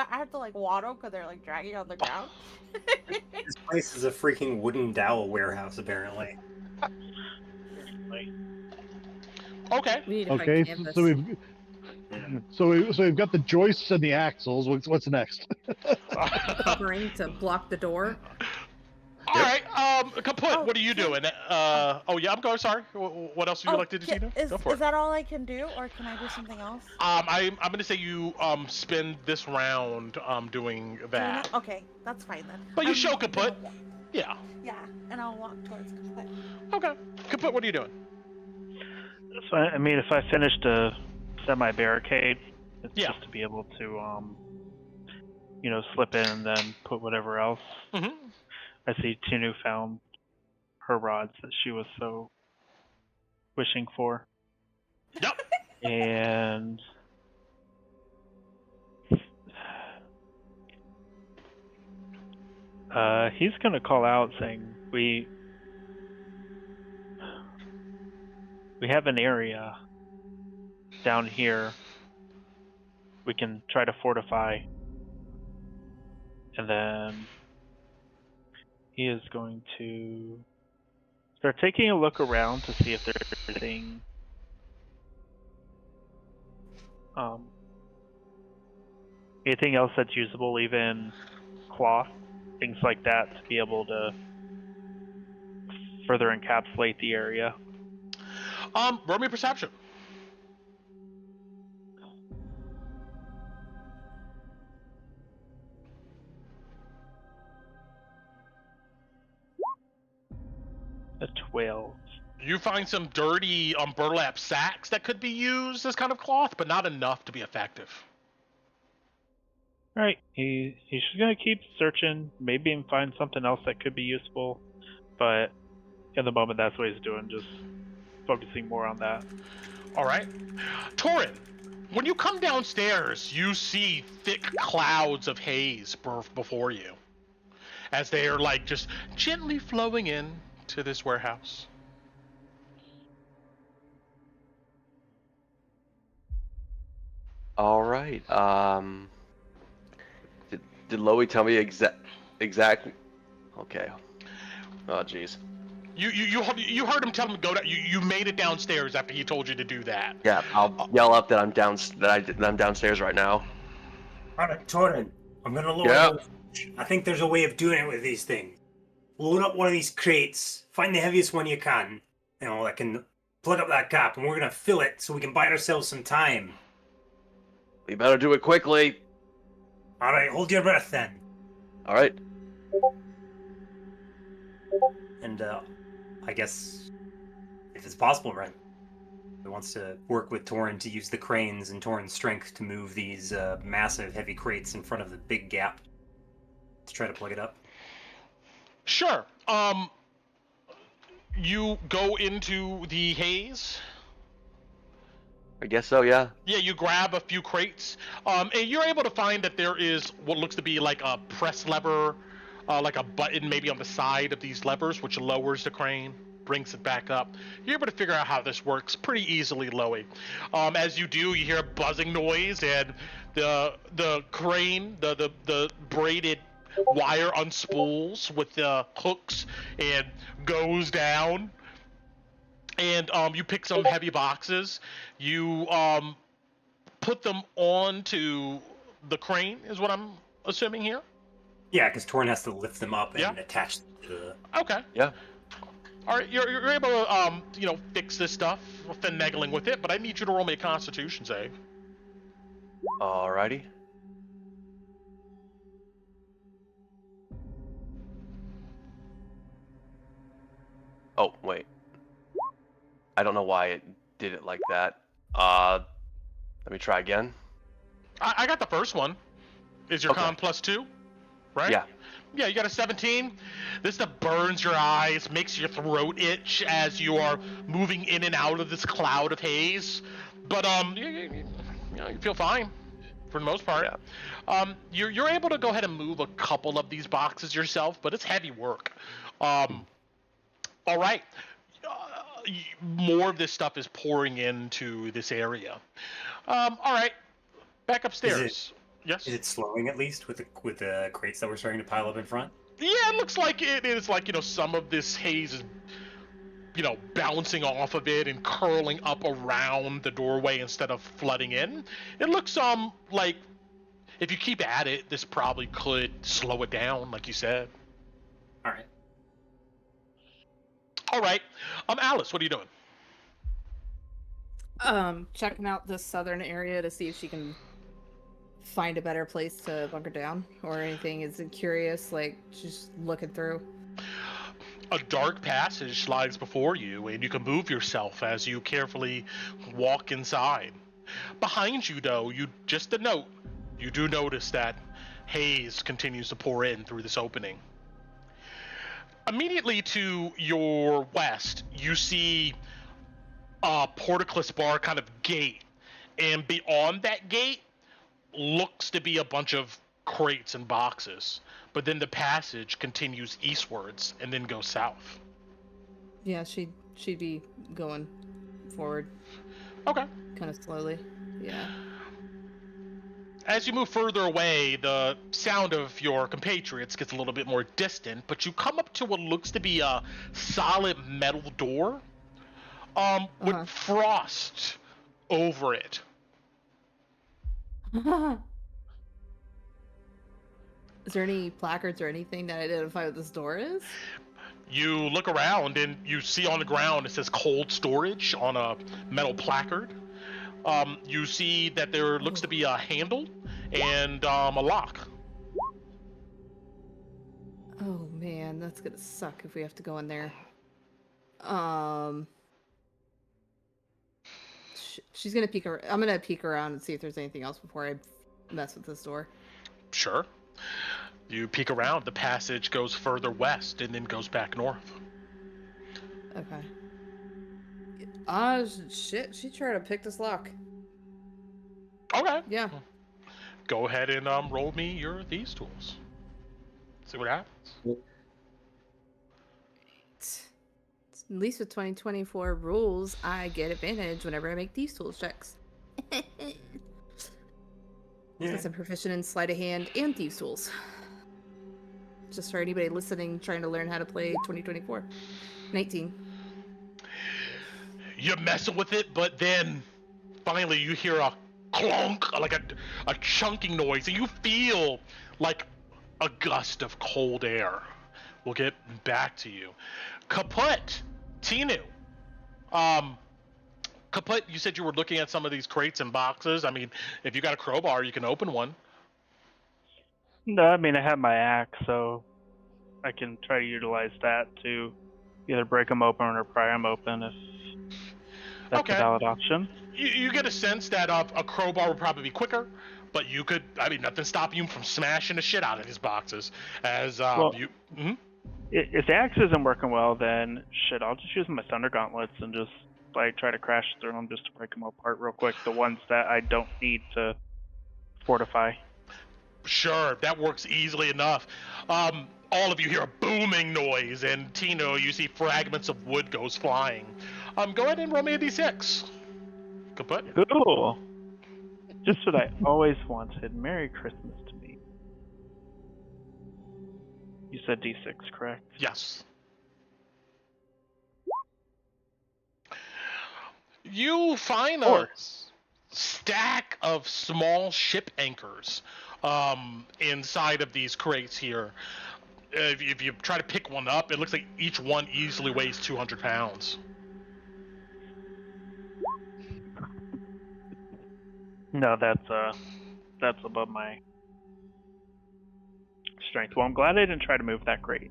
have to like waddle because they're like dragging on the ground. This place is a freaking wooden dowel warehouse, apparently. Okay. We need to Okay, find canvas. so we've got the joists and the axles. What's next? Covering to block the door. All right, Kaput, Oh, what are you doing? Oh yeah, I'm going. Sorry. What else would you like to do? Tina? Is Go for it. that all I can do, or can I do something else? I'm gonna say you spend this round doing that. Okay, that's fine then. But you I'm show gonna Kaput. walk- Yeah. Yeah, and I'll walk towards kaput. Okay. Kaput, what are you doing? So, I mean, if I finished a semi-barricade, it's Yeah. just to be able to, slip in and then put whatever else. Mm-hmm. I see Tinu found her rods that she was so wishing for. Yep. And he's gonna call out saying, we have an area down here we can try to fortify, and then he is going to start taking a look around to see if there's anything anything else that's usable, even cloth, things like that, to be able to further encapsulate the area. Roll me a perception. A 12. You find some dirty burlap sacks that could be used as kind of cloth, but not enough to be effective. Alright, he's just gonna keep searching, maybe even find something else that could be useful, but at the moment that's what he's doing, just focusing more on that. All right. Torin, when you come downstairs, you see thick clouds of haze before you, as they are like just gently flowing in to this warehouse. All right. Did Loey tell me exact? Okay. Oh, jeez. You heard him tell him to go down. You made it downstairs after he told you to do that. Yeah, I'll yell up that I'm I'm downstairs right now. Alright, Torin, I'm gonna load Yeah. up. I think there's a way of doing it with these things. Load up one of these crates, find the heaviest one you can, that can plug up that cap, and we're gonna fill it so we can buy ourselves some time. We better do it quickly. Alright, hold your breath then. All right. And I guess if it's possible, Brent wants to work with Torin to use the cranes and Torin's strength to move these massive heavy crates in front of the big gap to try to plug it up. Sure. You go into the haze. I guess so. Yeah. Yeah, you grab a few crates, and you're able to find that there is what looks to be like a press lever, like a button maybe on the side of these levers, which lowers the crane, brings it back up. You're able to figure out how this works pretty easily, Loey. As you do, you hear a buzzing noise, and the crane, the braided wire unspools with the hooks and goes down. And you pick some heavy boxes. You put them onto the crane, is what I'm assuming here. Yeah, because Torin has to lift them up and Yeah. attach them to the... Okay. Yeah. All right, you're able to fix this stuff, finagling with it, but I need you to roll me a Constitution save. Alrighty. Oh, wait. I don't know why it did it like that. Let me try again. I got the first one. Is your Okay. con +2, right? Yeah. Yeah, you got a 17. This stuff burns your eyes, makes your throat itch as you are moving in and out of this cloud of haze. But you feel fine for the most part. Yeah. You're able to go ahead and move a couple of these boxes yourself, but it's heavy work. All right. More of this stuff is pouring into this area. All right. Back upstairs. Yes. Is it slowing at least with the crates that we're starting to pile up in front? Yeah, it looks like it is like, some of this haze is, bouncing off of it and curling up around the doorway instead of flooding in. It looks, like if you keep at it, this probably could slow it down, like you said. All right. All right. Alice, what are you doing? Checking out this southern area to see if she can find a better place to bunker down or anything. Is it curious, like just looking through? A dark passage slides before you, and you can move yourself as you carefully walk inside. Behind you, though, you do notice that haze continues to pour in through this opening. Immediately to your west, you see a portcullis bar kind of gate, and beyond that gate looks to be a bunch of crates and boxes, but then the passage continues eastwards and then goes south. Yeah, she'd be going forward. Okay. Kind of slowly. Yeah. As you move further away, the sound of your compatriots gets a little bit more distant, but you come up to what looks to be a solid metal door, with frost over it. Is there any placards or anything that identify what this door is? You look around and you see on the ground it says cold storage on a metal placard. You see that there looks to be a handle and a lock. Oh man, that's gonna suck if we have to go in there. She's gonna peek. I'm gonna peek around and see if there's anything else before I mess with this door. Sure. You peek around. The passage goes further west and then goes back north. Okay. Shit. She tried to pick this lock. Okay. Yeah. Go ahead and roll me your thieves tools. See what happens. At least with 2024 rules, I get advantage whenever I make these tools checks. Since I'm proficient in sleight of hand and thieves tools. Just for anybody listening trying to learn how to play 2024. 19. You're messing with it, but then finally you hear a clunk, like a chunking noise, and you feel like a gust of cold air. We'll get back to you. Kaput, Tinu. Kaput, you said you were looking at some of these crates and boxes. I mean, if you got a crowbar, you can open one. No, I mean, I have my axe, so I can try to utilize that to either break them open or pry them open if that's a valid option. You get a sense that a crowbar would probably be quicker, but you could, nothing stopping you from smashing the shit out of these boxes. As If the axe isn't working well, then shit, I'll just use my thunder gauntlets and just try to crash through them just to break them apart real quick. The ones that I don't need to fortify. Sure, that works easily enough. All of you hear a booming noise, and Tino, you see fragments of wood goes flying. Go ahead and roll me a d6. Kaput. Cool. Just what I always wanted. Merry Christmas to me. You said d6, correct? Yes. You find a stack of small ship anchors inside of these crates here. If you try to pick one up, it looks like each one easily weighs 200 pounds. No, that's above my strength. Well, I'm glad I didn't try to move that crate.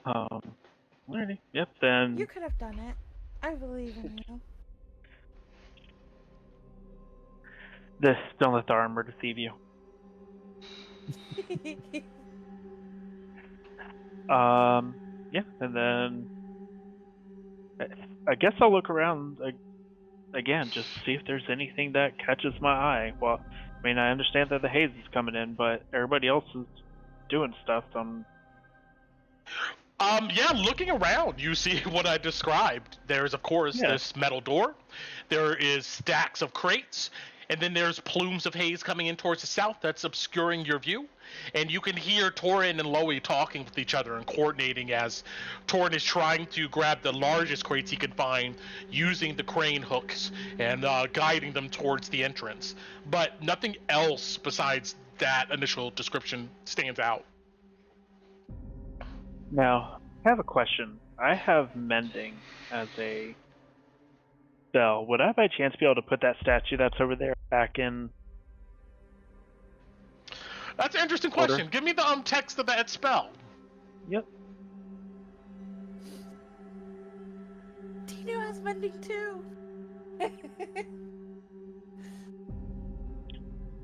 Alrighty. Yep, then. You could have done it. I believe in you. Don't let the armor deceive you. Yeah, and then I guess I'll look around again, just see if there's anything that catches my eye. Well, I mean, I understand that the haze is coming in, but everybody else is doing stuff. So Yeah, looking around, you see what I described. There's, of course, this metal door. There is stacks of crates. And then there's plumes of haze coming in towards the south that's obscuring your view. And you can hear Torin and Loey talking with each other and coordinating as Torin is trying to grab the largest crates he can find using the crane hooks and guiding them towards the entrance. But nothing else besides that initial description stands out. now, I have a question. I have mending as a spell. Would I by chance be able to put that statue that's over there back in? That's an interesting question. Give me the text of that spell. Yep. Tino has mending too.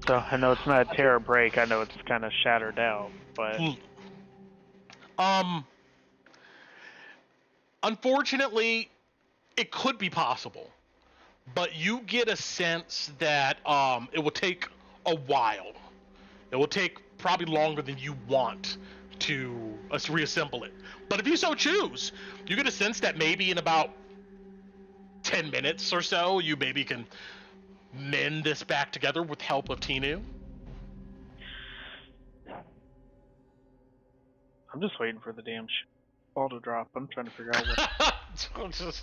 So I know it's not a tear or break. I know it's kind of shattered out, but unfortunately, it could be possible, but you get a sense that it will take a while. It will take probably longer than you want to reassemble it. But if you so choose, you get a sense that maybe in about 10 minutes or so, you maybe can mend this back together with help of Tinu. I'm just waiting for the damn ball to drop. I'm trying to figure out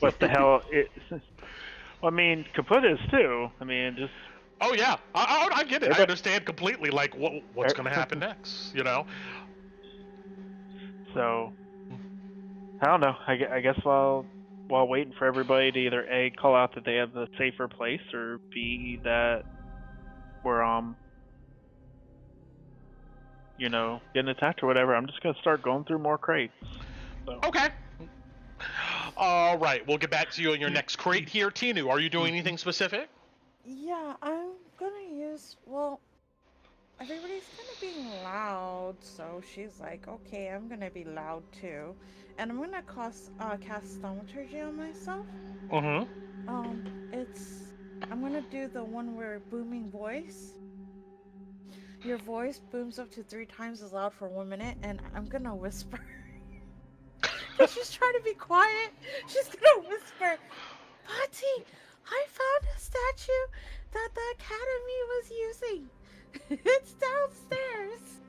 what the hell it. Well, I mean, kaput is too. I mean, just. Oh yeah, I get it. I understand completely. Like, what's going to happen next? You know. So, I don't know. I guess while waiting for everybody to either A, call out that they have a safer place, or B, that we're getting attacked or whatever, I'm just gonna start going through more crates. So. Okay. All right, we'll get back to you in your next crate here. Tinu, are you doing anything specific? Yeah, I'm gonna use, well, everybody's kind of being loud, so she's like, okay, I'm gonna be loud too. And I'm gonna cast thaumaturgy on myself. Mm-hmm. I'm gonna do the one where booming voice. Your voice booms up to 3 times as loud for 1 minute, and I'm gonna whisper. She's trying to be quiet. She's gonna whisper, Patty, I found a statue that the Academy was using. It's downstairs.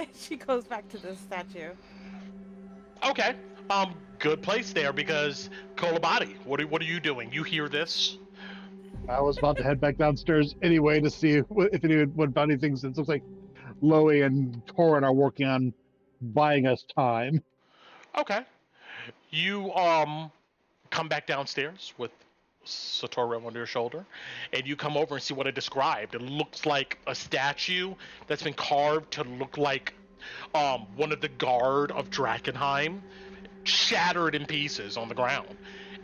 And she goes back to the statue. Okay. Good place there, because Kolabati, what are you doing? You hear this? I was about to head back downstairs anyway to see if anyone found anything, since it looks like Loey and Torin are working on buying us time. Okay. You come back downstairs with Satoru on your shoulder, and you come over and see what I described. It looks like a statue that's been carved to look like one of the guard of Drakkenheim, shattered in pieces on the ground.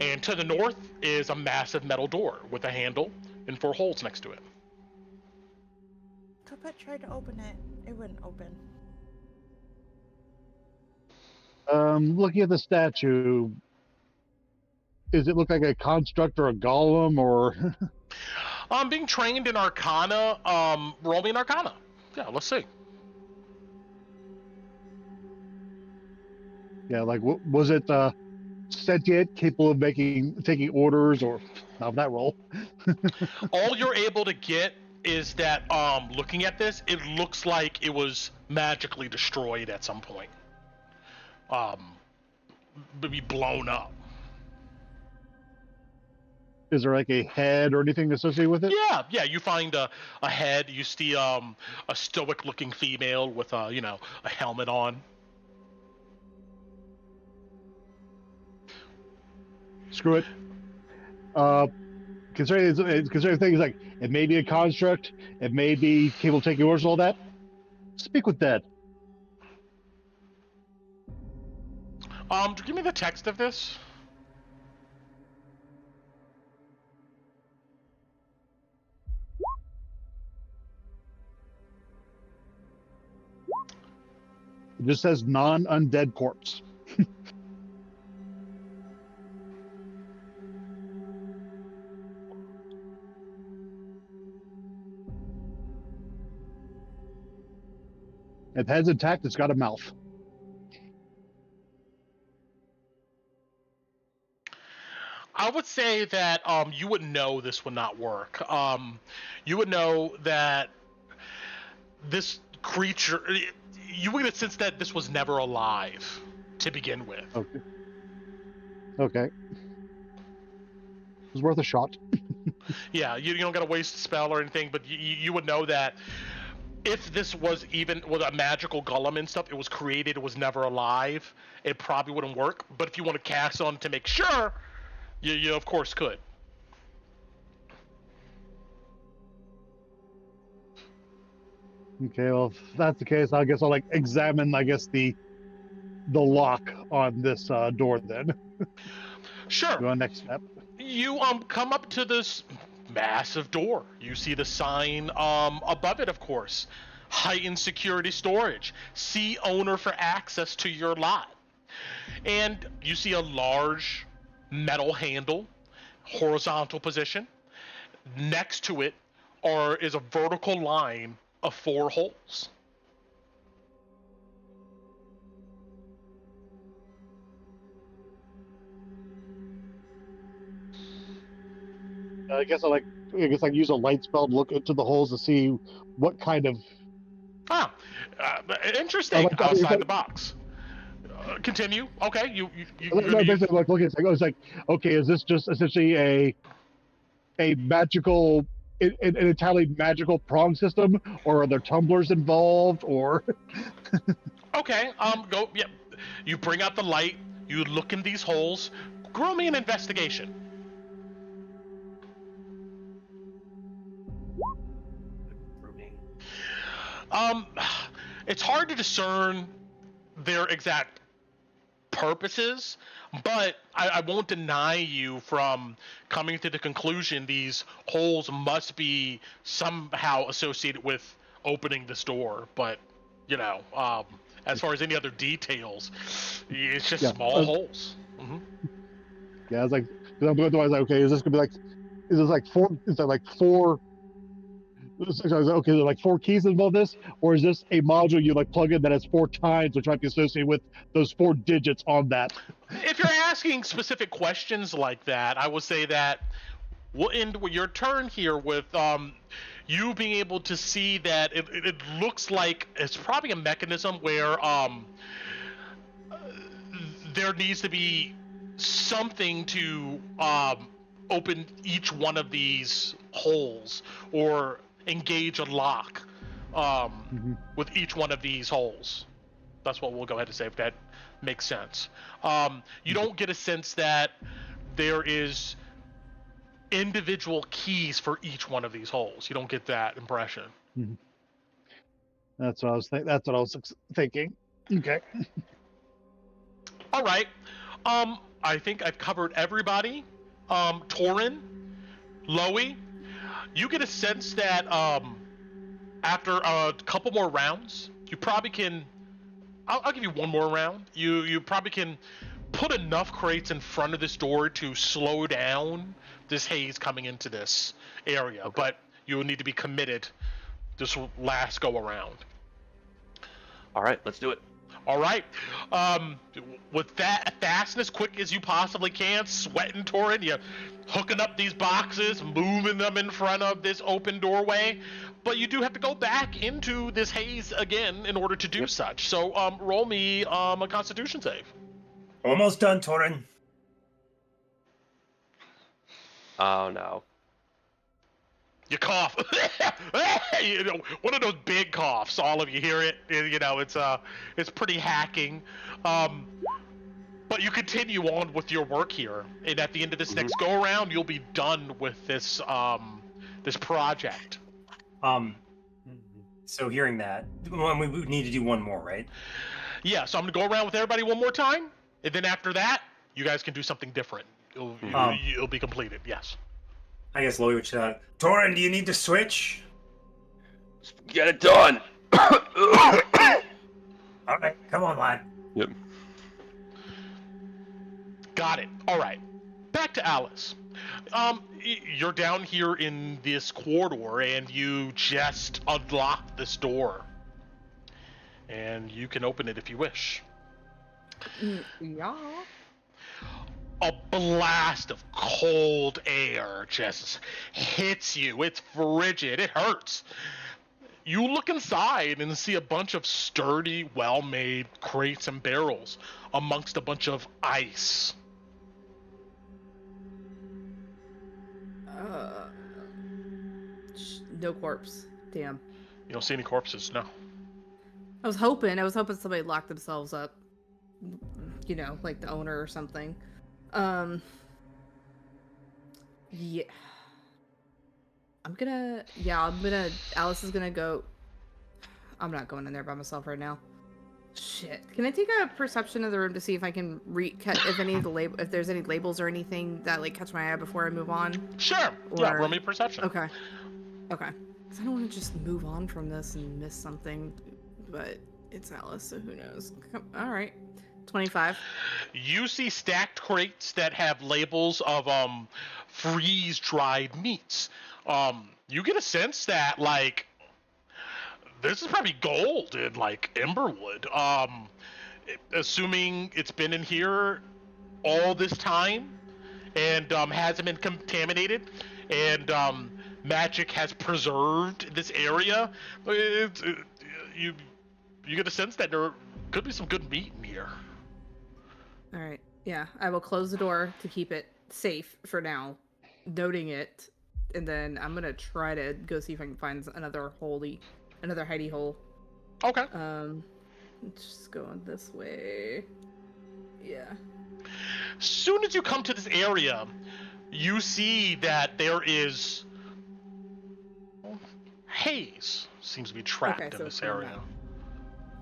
And to the north is a massive metal door with a handle and 4 holes next to it. Kaput tried to open it. It wouldn't open. Looking at the statue, does it look like a construct or a golem, or? I'm being trained in Arcana. Roll me an Arcana. Yeah, let's see. Yeah, like was it sentient, capable of taking orders, or not that roll? All you're able to get is that looking at this, it looks like it was magically destroyed at some point. Maybe blown up. Is there like a head or anything associated with it? Yeah. You find a head. You see a stoic-looking female with a helmet on. Screw it. Considering things like it may be a construct, it may be capable of taking orders, all that. Speak with that. Give me the text of this. It just says non-undead corpse. If head's intact, it's got a mouth. I would say that you would know this would not work. You would know that this creature, you would get a sense that this was never alive to begin with. Okay. It was worth a shot. Yeah, you don't got to waste a spell or anything, but you would know that if this was even with a magical golem and stuff, it was created, it was never alive, it probably wouldn't work. But if you want to cast on to make sure, you of course could. Okay, well, if that's the case, I guess I'll examine, the lock on this door then. Sure. Go on next step. You come up to this massive door. You see the sign above it, of course. Heightened security storage. See owner for access to your lot. And you see a large metal handle, horizontal position. Next to it is a vertical line of 4 holes. I guess I use a light spell to look into the holes to see what kind of. Interesting. Outside the box. Continue. Okay, you Basically, okay, is this just essentially a magical, an entirely magical prong system, or are there tumblers involved, or? Okay. Go. Yeah. You bring out the light. You look in these holes. Roll me an investigation. It's hard to discern their exact purposes, but I won't deny you from coming to the conclusion these holes must be somehow associated with opening this door. But, as far as any other details, it's just small holes. Mm-hmm. Yeah, I was because I'm going through, I was okay, is this going to be is this 4, is that 4, okay, is there 4 keys involved in this, or is this a module you plug in that has 4 times, which might be associated with those 4 digits on that? If you're asking specific questions like that, I would say that we'll end your turn here with you being able to see that it looks like it's probably a mechanism where there needs to be something to open each one of these holes or engage a lock with each one of these holes. That's what we'll go ahead and say, if that makes sense. You don't get a sense that there is individual keys for each one of these holes. You don't get that impression. Mm-hmm. That's what I was thinking. Okay. All right. I think I've covered everybody. Torin, Loey, you get a sense that after a couple more rounds, you probably can. I'll give you one more round. You probably can put enough crates in front of this door to slow down this haze coming into this area. Okay. But you will need to be committed this last go around. All right, let's do it. All right. With that fastness, quick as you possibly can, sweating, Torin, you're hooking up these boxes, moving them in front of this open doorway. But you do have to go back into this haze again in order to do such. So roll me a Constitution save. Almost done, Torin. Oh, no. You cough. One of those big coughs. All of you hear it. It's pretty hacking. But you continue on with your work here, and at the end of this next go around, you'll be done with this this project. So hearing that, we need to do one more, right? Yeah. So I'm gonna go around with everybody one more time, and then after that, you guys can do something different. It'll be completed. Yes. I guess Loey would shout, Torin, do you need to switch? Get it done! All right, come on, lad. Yep. Got it. All right. Back to Alice. You're down here in this corridor, and you just unlock this door, and you can open it if you wish. Yeah. A blast of cold air just hits you. It's frigid. It hurts. You look inside and see a bunch of sturdy, well-made crates and barrels amongst a bunch of ice. No corpse. Damn. You don't see any corpses, no. I was hoping somebody locked themselves up. You know, like the owner or something. Yeah. Alice is gonna go. I'm not going in there by myself right now. Shit. Can I take a perception of the room to see if I can if there's any labels or anything that like catch my eye before I move on? Sure. Yeah, roll me perception. Okay. Okay. 'Cause I don't want to just move on from this and miss something, but it's Alice, so who knows? All right. 25. You see stacked crates that have labels of freeze-dried meats. You get a sense that like this is probably gold in like Emberwood. Assuming it's been in here all this time and hasn't been contaminated, and magic has preserved this area. You get a sense that there could be some good meat in here. All right. Yeah, I will close the door to keep it safe for now, noting it, and then I'm gonna try to go see if I can find another hidey hole. Okay. Just going this way. Yeah. Soon as you come to this area, you see that there is haze seems to be trapped in this area.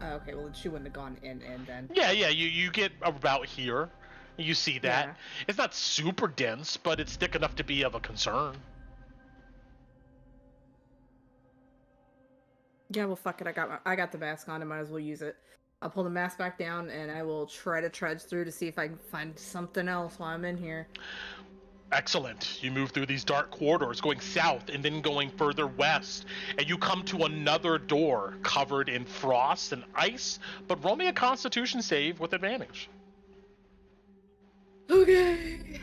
Okay, well she wouldn't have gone in then. Yeah, you get about here. You see that. Yeah. It's not super dense, but it's thick enough to be of a concern. Yeah, well fuck it, I got the mask on, I might as well use it. I'll pull the mask back down and I will try to trudge through to see if I can find something else while I'm in here. Excellent. You move through these dark corridors, going south and then going further west, and you come to another door covered in frost and ice, but roll me a Constitution save with advantage. Okay.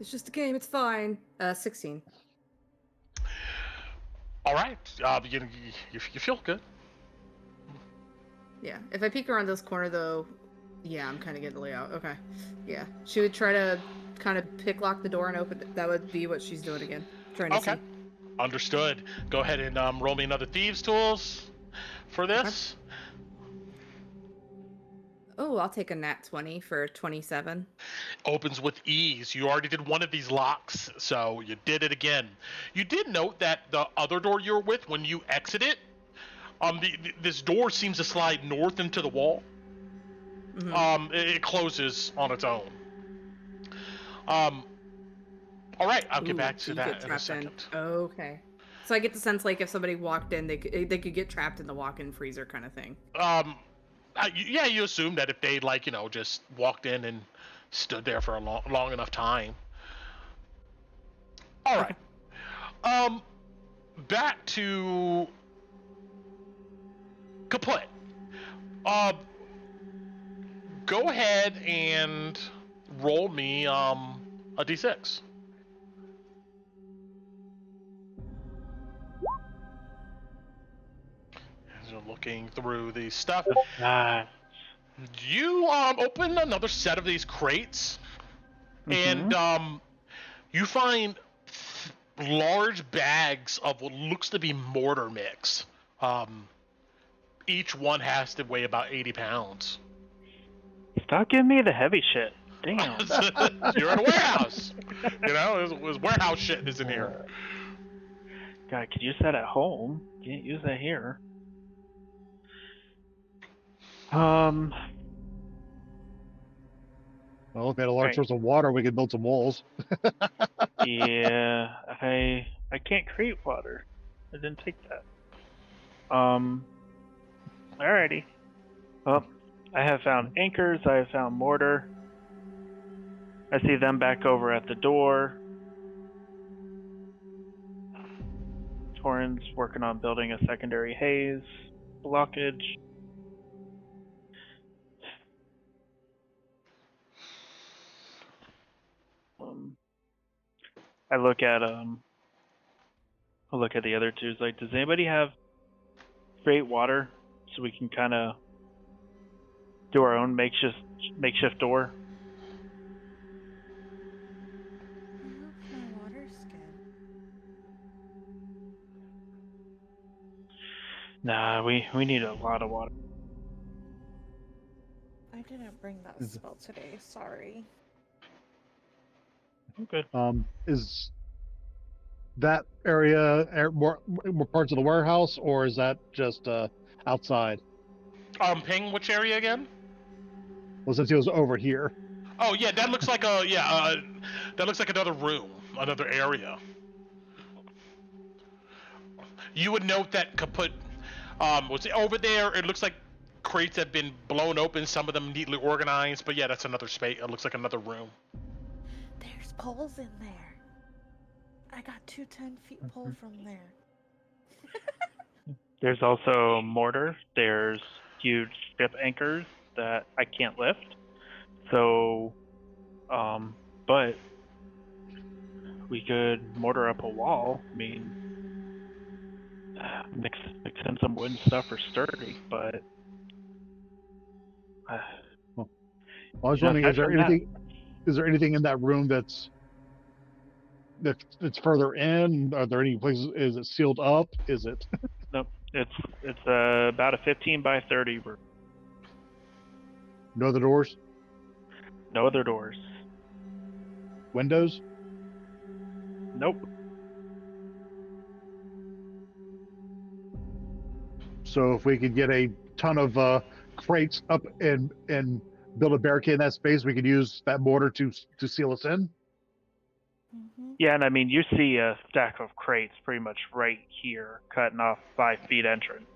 It's just a game, it's fine. 16. All right. You feel good. Yeah. If I peek around this corner, though, yeah, I'm kind of getting the layout. Okay. Yeah. She would try to kind of pick-lock the door and open it. That would be what she's doing again. Trying to see. Understood. Go ahead and roll me another Thieves' Tools for this. Okay. Oh, I'll take a nat 20 for 27. Opens with ease. You already did one of these locks, so you did it again. You did note that the other door you were with, when you exit it, this door seems to slide north into the wall. Mm-hmm. It closes on its own. All right, I'll get back to that in a second. Okay. So I get the sense like if somebody walked in, they could get trapped in the walk-in freezer kind of thing. Yeah, you assume that if they just walked in and stood there for a long enough time. All right. Back to Kaput. Go ahead and roll me a d6. As you're looking through the stuff, you open another set of these crates, and you find large bags of what looks to be mortar mix. Each one has to weigh about 80 pounds. Stop giving me the heavy shit. Damn. You're in a warehouse. There's warehouse shit is in here. God, I could use that at home. Can't use that here. Well, if we had a large source of water, we could build some walls. Yeah, I can't create water. I didn't take that. Alrighty. Well, I have found anchors. I have found mortar. I see them back over at the door. Torrin's working on building a secondary haze blockage. I look at the other two. It's like, does anybody have great water so we can kind of do our own makeshift door? Where's my water skin? Nah, we need a lot of water. I didn't bring that spell today. Sorry. I'm good. Is that area more parts of the warehouse, or is that just outside? Ping, which area again? Well, since he was over here. Oh yeah, that looks like that looks like another room, another area. You would note that kaput was over there. It looks like crates have been blown open, some of them neatly organized, but yeah, that's another space. It looks like another room. There's poles in there. I got 2 10-foot poles from there. There's also mortar. There's huge ship anchors that I can't lift. So, but we could mortar up a wall. I mean, mix in some wooden stuff for sturdy, but. Well, I was wondering, is there anything in that room that's further in? Are there any places? Is it sealed up? Is it? Nope. It's about a 15 by 30 room. No other doors? No other doors. Windows? Nope. So if we could get a ton of crates up and build a barricade in that space, we could use that mortar to seal us in. Mm-hmm. Yeah, and I mean, you see a stack of crates pretty much right here, cutting off 5 feet entrance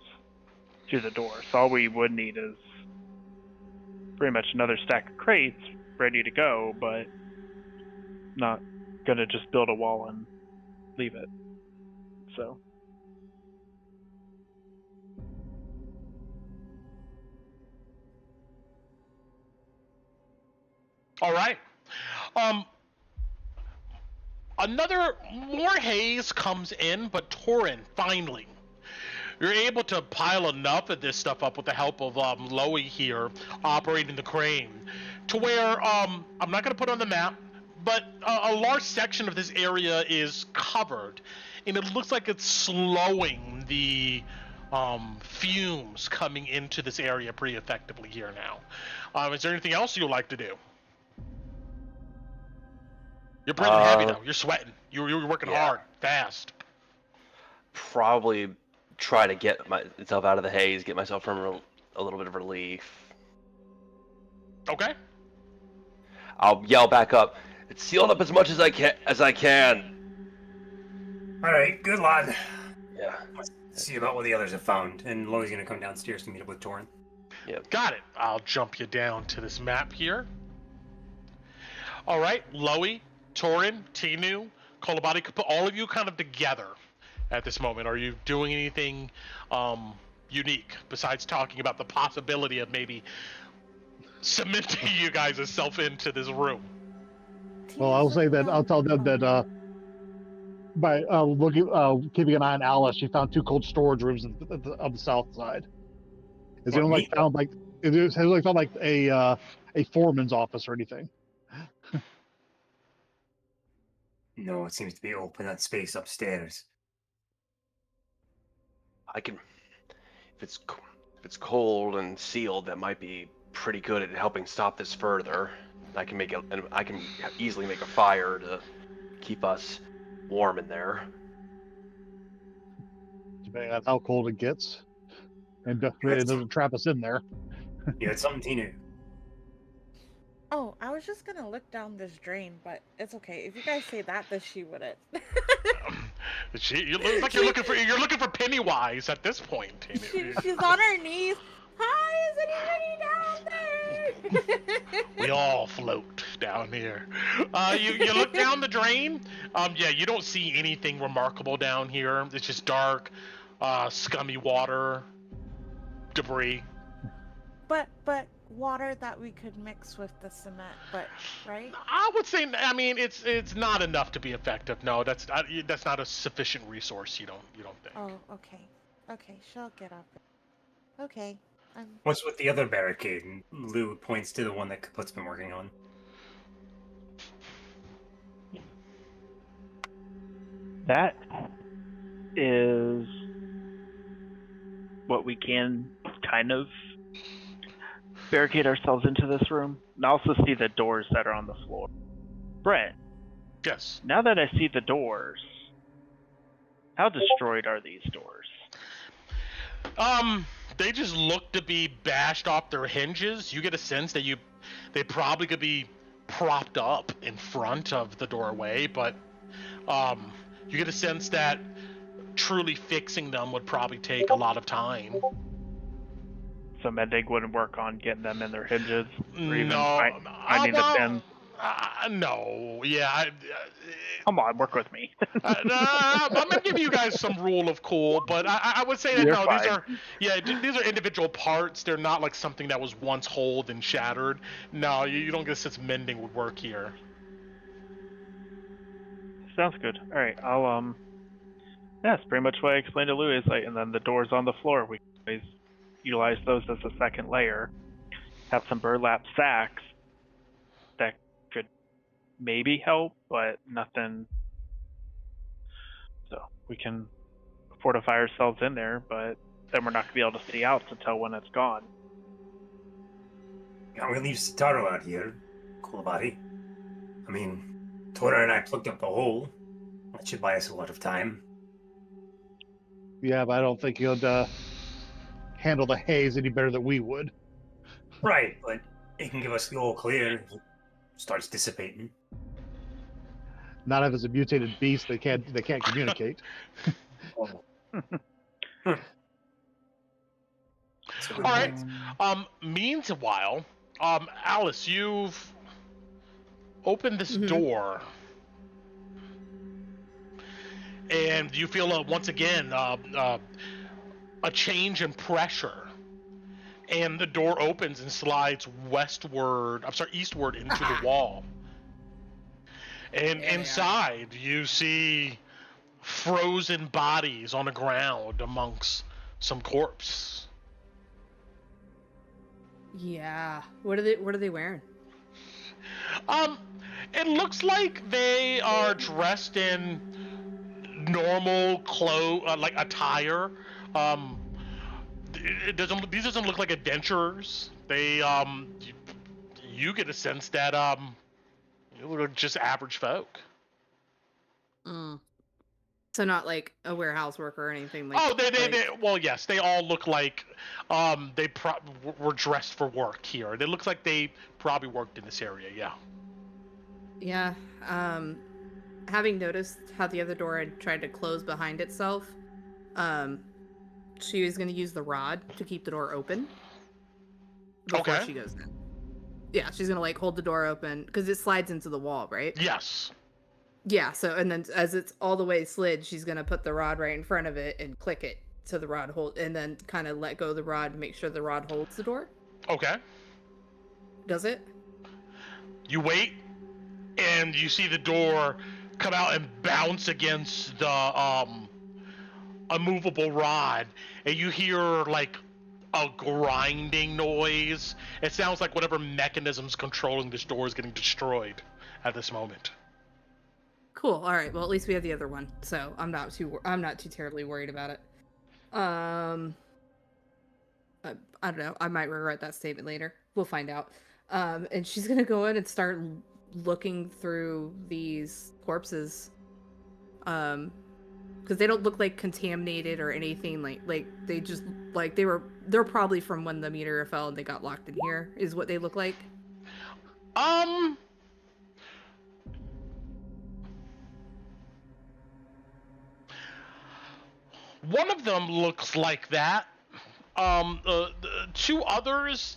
to the door. So all we would need is pretty much another stack of crates ready to go, but not gonna just build a wall and leave it. So. All right. Another more haze comes in, but Torrin, finally, you're able to pile enough of this stuff up with the help of Loey here, operating the crane, to where I'm not going to put it on the map, but a large section of this area is covered, and it looks like it's slowing the fumes coming into this area pretty effectively here now. Is there anything else you'd like to do? You're breathing heavy though. You're sweating. You're working hard, fast. Probably try to get myself out of the haze, get myself from a little bit of relief. Okay. I'll yell back up. It's sealed up as much as I can. All right, good lad. Yeah. Let's see about what the others have found, and Loey's gonna come downstairs to meet up with Torrin. Yeah. Got it. I'll jump you down to this map here. All right, Loey, Torrin, Tinu, Kolobati, could put all of you kind of together at this moment. Are you doing anything unique besides talking about the possibility of maybe cementing you guys' self into this room? Well, I'll say that I'll tell them that by keeping an eye on Alice, she found 2 cold storage rooms on the south side. It hasn't found like a foreman's office or anything. No, it seems to be open, that space upstairs. I can, if it's cold and sealed, that might be pretty good at helping stop this further. I can easily make a fire to keep us warm in there. Depending on how cold it gets, and it doesn't trap us in there. Yeah, it's something Tinu. Oh, I was just gonna look down this drain, but it's okay. If you guys say that, then she wouldn't. You look like you're looking for Pennywise at this point. She's on her knees. Hi, is anybody down there? We all float down here. You look down the drain. Yeah, you don't see anything remarkable down here. It's just dark, scummy water, debris. But water that we could mix with the cement, but right? I would say, I mean, it's not enough to be effective. No, that's not a sufficient resource. You don't think? Oh, okay, she'll get up. Okay. What's with the other barricade? And Lou points to the one that Kaput's been working on. That is what we can kind of barricade ourselves into this room. And I also see the doors that are on the floor. Brett. Yes. Now that I see the doors, how destroyed are these doors? They just look to be bashed off their hinges. You get a sense that they probably could be propped up in front of the doorway, but you get a sense that truly fixing them would probably take a lot of time. So Mendig wouldn't work on getting them in their hinges? Or even No. finding the pins? No. Yeah. Come on, work with me. I'm gonna give you guys some rule of cool, but I would say that You're no, fine. these are individual parts. They're not like something that was once whole and shattered. No, you don't get a sense mending would work here. Sounds good. All right, I'll that's pretty much what I explained to Louis. Like, and then the doors on the floor, we always utilize those as a second layer. Have some burlap sacks that could maybe help, but nothing. So we can fortify ourselves in there, but then we're not gonna be able to see out to tell when it's gone. I'm gonna leave Sitaro out here, Kulabari. I mean, Tora and I plugged up the hole. That should buy us a lot of time. Yeah, but I don't think he'll handle the haze any better than we would. Right, but it can give us the all clear if it starts dissipating. Not if it's a mutated beast, they can't communicate. Oh. All right. Meanwhile, Alice, you've opened this door, and you feel once again a change in pressure, and the door opens and slides eastward into the wall. And inside, you see frozen bodies on the ground amongst some corpse. Yeah. What are they wearing? It looks like they are dressed in normal like attire. These doesn't look like adventurers. They you get a sense that you look like just average folk. So not like a warehouse worker or anything like. Oh, well, yes, they all look like they were dressed for work here. It looks like they probably worked in this area. Yeah. Yeah. Having noticed how the other door had tried to close behind itself, she was going to use the rod to keep the door open before she goes in. Yeah, she's going to like hold the door open because it slides into the wall, right? Yes. Yeah, so and then as it's all the way slid, she's going to put the rod right in front of it and click it so the rod hold, and then kind of let go of the rod and make sure the rod holds the door. Okay. Does it? You wait, and you see the door come out and bounce against the immovable rod, and you hear like a grinding noise. It sounds like whatever mechanism's controlling this door is getting destroyed at this moment. Cool. All right. Well, at least we have the other one, so I'm not too terribly worried about it. I don't know. I might regret that statement later. We'll find out. And she's gonna go in and start looking through these corpses, because they don't look like contaminated or anything. Like they just like they're probably from when the meteor fell and they got locked in here. Is what they look like. One of them looks like that. The two others,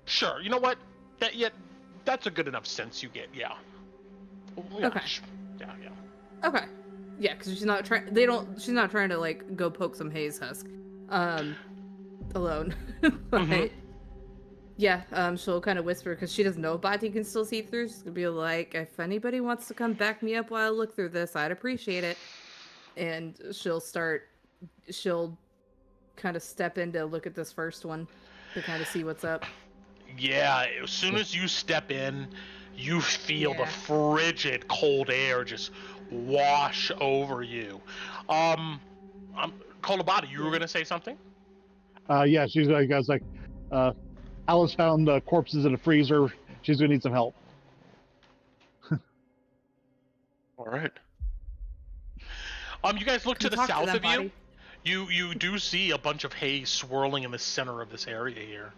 sure. You know what? That's a good enough sense you get. Yeah. Yeah, Okay. Yeah. Okay. Yeah, because she's not trying. She's not trying to like go poke some haze husk, alone. But yeah, she'll kind of whisper because she doesn't know if Bati can still see through. She's gonna be like, if anybody wants to come back me up while I look through this, I'd appreciate it. And she'll kind of step in to look at this first one to kind of see what's up. Yeah, as soon as you step in, you feel the Yeah. frigid cold air just wash over you. Kolobati, you were gonna say something? Yeah, she's like, guys, like, Alice found corpses in a freezer. She's gonna need some help. All right. You guys look to the Talk south them, of you. Bati. You do see a bunch of haze swirling in the center of this area here.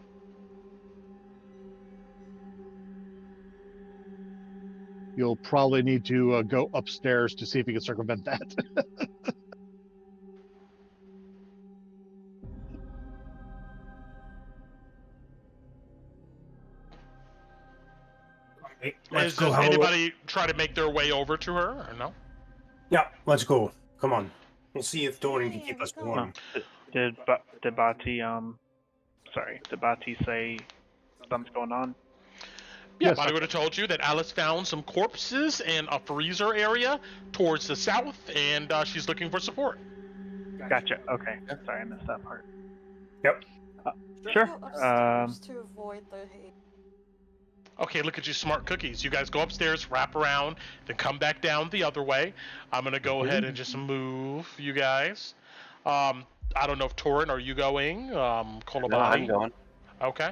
You'll probably need to go upstairs to see if you can circumvent that. Hey, let's go. Does have a look. anybody try to make their way over to her, or no? Yeah, let's go. Come on. We'll see if Dorian can Yeah, keep us let's go. warm. Did Bati say something's going on? Yeah, Yes. Body would have told you that Alice found some corpses in a freezer area towards the south, and she's looking for support. Gotcha. Okay. Sorry, I missed that part. Yep. Sure. Go upstairs to avoid the haze. Okay, look at you smart cookies. You guys go upstairs, wrap around, then come back down the other way. I'm going to go ahead and just move you guys. I don't know if Torin, are you going? Kolobati? No, I'm going. Okay.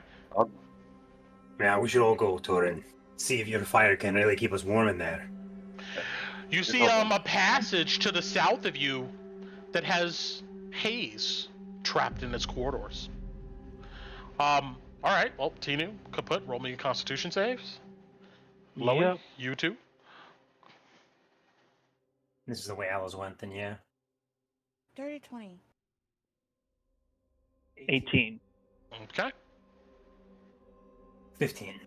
Yeah, we should all go, Torin. See if your fire can really keep us warm in there. You see a passage to the south of you that has haze trapped in its corridors. All right, well, Tinu, Kaput, roll me Constitution saves. Loey, Yep. you too. This is the way Alice went, then yeah. Dirty 20. 18. Okay. 15.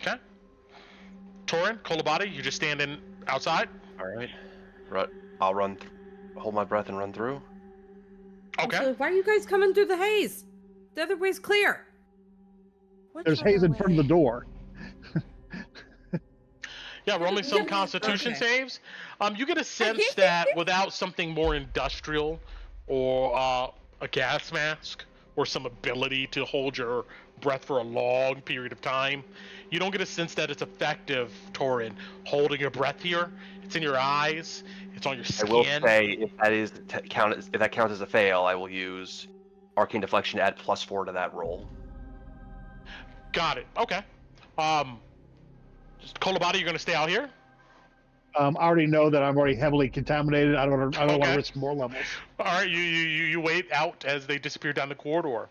Okay. Torin, Kolobati, you just standing outside? All right. I'll run. Hold my breath and run through. Okay. Also, why are you guys coming through the haze? The other way's clear. Which There's haze in front of the door. Yeah, roll me some Yeah, Constitution okay. saves. You get a sense that without something more industrial, or a gas mask, or some ability to hold your breath for a long period of time, you don't get a sense that it's effective, Torin, holding your breath here. It's in your eyes. It's on your I skin. will say if that counts as a fail, I will use Arcane Deflection to add +4 to that roll. Got it. Okay. Kolobati, you're gonna stay out here? I already know that I'm already heavily contaminated. I don't want Okay. to risk more levels. All right, you wait out as they disappear down the corridor.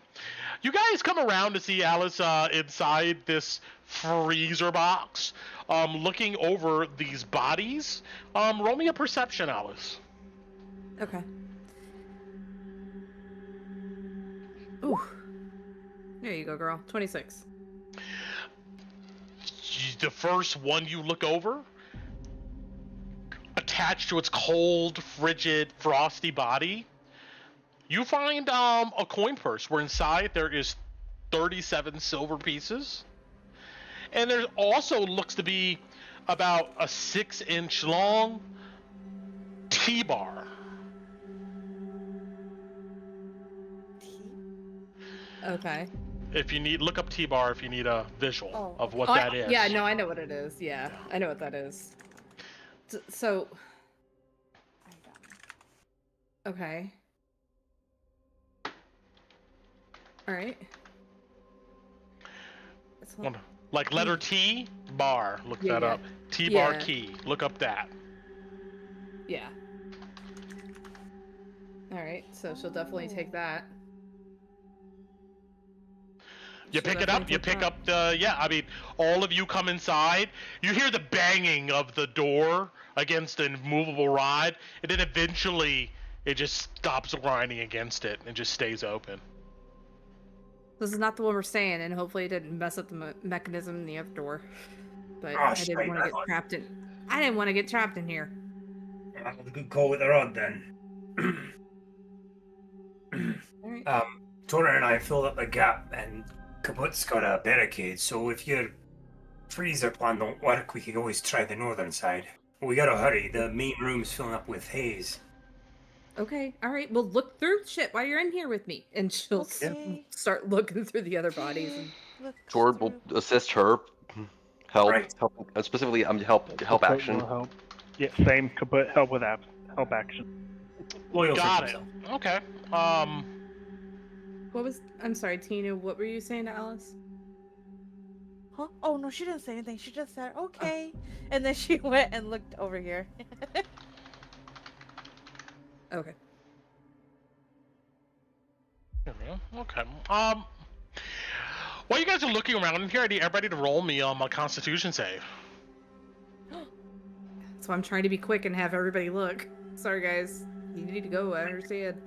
You guys come around to see Alice inside this freezer box, looking over these bodies. Roll me a perception, Alice. Okay. Ooh. There you go, girl. 26. The first one you look over, attached to its cold, frigid, frosty body, you find a coin purse where inside there is 37 silver pieces. And there also looks to be about a 6-inch long T-bar. Okay. If you need, look up T-bar if you need a visual Oh. of what Oh, that is. Yeah, no, I know what it is. Yeah, I know what that is. So, I got it. okay. All right. It's One- Like letter T, bar. Look that Yeah. up. T-bar Yeah. key. Look up that. Yeah. All right, so she'll definitely take that. You She'll pick it up, definitely you take pick that. up the, yeah, I mean, all of you come inside. You hear the banging of the door against an immovable rod, and then eventually it just stops grinding against it and just stays open. This is not the one we're staying in. Hopefully, it didn't mess up the mechanism in the other door. But Oh, I didn't want to shite. get trapped in. I didn't want to get trapped in here. That was a good call with the rod then. All right. Tora and I filled up the gap, and Kaput's got a barricade, so if your freezer plan don't work, we could always try the northern side. We gotta hurry, the main room's filling up with haze. Okay. All right. Well, look through shit while you're in here with me, and she'll Okay. start looking through the other bodies. And... Look Tord will through. assist her. Help. Right. Help. Specifically, help Kaput action. will help. Yeah, same. Kaput help with help action. Loyal Got to it. himself. Okay. What was? I'm sorry, Tina. What were you saying to Alice? Huh? Oh no, she didn't say anything. She just said okay, and then she went and looked over here. Okay. Okay. While you guys are looking around in here, I need everybody to roll me on my Constitution save. So I'm trying to be quick and have everybody look. Sorry, guys. You need to go. I understand.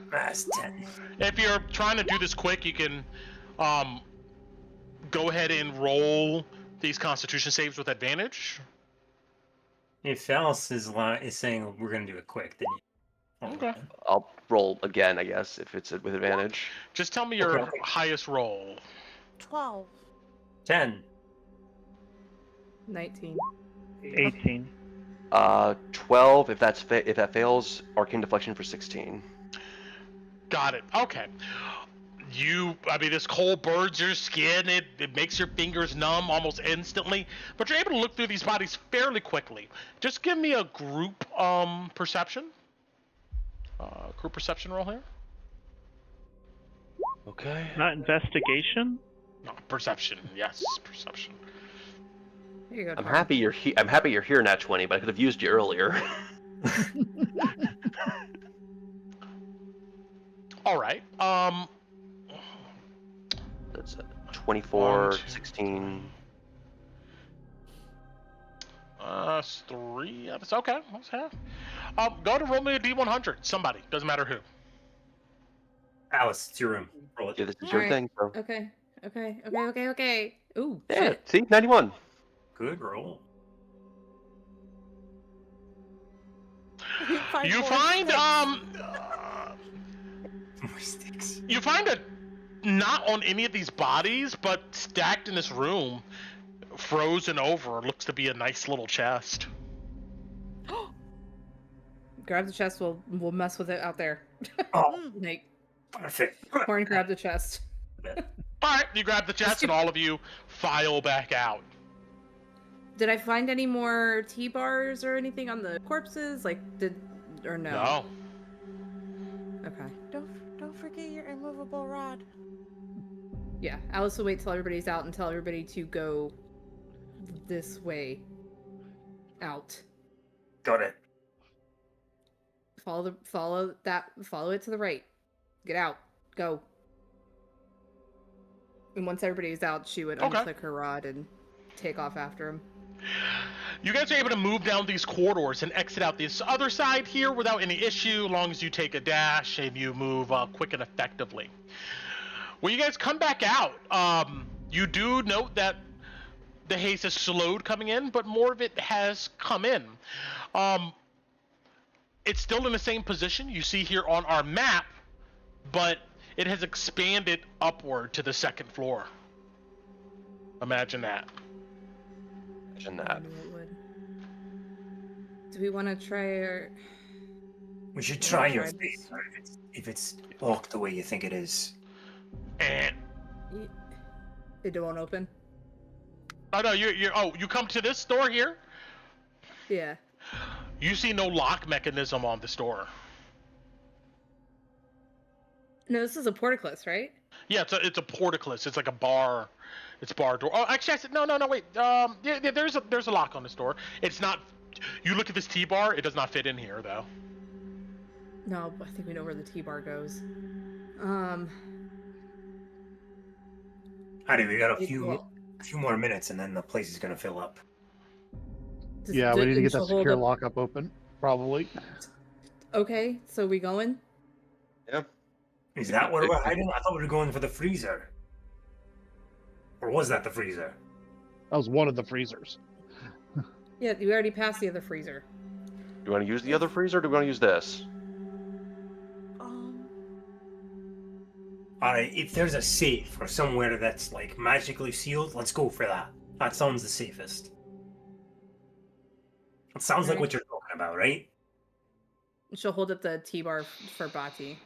That's 10. If you're trying to do this quick, you can go ahead and roll these Constitution saves with advantage. If Alice is saying we're gonna do it quick, then Okay. I'll roll again, I guess, if it's with advantage. Just tell me your Okay. highest roll. 12. 10. 19. 18. 12. If that fails, arcane deflection for 16. Got it. Okay. This cold burns your skin. It makes your fingers numb almost instantly. But you're able to look through these bodies fairly quickly. Just give me a group perception. Group perception roll here. Okay. Not investigation. No, perception. Yes, perception. Here you go. I'm Tom. happy you're here, Nat 20, but I could have used you earlier. All right. That's 24, 1, 2, 16. 3. That's okay. That's half. Go to roll me a D100. Somebody. Doesn't matter who. Alice, it's your room. Roll it. Yeah, this is your Alright. thing. So. Okay. Ooh, Yeah, shit. see? 91. Good roll. You more find sticks. More sticks. you find a not on any of these bodies, but stacked in this room, frozen over, looks to be a nice little chest. Grab the chest. We'll mess with it out there. Oh, Like, perfect. Horn, grab the chest. All right, you grab the chest, and all of you file back out. Did I find any more T-bars or anything on the corpses? Or no? No. Okay. Don't forget your immovable rod. Yeah, Alice will wait till everybody's out and tell everybody to go this way. Out. Got it. Follow it to the right. Get out. Go. And once everybody's out, she would Okay. unclick her rod and take off after him. You guys are able to move down these corridors and exit out this other side here without any issue, as long as you take a dash and you move quick and effectively. When you guys come back out, you do note that the haze has slowed coming in, but more of it has come in. It's still in the same position you see here on our map, but it has expanded upward to the second floor. Imagine that. Imagine I that. knew it would. Do we want to try We should try your try face if it's locked the way you think it is. And It won't open? oh no, you come to this door here. Yeah. You see no lock mechanism on this door. No, this is a portcullis, right? Yeah, it's a portcullis. It's like a bar. It's bar door. Oh, actually, I said no. Wait. Yeah, there's a lock on this door. It's not. You look at this T-bar. It does not fit in here though. No, I think we know where the T-bar goes. Honey, we got a It- few well- more minutes, and then the place is gonna fill up. does- Yeah, we need to get she'll that hold secure up- lockup open, probably. Okay, so we going? Yeah. Is that where we're hiding? I thought we were going for the freezer. Or was that the freezer? That was one of the freezers. Yeah, we already passed the other freezer. Do you want to use the other freezer, or do we want to use this? Alright, if there's a safe or somewhere that's like magically sealed, let's go for that. That sounds the safest. It sounds like what you're talking about, right? She'll hold up the T-bar for Bati.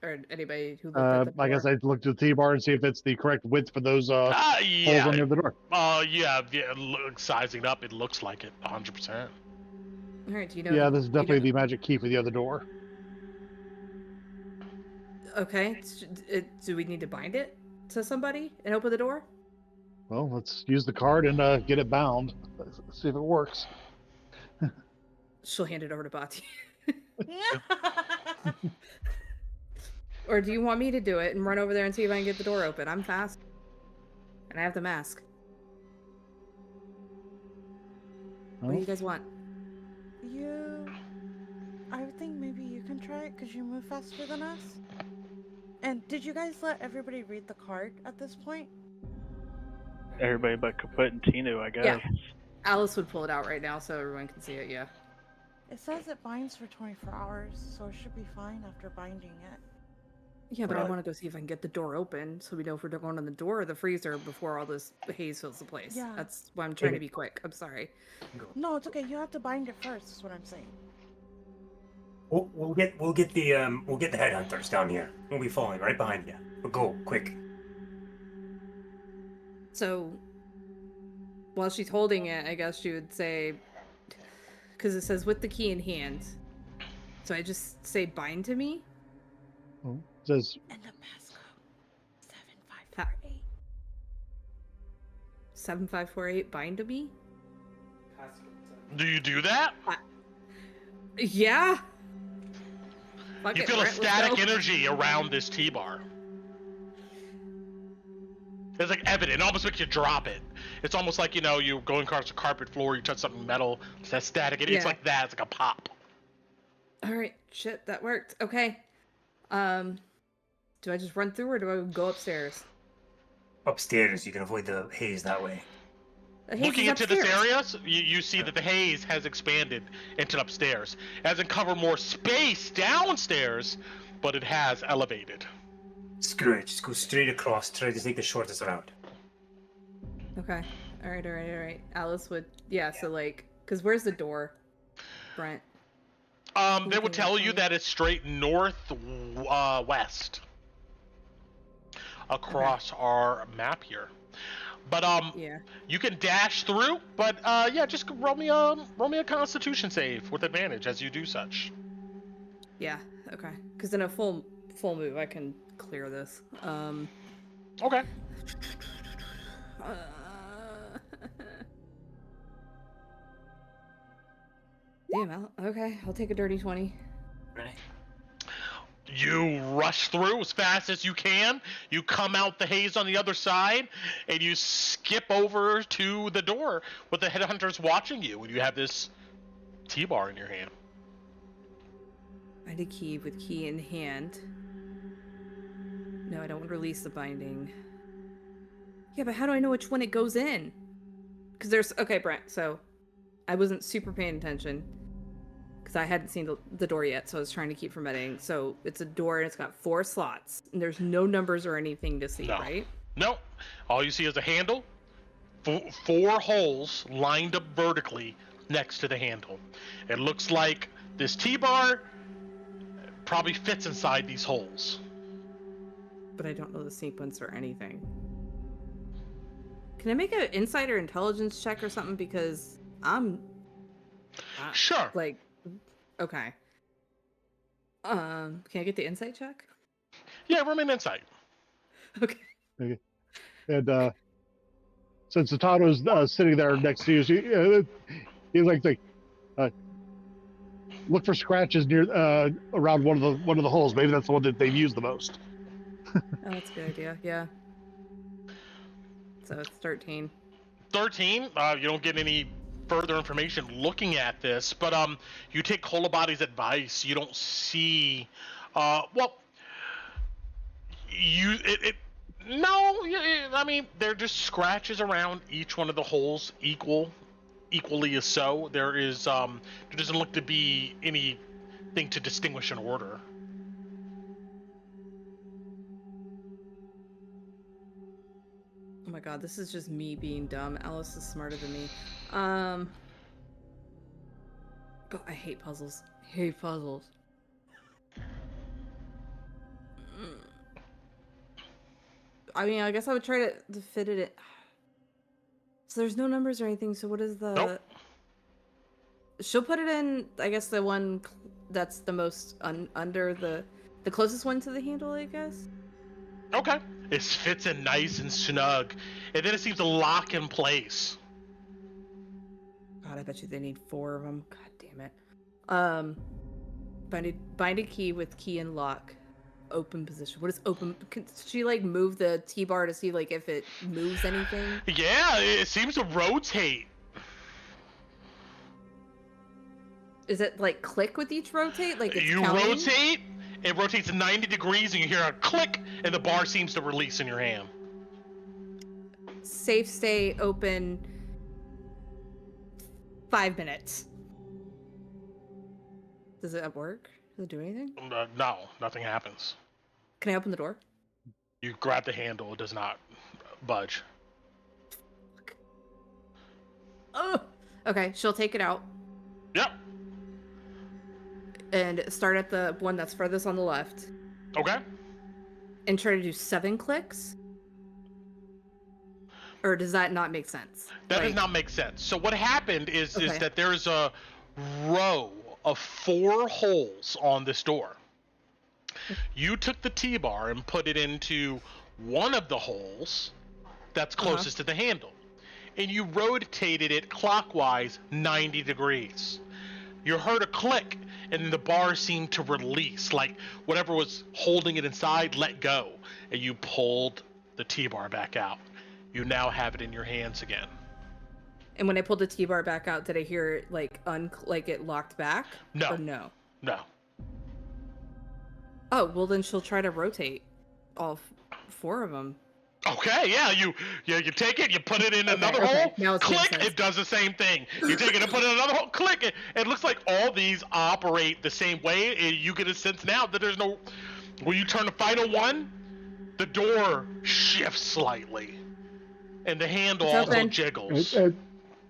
Or anybody who looked at the door. I guess I looked at the T-bar and see if it's the correct width for those holes Yeah. under the door. Yeah. Sizing up, it looks like it, 100%. All right, do you know? Yeah, this is definitely the magic key for the other door. Okay, do we need to bind it to somebody and open the door? Well, let's use the card and get it bound. Let's see if it works. She'll hand it over to Bati. Or do you want me to do it and run over there and see if I can get the door open? I'm fast. And I have the mask. What do you guys want? I would think maybe you can try it because you move faster than us. And did you guys let everybody read the card at this point? Everybody but Kaput and Tinu, I guess. Yeah. Alice would pull it out right now so everyone can see it, yeah. It says it binds for 24 hours, so it should be fine after binding it. Yeah, but I want to go see if I can get the door open so we know if we're going on the door or the freezer before all this haze fills the place. Yeah. That's why I'm trying to be quick. I'm sorry. No, it's okay. You have to bind it first, is what I'm saying. We'll get the headhunters down here. We'll be following right behind you. But go quick. So, while she's holding it, I guess she would say, because it says with the key in hand. So I just say bind to me. Oh, it says And the passcode 7548. 7548 bind to me. Do you do that? Yeah. Fuck You it, feel a Brent, let's static go. energy around this T-bar. It's like evident. It almost makes you drop it. It's almost like, you go across a carpet floor, you touch something metal, it's that static. It's Yeah. like that. It's like a pop. All right, shit, that worked. Okay. Do I just run through or do I go upstairs? Upstairs, you can avoid the haze that way. The haze Looking is into this upstairs. area, you see that the haze has expanded into upstairs. It hasn't covered more space downstairs, but it has elevated. Screw it, just go straight across, try to take the shortest route. Okay. All right. Alice would, so like, because where's the door, Brent? They would tell you that it's straight west across our map here. But you can dash through. But just roll me a Constitution save with advantage as you do such. Yeah. Okay. Because in a full move, I can clear this. Okay. Damn. Okay. I'll take a dirty 20. Right. You rush through as fast as you can. You come out the haze on the other side, and you skip over to the door with the headhunters watching you, and you have this T-bar in your hand. Bind a key with key in hand. No, I don't want to release the binding. Yeah, but how do I know which one it goes in? Because there's... Okay, Brent, so I wasn't super paying attention. Because I hadn't seen the door yet, so I was trying to keep forgetting. So it's a door, and it's got 4 slots. And there's no numbers or anything to see, right? No. All you see is a handle, 4 holes lined up vertically next to the handle. It looks like this T-bar probably fits inside these holes. But I don't know the sequence or anything. Can I make an insider intelligence check or something? Because I'm... Sure. Like... Okay. Can I get the insight check? Yeah, roll me an insight. Okay. And since Tato's sitting there next to you, he's like, look for scratches near around one of the holes. Maybe that's the one that they've used the most. Oh, that's a good idea. Yeah. So it's 13. 13. You don't get any further information looking at this, but you take Kolabody's advice. You don't see, well, I mean, they're just scratches around each one of the holes, equally as so. There doesn't look to be anything to distinguish an order. Oh my god, this is just me being dumb. Alice is smarter than me. Oh, I hate puzzles. I hate puzzles. I mean, I guess I would try to fit it in. So there's no numbers or anything, so what is the... Nope. She'll put it in, I guess, the one that's the most under the closest one to the handle, I guess? Okay. It fits in nice and snug, and then it seems to lock in place. God, I bet you they need 4 of them. God damn it. Bind a key with key and lock. Open position. What is open? Can she like move the T-bar to see like if it moves anything? Yeah, it seems to rotate. Is it like click with each rotate? Like it's You counting? rotate, it rotates 90 degrees, and you hear a click, and the bar seems to release in your hand. Safe stay open 5 minutes. Does it work? Does it do anything? No, nothing happens. Can I open the door? You grab the handle, it does not budge. Oh. Okay, she'll take it out Yep. and start at the one that's furthest on the left Okay. and try to do 7 clicks. Or does that not make sense? That does not make sense. So what happened is Okay. that there's a row of 4 holes on this door. You took the T-bar and put it into one of the holes that's closest to the handle, and you rotated it clockwise 90 degrees. You heard a click, and the bar seemed to release, like whatever was holding it inside let go, and you pulled the T-bar back out. You now have it in your hands again. And when I pulled the T-bar back out, did I hear it like it locked back? No. Or no? No. Oh, well then she'll try to rotate all 4 of them. Okay, yeah, you take it, you put it in another okay. hole, Now it's making click, sense. it does the same thing. You take it and put it in another hole, click it. It looks like all these operate the same way. And you get a sense now that there's no... When you turn the final one, the door shifts slightly. And the handle It's also open. jiggles.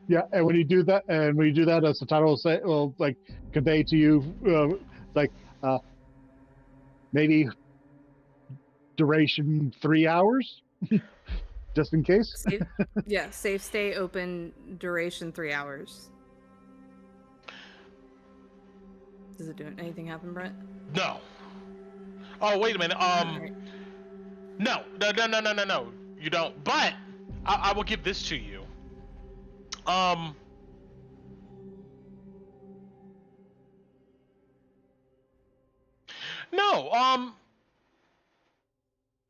Yeah, and when you do that, as the title will like convey to you, maybe duration 3 hours, just in case. Safe stay open duration 3 hours. Does it do anything happen, Brent? No. Oh, wait a minute. Alright. No. You don't. But I will give this to you. No,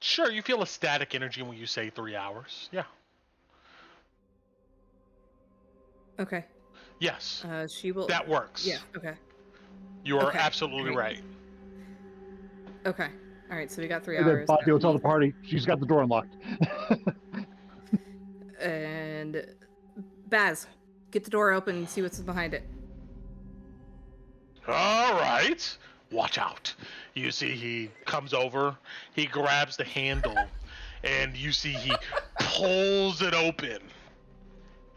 sure, you feel a static energy when you say 3 hours. Yeah. Okay. Yes. She will. That works. Yeah. Okay. You are Okay, absolutely great. right. Okay. All right. So we got 3 And then hours. Poppy will tell the party she's got the door unlocked. And Baz, get the door open and see what's behind it. All right. Watch out. You see he comes over, he grabs the handle, and you see he pulls it open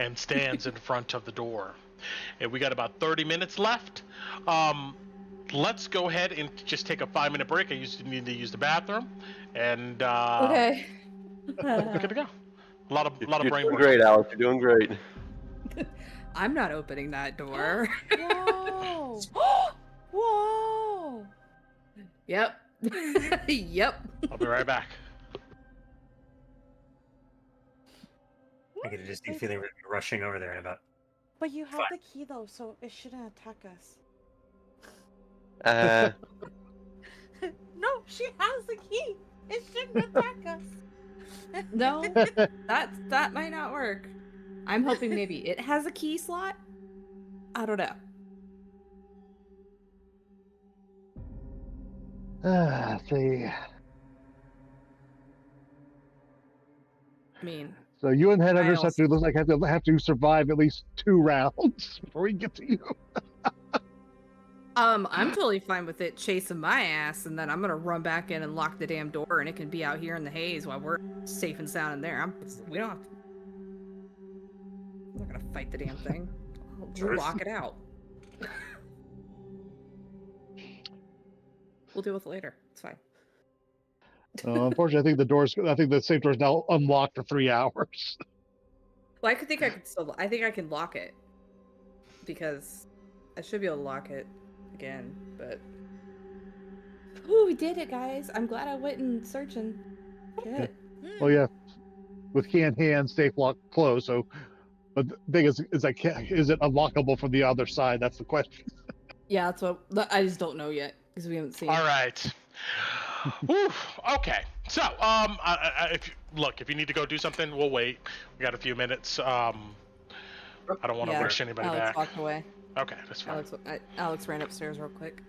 and stands in front of the door. And we got about 30 minutes left. Let's go ahead and just take a 5-minute break. I need to use the bathroom. And Okay. we're good to go. A lot of You're brain doing work. great, Alex. You're doing great. I'm not opening that door. Whoa! Whoa! Yep. Yep. I'll be right back. I get a distinct feeling we're gonna be rushing over there in about. But you have Fine. the key though, so it shouldn't attack us. No, she has the key. It shouldn't attack us. No, that might not work. I'm hoping maybe it has a key slot. I don't know. See. I mean, So you and Headhunters I also- have to survive at least 2 rounds before we get to you. I'm totally fine with it chasing my ass, and then I'm gonna run back in and lock the damn door, and it can be out here in the haze while we're safe and sound in there. We don't have to. I'm not gonna fight the damn thing. We'll lock it out. We'll deal with it later. It's fine. Unfortunately, I think the safe door is now unlocked for 3 hours. Well, I think I can lock it because I should be able to lock it again. But oh, we did it, guys! I'm glad I went and searching. Shit. Well, yeah, with key in hand, safe lock closed. So, but the thing is it unlockable from the other side? That's the question. Yeah, that's what I just don't know yet because we haven't seen. All right. Whew, okay. So, if you need to go do something, we'll wait. We got a few minutes. I don't want to wish anybody Alex back. walked away. Okay, that's fine. Alex ran upstairs real quick.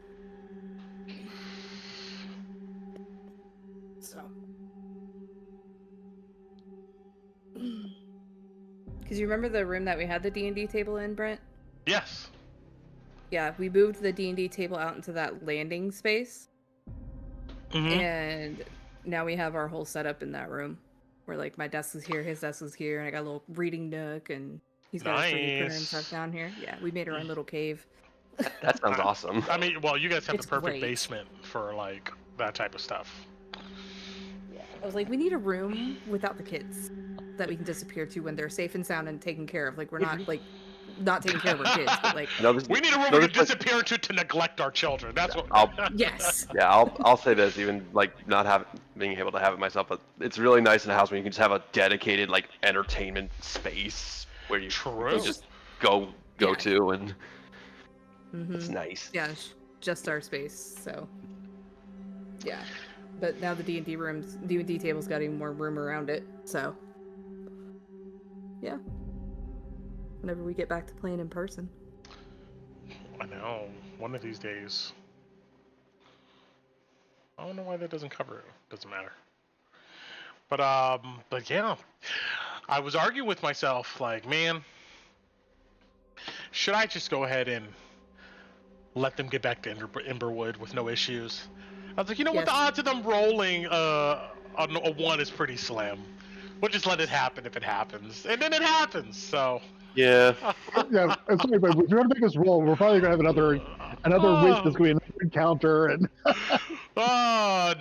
So, because you remember the room that we had the D&D table in, Brent? Yes. Yeah, we moved the D&D table out into that landing space. Mm-hmm. And now we have our whole setup in that room. Where like my desk is here, his desk is here, and I got a little reading nook, and he's got a 3D printer and stuff down here. Yeah, we made our own little cave. That sounds awesome. I mean, well, you guys have It's the perfect great. basement for like that type of stuff. Yeah. I was like, we need a room without the kids that we can disappear to when they're safe and sound and taken care of. Like we're not like not taking care of our kids, but like We need a room we can disappear to neglect our children. That's what. yes. Yeah, I'll say this, even like not being able to have it myself, but it's really nice in a house when you can just have a dedicated like entertainment space where you can just go to, and it's nice. Yeah, just our space. So yeah, but now the D&D table's got even more room around it. So yeah. Whenever we get back to playing in person. I know. One of these days. I don't know why that doesn't cover it. Doesn't matter. But yeah. I was arguing with myself, like, man, should I just go ahead and let them get back to Emberwood with no issues? I was like, you know what? The odds of them rolling on a 1 is pretty slim. We'll just let it happen if it happens. And then it happens, so... Yeah. Yeah, I'm sorry, but if you want to make us roll, we're probably gonna have another week. That's gonna be another encounter, and no, I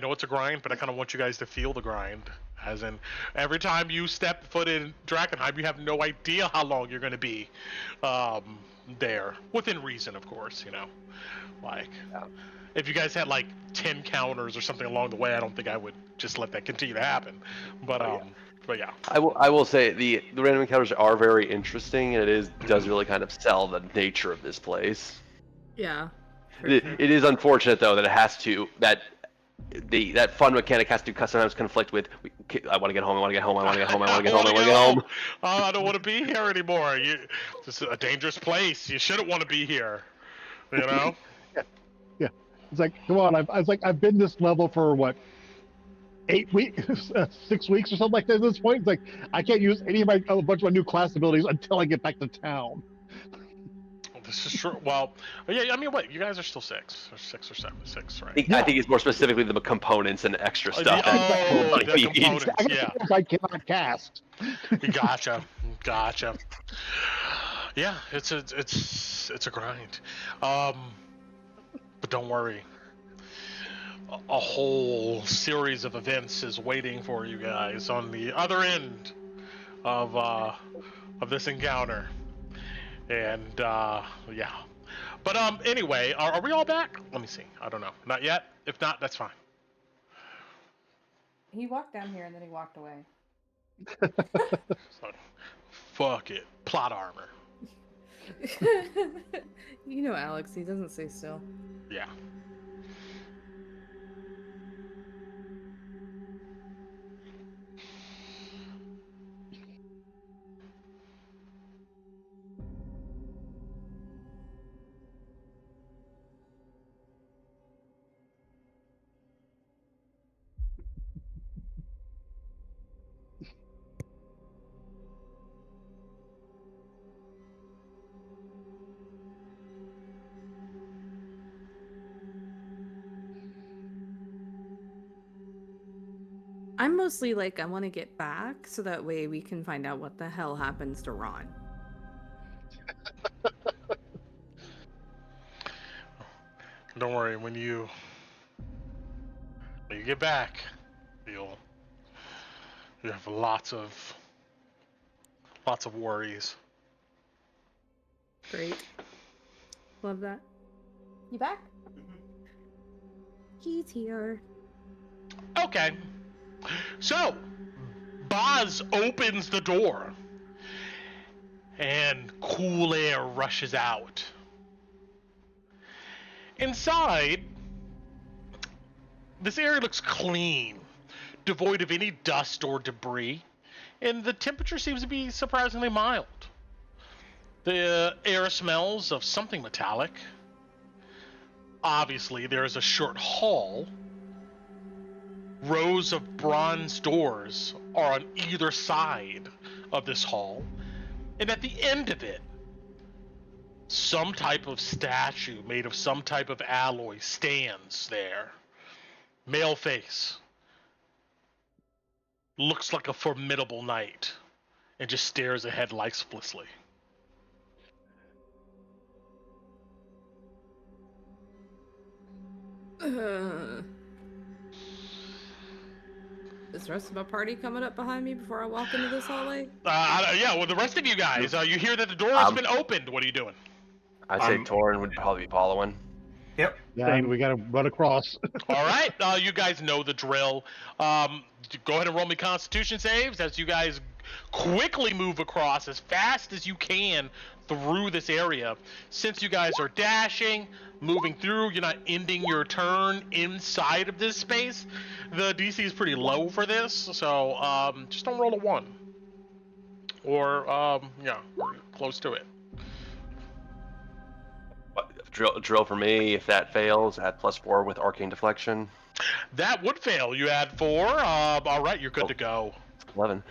know it's a grind, but I kind of want you guys to feel the grind. As in, every time you step foot in Drakkenheim, you have no idea how long you're going to be there, within reason, of course. You know, like if you guys had like 10 counters or something along the way, I don't think I would just let that continue to happen. But But yeah, I will say the random encounters are very interesting, and it does really kind of sell the nature of this place. Yeah. It is unfortunate though that it has to that fun mechanic has to sometimes conflict with I want to get home, I want to get home, I want to get home, I want to get home, I want to get home. Oh, I don't want to be here anymore. This is a dangerous place. You shouldn't want to be here. You know? yeah. It's like, come on, I've been this level for what? 8 weeks, 6 weeks or something like that at this point. It's like I can't use a bunch of my new class abilities until I get back to town. This is true. Well, yeah. I mean, wait. You guys are still 6 or 6 or 7, 6, right? I think it's more specifically the components and extra stuff. The components. Yeah. I cannot cast. Gotcha. Yeah, it's a grind. But don't worry. A whole series of events is waiting for you guys on the other end of this encounter, and yeah. But anyway, are we all back? Let me see. I don't know. Not yet. If not, that's fine. He walked down here and then he walked away. So, fuck it. Plot armor. You know Alex, he doesn't stay still. Yeah. I'm mostly like, I want to get back so that way we can find out what the hell happens to Ron. Don't worry, when you get back, you have lots of worries. Great. Love that. You back? He's here. Okay. So, Boz opens the door, and cool air rushes out. Inside, this area looks clean, devoid of any dust or debris, and the temperature seems to be surprisingly mild. The air smells of something metallic. Obviously, there is a short hall. Rows of bronze doors are on either side of this hall, and at the end of it, some type of statue made of some type of alloy stands there. Male face. Looks like a formidable knight, and just stares ahead listlessly. Is the rest of my party coming up behind me before I walk into this hallway? Yeah, well, the rest of you guys, you hear that the door has been opened. What are you doing? I'd say Torin would probably be following. Yep. Yeah, and we gotta run across. All right, you guys know the drill. Go ahead and roll me Constitution saves as you guys quickly move across as fast as you can through this area. Since you guys are dashing, moving through, you're not ending your turn inside of this space. The DC is pretty low for this, so just don't roll a 1. Or, yeah, close to it. Drill for me. If that fails, add +4 with arcane deflection. That would fail. You add 4. All right, you're good to go. 11.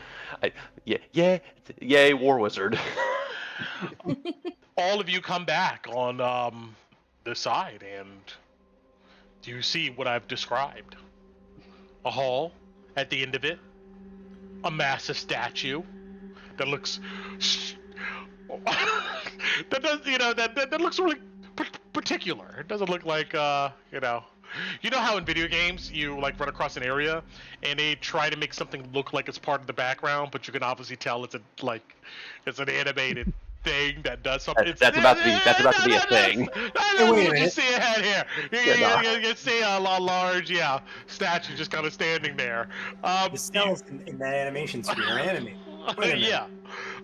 Yay, War Wizard. All of you come back on the side, and do you see what I've described? A hall, at the end of it, a massive statue that looks that looks really particular. It doesn't look like you know how in video games you like run across an area and they try to make something look like it's part of the background, but you can obviously tell it's an animated thing that does something. That's about to be a thing. You see a head here. You see a large statue just kind of standing there. The cells in that animation screen are animated. Yeah.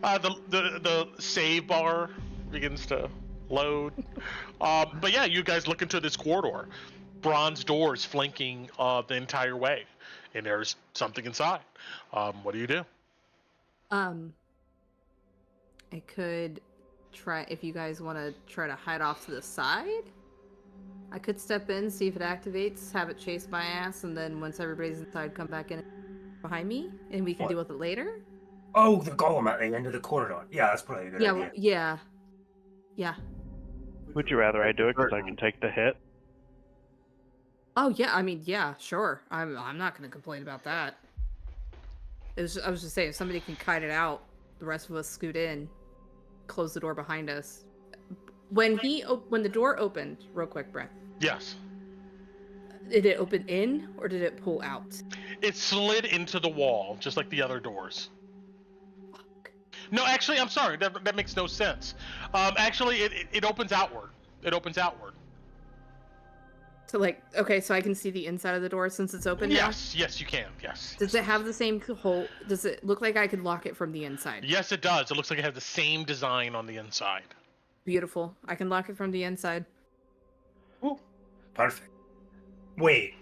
The save bar begins to load. But yeah, you guys look into this corridor. Bronze doors flanking the entire way, and there's something inside. What do you do? I could try, if you guys want to try to hide off to the side. I could step in, see if it activates, have it chase my ass, and then once everybody's inside, come back in behind me, and we can deal with it later. Oh, the golem at the end of the corridor. Yeah, that's probably a good idea. Yeah. Would you rather I do it because I can take the hit? Oh yeah, I mean, yeah, sure. I'm not gonna complain about that. I was just saying, if somebody can kite it out, the rest of us scoot in, close the door behind us. When the door opened, real quick, Brett. Yes. Did it open in or did it pull out? It slid into the wall, just like the other doors. Fuck. No, actually, I'm sorry. That makes no sense. Actually, it opens outward. It opens outward. So okay, so I can see the inside of the door since it's open now? Yes, you can. Yes. Does it have the same hole? Does it look like I could lock it from the inside? Yes, it does. It looks like it has the same design on the inside. Beautiful. I can lock it from the inside. Ooh, perfect. Wait.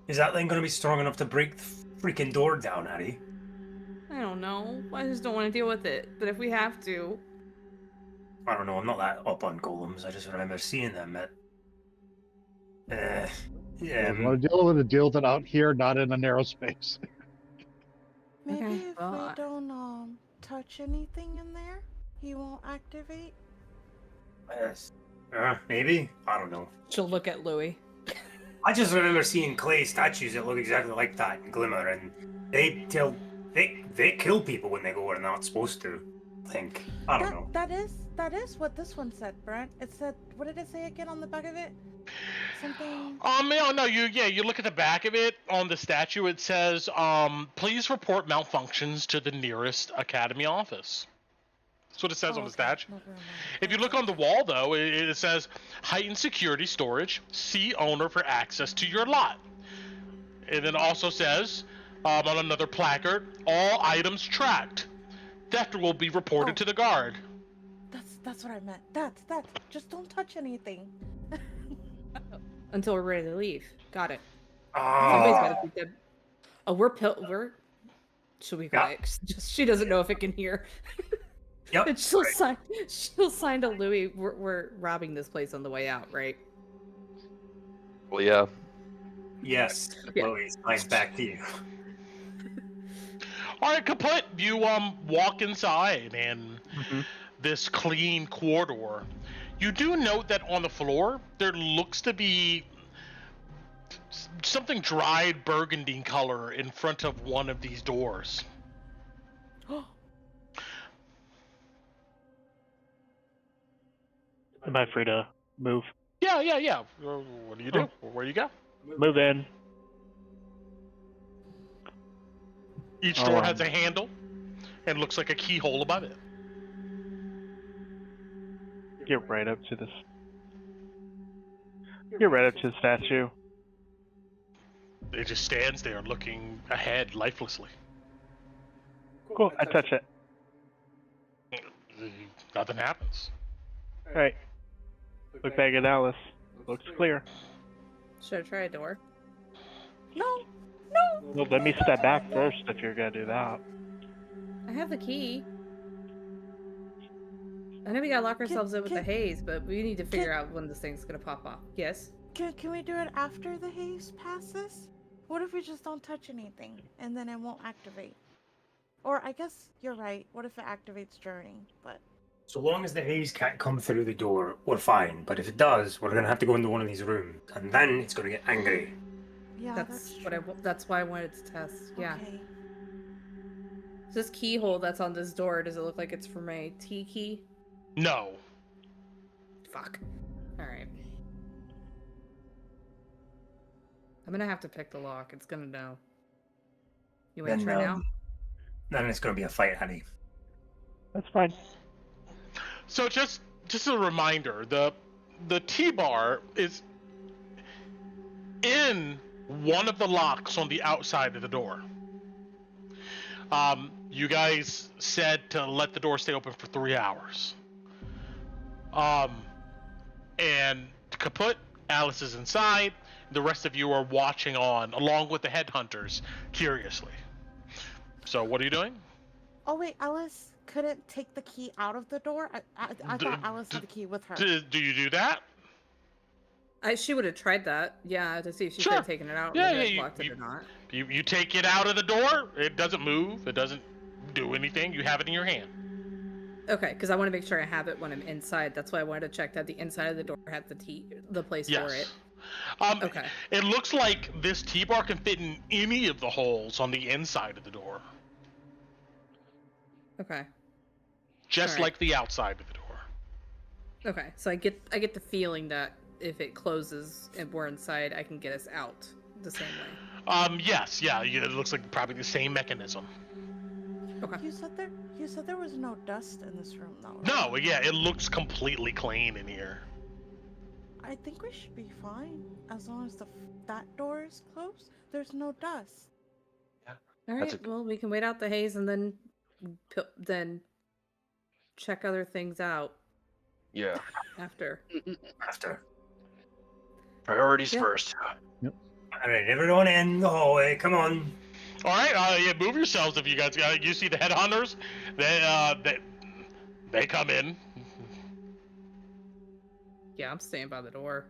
Is that thing going to be strong enough to break the freaking door down, Addie? I don't know. I just don't want to deal with it. But if we have to... I don't know. I'm not that up on golems. I just remember seeing them at... Yeah. If you want to deal with it out here, not in a narrow space. Maybe Okay, if we don't touch anything in there, he won't activate. Yes. Maybe? I don't know. She'll look at Louis. I just remember seeing clay statues that look exactly like that in Glimmer, and they kill people when they go where they're not supposed to. I think. I don't know. That is what this one said, Brent. It said, what did it say again on the back of it? Something. No, you look at the back of it on the statue. It says, please report malfunctions to the nearest academy office. That's what it says on the statue. If you look on the wall, though, it says heightened security storage. See owner for access to your lot. And then it also says on another placard, all items tracked. Theft will be reported to the guard. That's what I meant. That's just don't touch anything. Until we're ready to leave. Got it. Oh, Gotta keep them. Oh, we're. Should we go? Yeah. Just she doesn't know if it can hear. yep. And she'll sign to Louis. We're robbing this place on the way out, right? Well, yeah. Yes. Yeah. Louise, nice back to you. All right, kaput. You walk inside in this clean corridor. You do note that on the floor there looks to be something dried burgundy color in front of one of these doors. Am I free to move? Yeah. What do you do? Where do you go? Move in. Each door has a handle and looks like a keyhole above it. Get right up to this. Get right up to the statue. It just stands there looking ahead lifelessly. Cool. I touch it. Nothing happens. All right. Look back at Alice. Looks clear. Should I try a door? No. Well, let me step back first if you're gonna do that. I have the key. I know we gotta lock ourselves in with the haze, but we need to figure out when this thing's gonna pop off. Yes? Can we do it after the haze passes? What if we just don't touch anything and then it won't activate? Or I guess you're right. What if it activates during? But So long as the haze can't come through the door, we're fine. But if it does, we're gonna have to go into one of these rooms, and then it's gonna get angry. yeah, That's true. what that's why I wanted to test. Yeah. Okay. This keyhole that's on this door, does it look like it's for my T key? No. Fuck. Alright. I'm gonna have to pick the lock. It's gonna know. You wanna try now? Then it's gonna be a fight, honey. That's fine. So just a reminder, the T-bar is in one of the locks on the outside of the door. You guys said to let the door stay open for 3 hours. And kaput, Alice is inside. The rest of you are watching on, along with the headhunters, curiously. So what are you doing? Oh wait, Alice couldn't take the key out of the door. I thought Alice had the key with her. Do you do that? She would have tried that, yeah, to see if she Sure. could have taken it out Yeah, and yeah, locked it or not. You take it out of the door. It doesn't move. It doesn't do anything. You have it in your hand. Okay, because I want to make sure I have it when I'm inside. That's why I wanted to check that the inside of the door had the place for it. Okay. It looks like this T-bar can fit in any of the holes on the inside of the door, Okay. just Alright. like the outside of the door. Okay. So I get the feeling that if it closes and we're inside, I can get us out the same way. Yes, yeah. It looks like probably the same mechanism. Okay. You said there was no dust in this room though. Right? No, yeah, it looks completely clean in here. I think we should be fine as long as that door is closed. There's no dust. All That's right. Well, we can wait out the haze and then check other things out Yeah. after. After. Priorities Yeah. first. All right, everyone in the hallway. Come on. All right, yeah, move yourselves if you guys. You see the headhunters? They come in. Yeah, I'm staying by the door.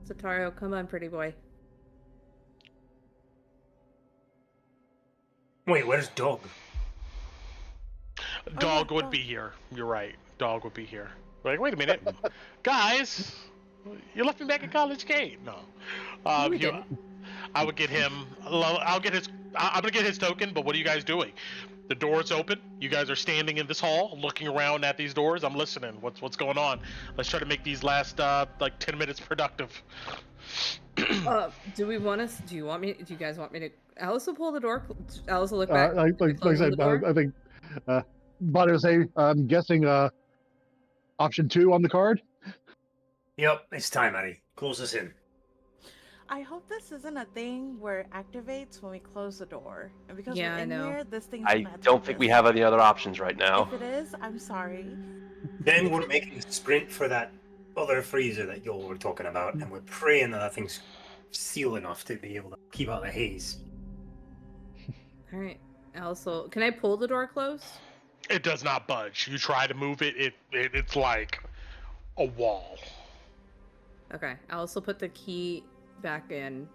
Satario, come on, pretty boy. Wait, where's Dog? Dog yeah, would Dog. be here. You're right. Dog would be here. Like, wait a minute, guys. You left me back at College Gate. No. No, we Here- didn't. I would get him. I'll get his. I'm gonna get his token. But what are you guys doing? The door's open. You guys are standing in this hall, looking around at these doors. I'm listening. What's going on? Let's try to make these last like 10 minutes productive. Do we want to? Do you want me? Do you guys want me to? Alice will pull the door. Alice will look Uh, back. like I closing said, the door? I think Bonnie will say, I'm guessing option 2 on the card. Yep, it's time, Addy. Close us in. I hope this isn't a thing where it activates when we close the door. And because Yeah, we're I in know. here, this thing's I gonna don't attack think us. we have any other options right now. If it is, I'm sorry. Then we're making a sprint for that other freezer that y'all were talking about, and we're praying that thing's sealed enough to be able to keep out the haze. All right. Alice will. Can I pull the door closed? It does not budge. You try to move it. It's like a wall. Okay. Alice will put the key back in.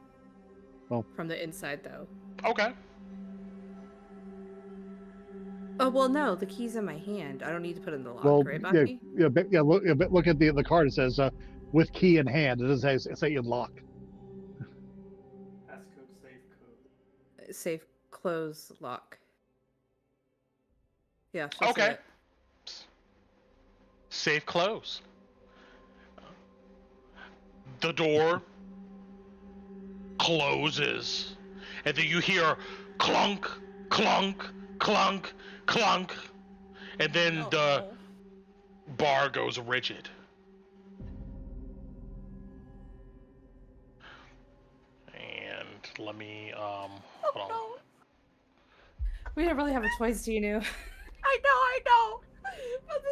Oh. From the inside, though. Okay. Oh well, no. The key's in my hand. I don't need to put it in the lock, Well, right, yeah, Bucky? look at the card. It says with key in hand. It doesn't say in lock. Safe close lock. Yeah. she'll say Okay. it. Safe close. The door closes, and then you hear clunk, clunk, clunk, clunk, and then the Oh. bar goes rigid. And let me hold on. No. We don't really have a choice, do you know? I know. But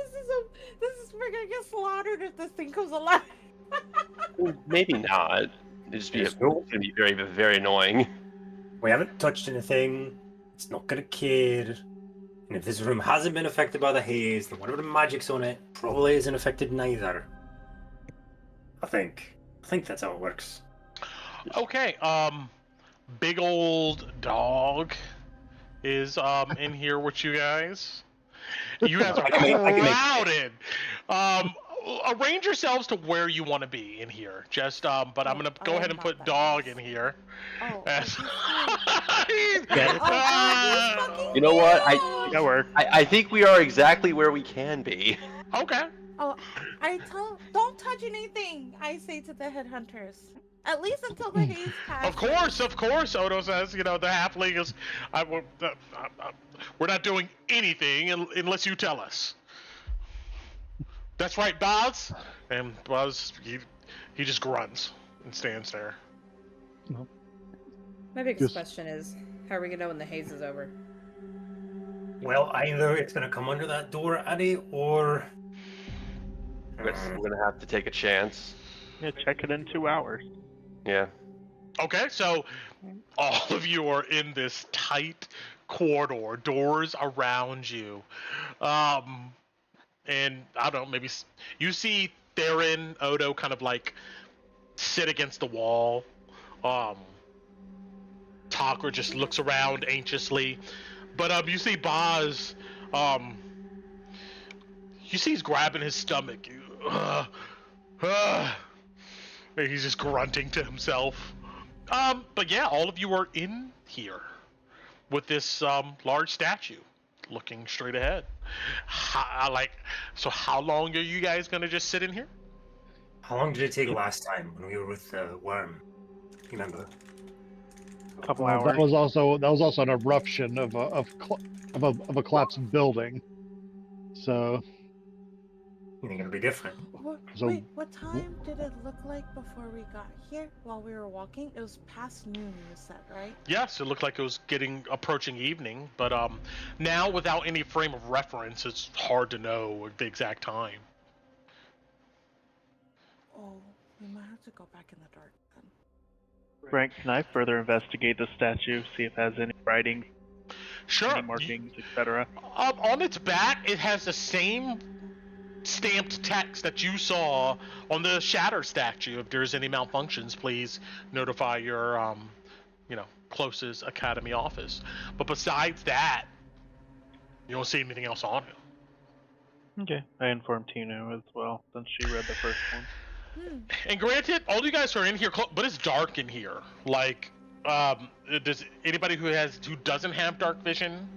we're gonna get slaughtered if this thing comes alive. Maybe not. It'd just be There's no- it's gonna be very, very annoying. We haven't touched anything. It's not gonna kill. And if this room hasn't been affected by the haze, then whatever the magic's on it probably isn't affected neither. I think that's how it works. Okay, big old dog is in here with you guys. You guys are I can make- crowded. Arrange yourselves to where you want to be in here. Just but I'm gonna go I ahead am and not put that dog nice. in here. Oh, As- fucking You know what? That worked. I think we are exactly where we can be. Okay. Oh, don't touch anything. I say to the headhunters, at least until the haze passes. Of course. Odo says, the halfling is. We're not doing anything unless you tell us. That's right, Buzz. And Buzz, he just grunts and stands there. My biggest Just- question is, how are we gonna know when the haze is over? Well, either it's gonna come under that door, Addy, or We're gonna have to take a chance. Yeah, check it in 2 hours. Yeah. Okay, so all of you are in this tight corridor, doors around you. And I don't know, maybe you see Theron, Odo kind of like sit against the wall. Talker just looks around anxiously. But you see Boz, you see he's grabbing his stomach. He's just grunting to himself. But yeah, all of you are in here with this large statue looking straight ahead. So how long are you guys gonna just sit in here? how long did it take last time when we were with the worm? Remember? A couple That hours. was also an eruption of a collapsed building. So You think it'll be different? Wait, what time did it look like before we got here while we were walking? It was past noon, you said, right? Yes, it looked like it was approaching evening, but now without any frame of reference, it's hard to know the exact time. Oh, we might have to go back in the dark then. Frank, can I further investigate the statue, see if it has any writing, Sure. any markings, etc.? On its back, it has the same stamped text that you saw on the Shatter statue. If there's any malfunctions, please notify your, closest academy office. But besides that, you don't see anything else on it. Okay. I informed Tino as well, since she read the first one. And granted, all you guys are in here, but it's dark in here. Like, does anybody who doesn't have dark vision,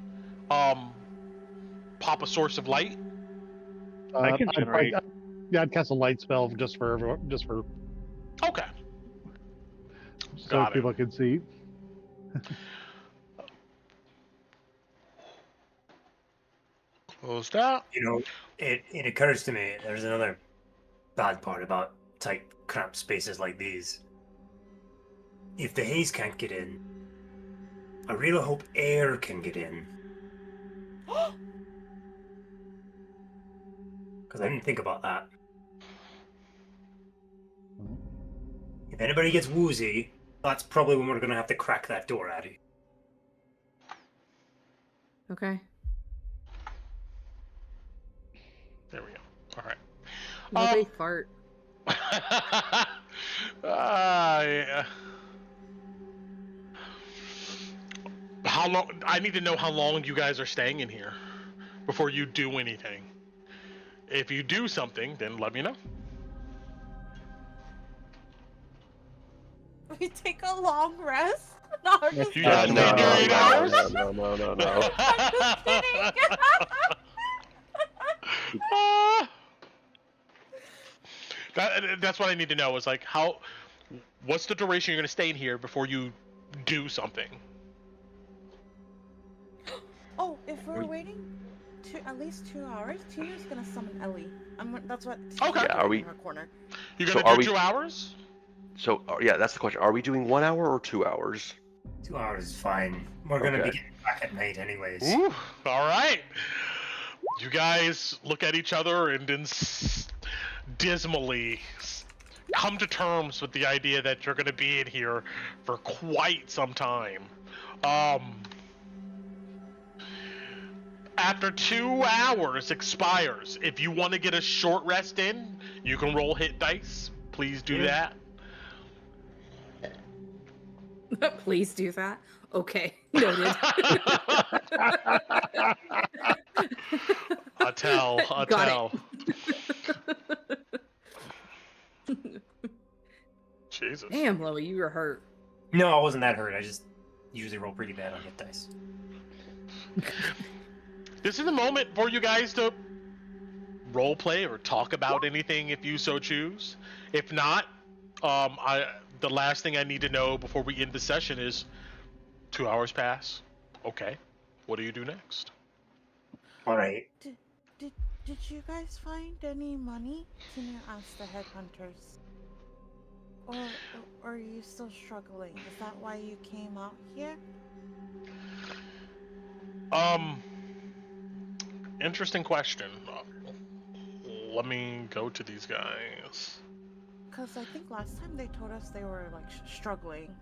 pop a source of light? I can generate. I'd cast a light spell just for everyone, Okay. so Got it. people can see. Close that. You know, it occurs to me there's another bad part about tight, cramped spaces like these. If the haze can't get in, I really hope air can get in. Because I didn't think about that. If anybody gets woozy, that's probably when we're going to have to crack that door, Addy. Okay. There we go. All right. Nobody fart. Yeah. How long? I need to know how long you guys are staying in here before you do anything. If you do something, then let me know. We take a long rest. No, I'm just You kidding. guys been here 8 hours? No. I'm just kidding. That's what I need to know is like what's the duration you're going to stay in here before you do something? Oh, if we're waiting at least 2 hours, Tina's gonna summon Ellie. That's what. Okay. Yeah, are we- in her corner? You're So going to are do we- 2 hours? So yeah, that's the question. Are we doing 1 hour or 2 hours? 2 hours is fine. We're going to be Okay. getting back at night anyways. Ooh, all right. You guys look at each other and then dismally come to terms with the idea that you're going to be in here for quite some time. After 2 hours expires, if you want to get a short rest in, you can roll hit dice. Please do that. Please do that. Okay. Noted. I'll tell. Got Jesus. Damn, Chloe, you were hurt. No, I wasn't that hurt. I just usually roll pretty bad on hit dice. This is the moment for you guys to role play or talk about anything if you so choose. If not, the last thing I need to know before we end the session is 2 hours pass. Okay. What do you do next? All right. Did you guys find any money? Tina asked the headhunters. Or are you still struggling? Is that why you came out here? Interesting question. Let me go to these guys. Because I think last time they told us they were like struggling.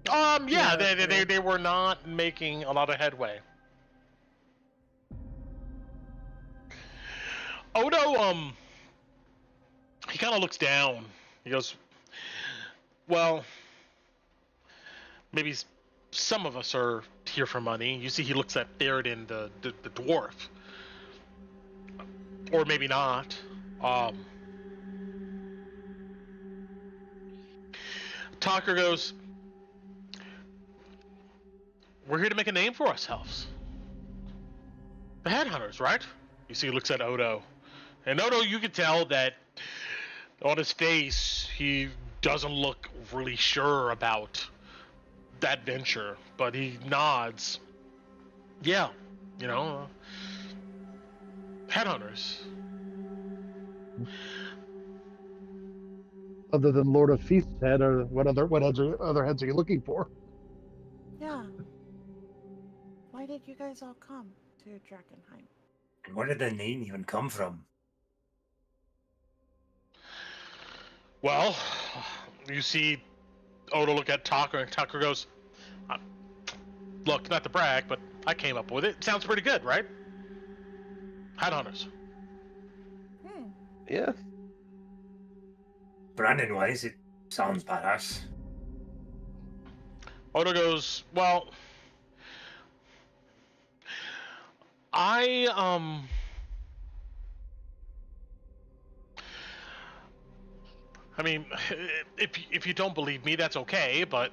Yeah, they were not making a lot of headway. Odo, he kind of looks down. He goes, well, maybe some of us are here for money. You see, he looks at Theoden, the dwarf. Or maybe not. Talker goes, we're here to make a name for ourselves. The headhunters, right? You see, he looks at Odo. And Odo, you can tell that on his face, he doesn't look really sure about that venture, but he nods. Yeah, headhunters. Other than Lord of Feast's head, or what other heads are you looking for? Yeah. Why did you guys all come to Drakkenheim? And where did the name even come from? Well, you see Odo look at Tucker, and Tucker goes, look, not to brag, but I came up with it. Sounds pretty good, right? Headhunters. Yeah. Brandon wise, it sounds badass. Odo goes, well, I mean, if you don't believe me, that's okay. But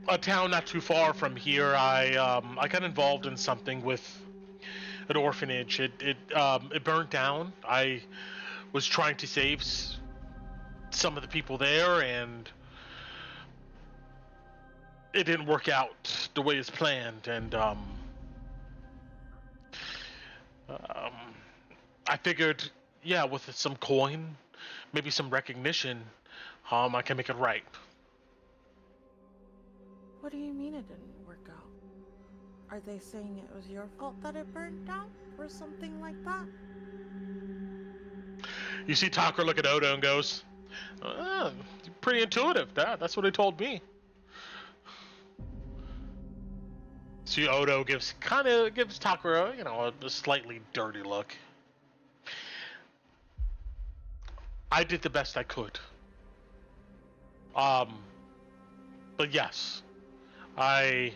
a town not too far from here, I got involved in something with an orphanage. It burned down. I was trying to save some of the people there, and it didn't work out the way it's planned. And I figured, yeah, with some coin, maybe some recognition, I can make it right. What do you mean it didn't work out? Are they saying it was your fault that it burned down or something like that? You see Tucker look at Odo and goes, pretty intuitive. That's what he told me. See, Odo gives Tucker a slightly dirty look. I did the best I could. But yes, I'm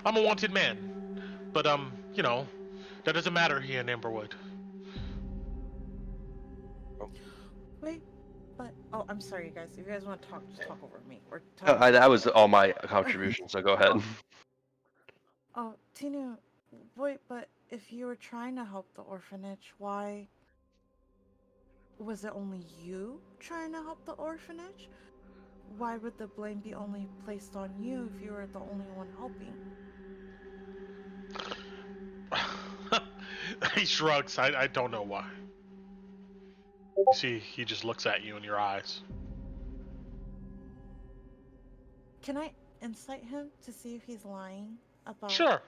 a wanted man. But that doesn't matter here in Emberwood. Wait, but I'm sorry, you guys. If you guys want to talk, just talk over me or No, talk. that was all my contribution, so go ahead. Oh, Tinu, wait, but if you were trying to help the orphanage, why was it only you trying to help the orphanage? Why would the blame be only placed on you if you were the only one helping? He shrugs. I don't know why. See, he just looks at you in your eyes. Can I insight him to see if he's lying about... Sure.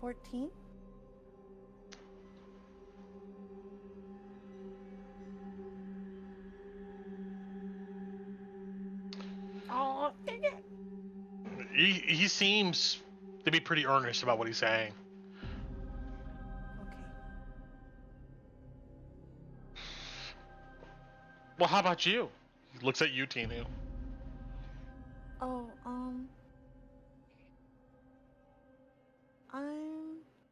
$14? Oh, dang it! He seems to be pretty earnest about what he's saying. Okay. Well, how about you? He looks at you, Tinu. Oh, I'm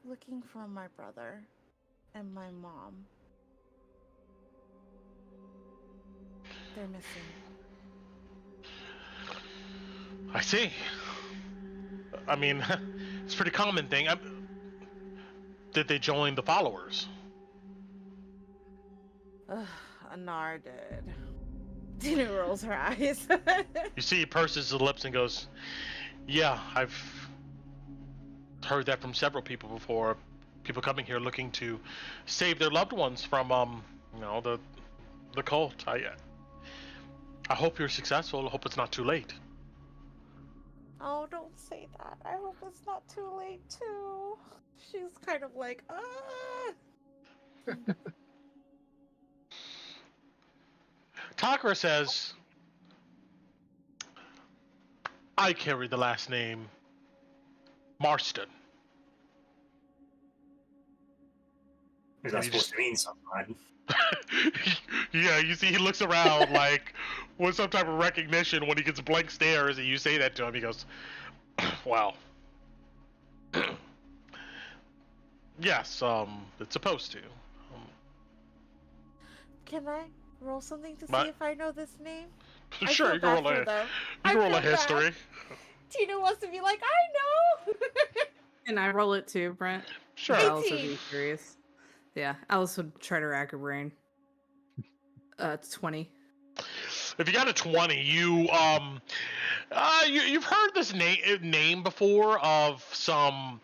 looking for my brother and my mom. They're missing. I see. I mean, it's a pretty common thing. Did they join the followers? Anar did. Tina rolls her eyes. You see, he purses his lips and goes, "Yeah, I've heard that from several people before. People coming here looking to save their loved ones from, the cult. I hope you're successful. I hope it's not too late." Oh, don't say that. I hope it's not too late, too. She's kind of like, Takara says, "I carry the last name Marston." Is that supposed to mean something? Yeah, you see, he looks around like with some type of recognition when he gets blank stares, and you say that to him. He goes, "Well, yes, it's supposed to." Can I roll something to see But- if I know this name? Sure, you can roll a history. Tina wants to be like, I know! Can I roll it too, Brent? Sure. Alice would 18. be curious. Yeah, Alice would try to rack her brain. 20. If you got a 20, you've heard this name before of some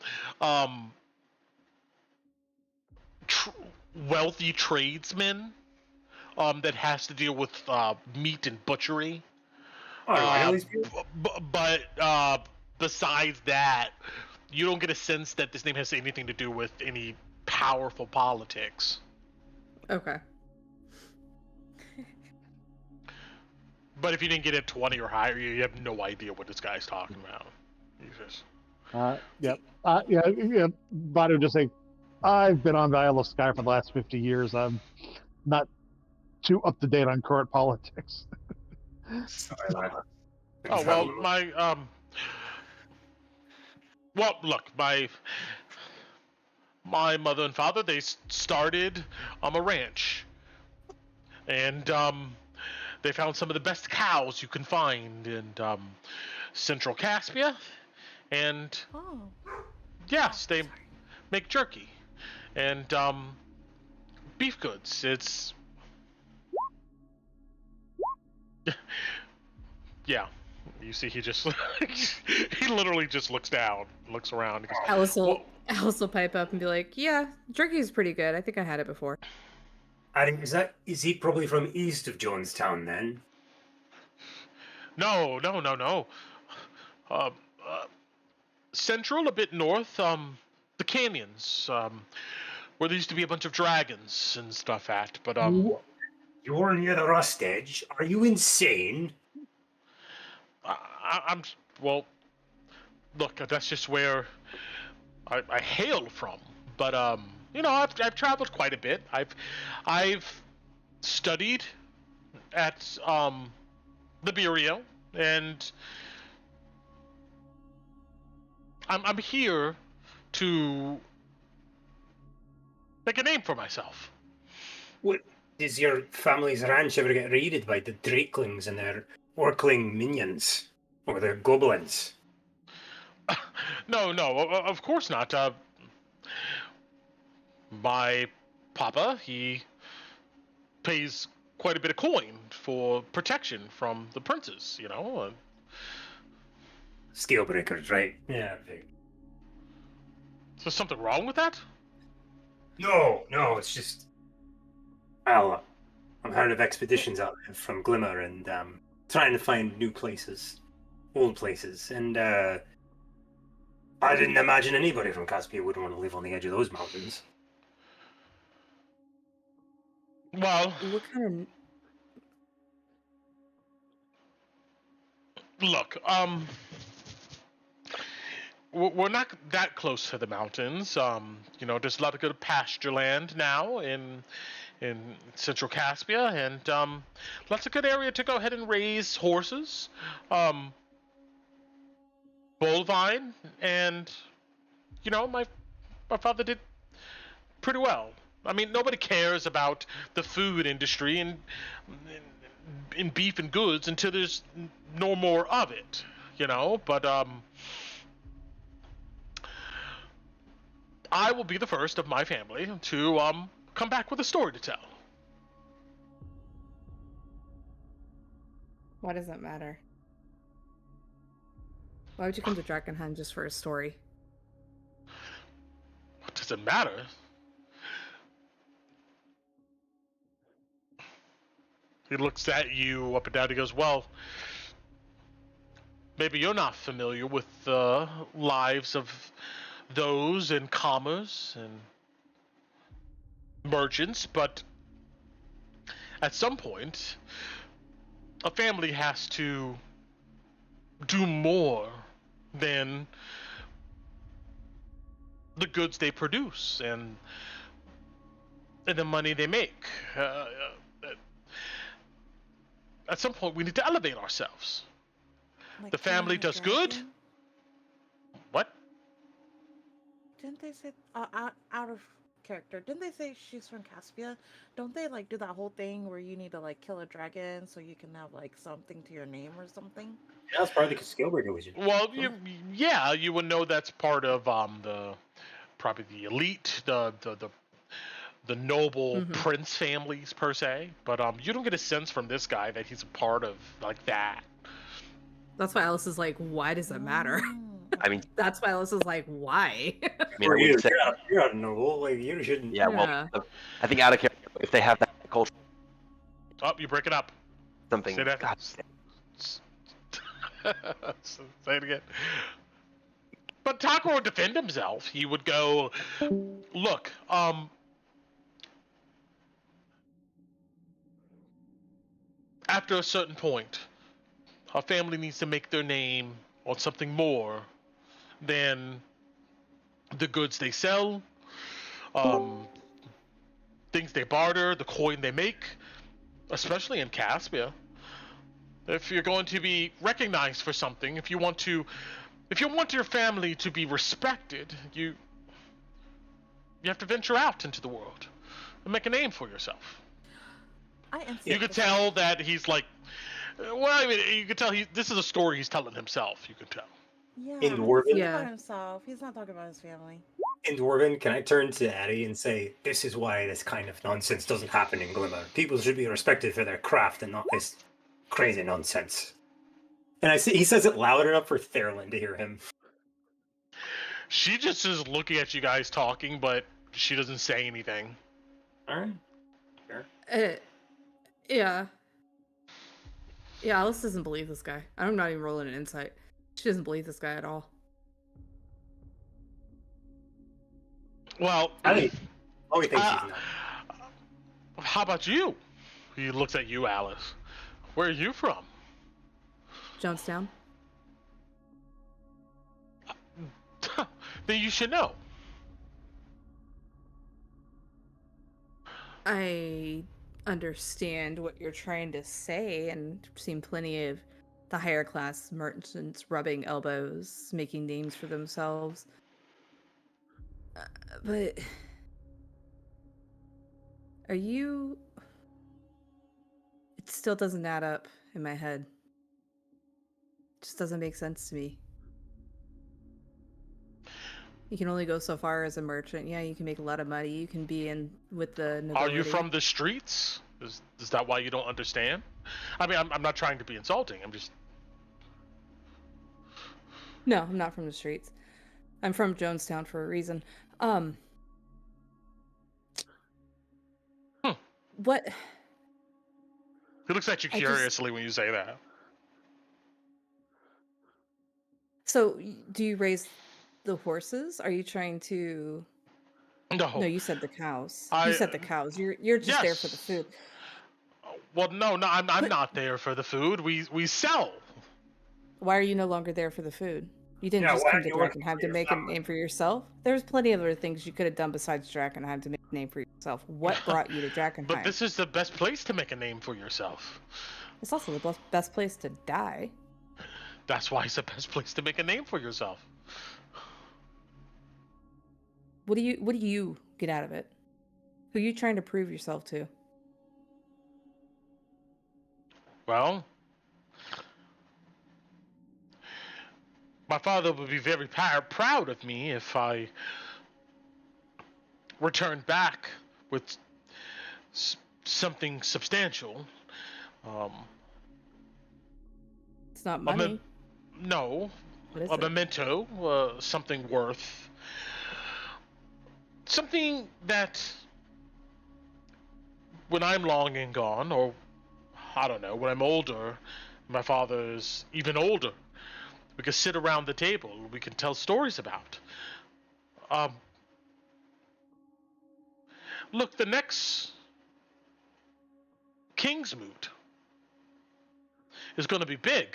wealthy tradesmen that has to deal with meat and butchery. Oh, I know these people. But besides that, you don't get a sense that this name has anything to do with any powerful politics. Okay. But if you didn't get a 20 or higher, you have no idea what this guy's talking about. Jesus. Yep. Yeah. Body would just say, I've been on the Isle of Skye for the last 50 years. I'm not too up to date on current politics. Sorry, Lila. Oh well, my Well, look, my mother and father, they started a ranch, and they found some of the best cows you can find in Central Caspia, and Oh. yes, they make jerky and beef goods. It's yeah. You see, he just he literally just looks down, looks around. And goes, Alice will pipe up and be like, "Yeah, jerky's pretty good. I think I had it before." I think is he probably from east of Jonestown then? No. Central, a bit north, the canyons, where there used to be a bunch of dragons and stuff at. But You're near the Rust Edge. Are you insane? I'm well. Look, that's just where I hail from. But you know, I've traveled quite a bit. I've studied at Liberio, and I'm here to make a name for myself. What does your family's ranch ever get raided by the Drakelings and their Orkling minions or the goblins? No, of course not. My papa, he pays quite a bit of coin for protection from the princes, you know. Scalebreakers, right? Yeah. Is there something wrong with that? No, it's just... Well, I'm hearing of expeditions out there from Glimmer and trying to find new places, old places, and I didn't imagine anybody from Caspia would want to live on the edge of those mountains. Well, What kind look, we're not that close to the mountains. You know, there's a lot of good pasture land now in Central Caspia, and lots of good area to go ahead and raise horses, bovine, and you know, my father did pretty well. I mean, nobody cares about the food industry in beef and goods until there's no more of it, you know. But I will be the first of my family to come back with a story to tell. Why does that matter? Why would you come to Drakkenheim just for a story? What does it matter? He looks at you up and down. He goes, well, maybe you're not familiar with the lives of those in commerce and merchants, but at some point, a family has to do more than the goods they produce and the money they make. At some point, we need to elevate ourselves. Like The family killing a does good. dragon? What? Didn't they say out of character? Didn't they say she's from Caspia? Don't they like do that whole thing where you need to like kill a dragon so you can have like something to your name or something? Yeah, that's probably because Scalebreaker was you. Well, you would know that's part of probably the elite, the noble prince families per se. But you don't get a sense from this guy that he's a part of like that. That's why Alice is like, why does it matter? I mean, That's why Alice is like, why? I mean, I would say, You're not noble. Like you shouldn't. yeah. Well, I think out of character, if they have that culture, Oh, you break it up. something. Say that. God, Say it again. But Taco would defend himself. He would go, look, after a certain point, a family needs to make their name on something more than the goods they sell, things they barter, the coin they make, especially in Caspia. If you're going to be recognized for something, if you want to If you want your family to be respected, you have to venture out into the world and make a name for yourself. You could tell that he's like, well, I mean, you could tell this is a story he's telling himself. You could tell. Yeah, In Dwarven? he's talking Yeah. about himself. He's not talking about his family. In Dwarven, can I turn to Addie and say, this is why this kind of nonsense doesn't happen in Glimmer. People should be respected for their craft and not this crazy nonsense. And he says it loud enough for Therlin to hear him. She just is looking at you guys talking, but she doesn't say anything. All right. Yeah. Yeah, Alice doesn't believe this guy. I'm not even rolling an insight. She doesn't believe this guy at all. Well, Addie thinks he's not. How about you? He looks at you, Alice. Where are you from? Jonestown? Then you should know. I understand what you're trying to say, and I've seen plenty of the higher class merchants rubbing elbows, making names for themselves. But are you... It still doesn't add up in my head. It just doesn't make sense to me. You can only go so far as a merchant. Yeah, you can make a lot of money. You can be in with the nobility. Are you from the streets? Is that why you don't understand? I mean, I'm not trying to be insulting. I'm just... No, I'm not from the streets. I'm from Jonestown for a reason. What? He looks at you curiously when you say that. So, do you raise the horses? Are you trying to... No, you said the cows. You said the cows. You're just there for the food. Well, no, I'm not there for the food. We sell. Why are you no longer there for the food? You didn't just come to Drakkenheim to make a name for yourself? There's plenty of other things you could have done besides Drakkenheim to make a name for yourself. What brought you to Drakkenheim? But this is the best place to make a name for yourself. It's also the best place to die. That's why it's the best place to make a name for yourself. What do you get out of it? Who are you trying to prove yourself to? Well, my father would be very proud of me if I returned back with something substantial. It's not money. No. What is a memento, something worth... Something that, when I'm long and gone, or, I don't know, when I'm older, my father's even older, we can sit around the table, we can tell stories about. Look, the next Kingsmoot is going to be big.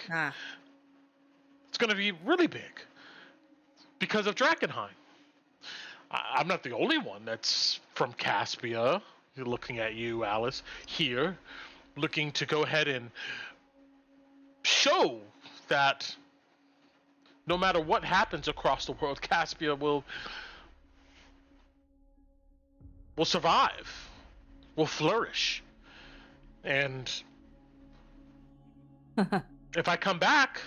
It's going to be really big because of Drakkenheim. I'm not the only one that's from Caspia. You're looking at you, Alice, here, looking to go ahead and show that no matter what happens across the world, Caspia will survive, will flourish. And if I come back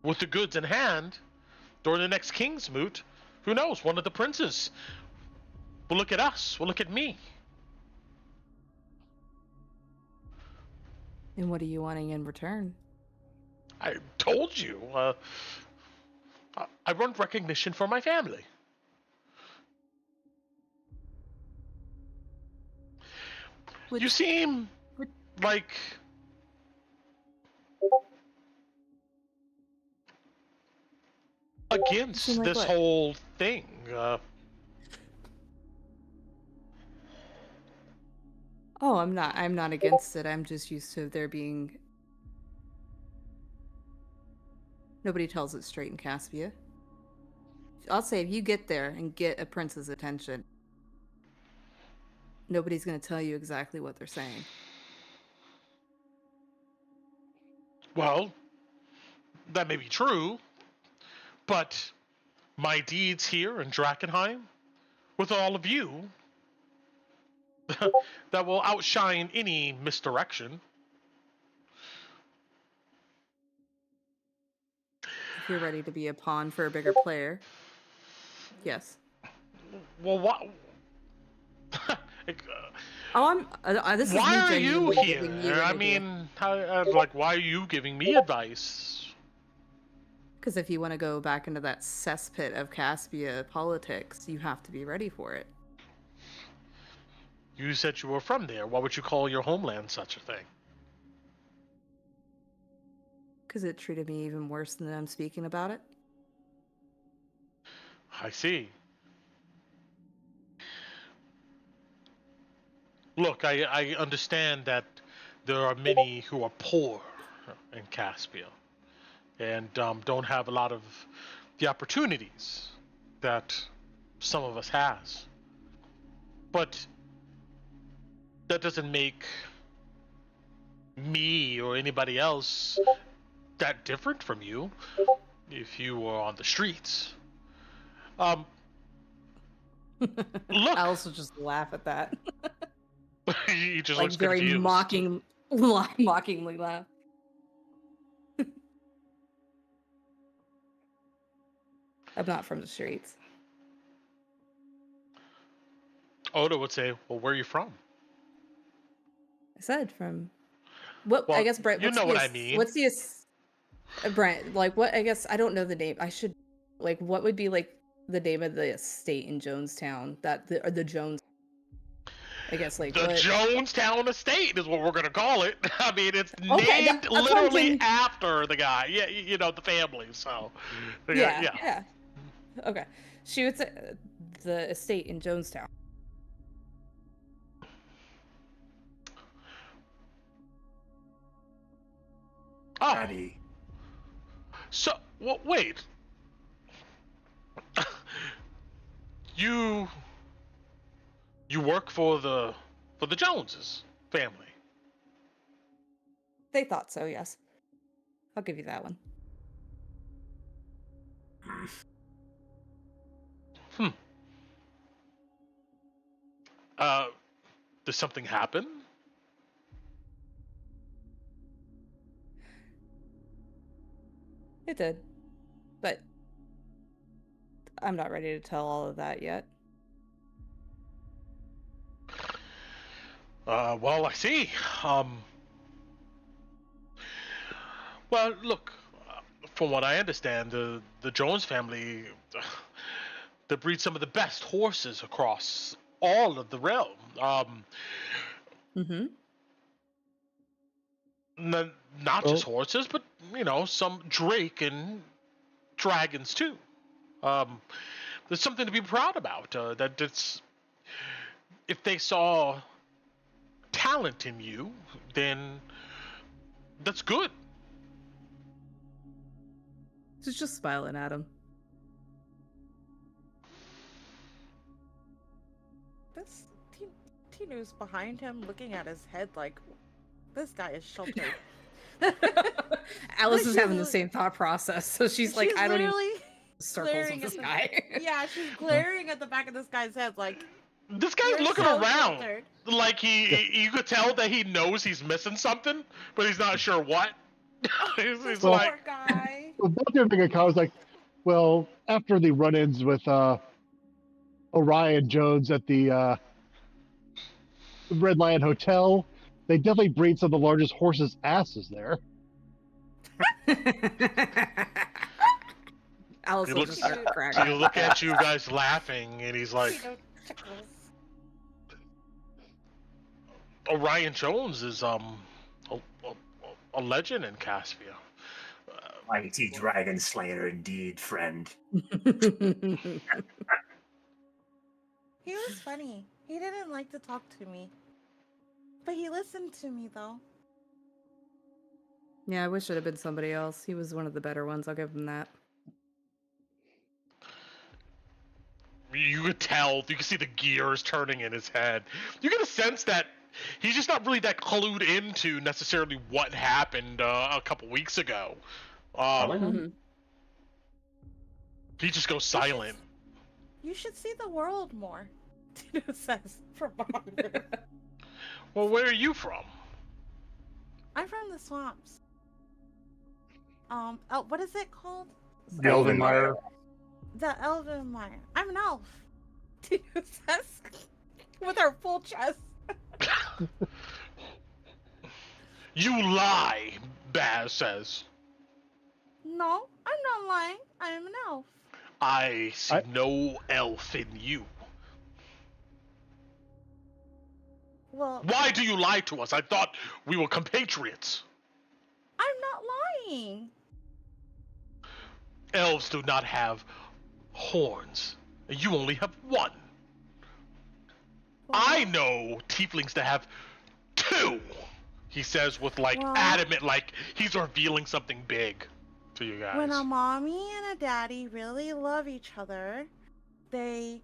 with the goods in hand during the next Kingsmoot, who knows, one of the princes will look at us, will look at me. And what are you wanting in return? I told you, I want recognition for my family. You seem like against like this what? whole thing. Oh, I'm not against it. I'm just used to there being... Nobody tells it straight in Caspia. I'll say if you get there and get a prince's attention, nobody's going to tell you exactly what they're saying. Well, That may be true, but my deeds here in Drakkenheim, with all of you, that will outshine any misdirection. If you're ready to be a pawn for a bigger player, yes. Well, what? Oh, this is why me are you genuinely here? giving you an I idea. mean, like, why are you giving me advice? Because if you want to go back into that cesspit of Caspia politics, you have to be ready for it. You said you were from there. Why would you call your homeland such a thing? Because it treated me even worse than I'm speaking about it. I see. Look, I understand that there are many who are poor in Caspia and don't have a lot of the opportunities that some of us has. But that doesn't make me or anybody else that different from you if you were on the streets. Look, Alice will just laugh at that. he just Like looks very confused. mockingly laugh. I'm not from the streets. Oda would say, "Well, where are you from?" I said from. What Well, I guess Brent. you What's know the what I mean. What's the Brent? Like what? I guess I don't know the name. I should. Like what would be like the name of the estate in Jonestown? The Jones. I guess like The what? Jonestown Estate is what we're gonna call it. I mean, it's Okay, named that's what I'm literally thinking. after the guy. Yeah, you know, the family. So, Yeah. Okay. She would say the estate in Jonestown. Oh, Daddy. so well, wait. you work for the Joneses family. They thought so. Yes. I'll give you that one. Did something happen? It did, but I'm not ready to tell all of that yet. Well, I see. Well, look, from what I understand, the Jones family, they breed some of the best horses across all of the realm. Mm-hmm. Not just horses, but you know, some drake and dragons too. There's something to be proud about. That it's if they saw talent in you, then that's good. She's just smiling at him. This Tinu's behind him, looking at his head like, this guy is sheltered. Alice is She's having the li- same thought process, so she's like, I don't even literally circles glaring of this at guy. Yeah, she's glaring at the back of this guy's head like, This guy's you're looking so around, sheltered. like you could tell that he knows he's missing something, but he's not sure what. he's This Well- like, poor guy. Well, that's the other thing I was like, well, after the run-ins with Orion Jones at the Red Lion Hotel, they definitely breed some of the largest horses' asses there. Alice He will looks- just start you cracking. look at you guys laughing, and he's like, Tino tickles. Orion Jones is a legend in Caspia. Mighty dragon slayer indeed, friend. He was funny. He didn't like to talk to me. But he listened to me though. Yeah, I wish it had been somebody else. He was one of the better ones. I'll give him that. You could tell, you can see the gears turning in his head. You get a sense that he's just not really that clued into necessarily what happened a couple weeks ago. Probably not. Mhm. He just goes silent. You should see the world more. Tino says from behind. Well, where are you from? I'm from the swamps. What is it called? The Elvenmire. The Elvenmire. I'm an elf. Tino says with her full chest. You lie, Baz says. No, I'm not lying. I am an elf. I see no elf in you. Well, Why do you lie to us? I thought we were compatriots. I'm not lying. Elves do not have horns. You only have one. Well, I know tieflings that have two. He says with Well- adamant, like he's revealing something big to you guys. when a mommy and a daddy really love each other, they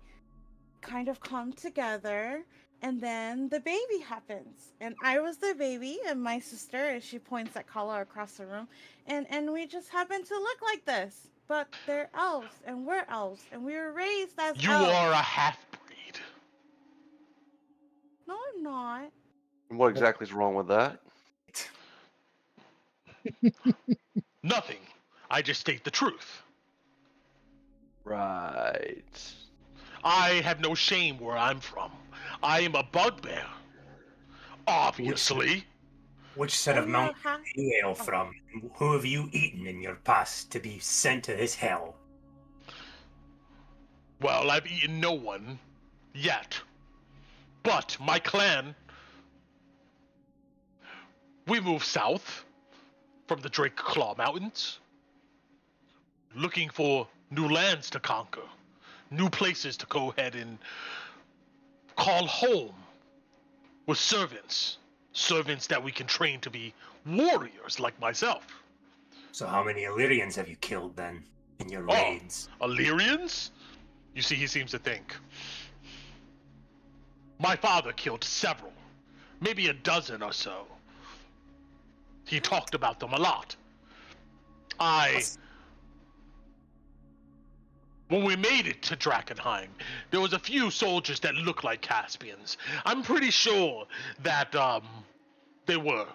kind of come together, and then the baby happens. And I was the baby, and my sister, as she points at Kala across the room, and we just happen to look like this. But they're elves, and we're elves, and we were raised as You elves. are a half-breed. No, I'm not. What exactly is wrong with that? Nothing. I just state the truth. Right. I have no shame where I'm from. I am a bugbear. Obviously. Which set of Oh, mountains ha- do you hail from? Who have you eaten in your past to be sent to this hell? Well, I've eaten no one yet. But my clan, we moved south from the Drake Claw Mountains, looking for new lands to conquer, new places to go ahead and call home with servants. Servants that we can train to be warriors like myself. So how many Illyrians have you killed then in your Oh. raids? Illyrians? You see, he seems to think. My father killed several, maybe a dozen or so. He talked about them a lot. When we made it to Drakkenheim, there was a few soldiers that looked like Caspians. I'm pretty sure that, they were.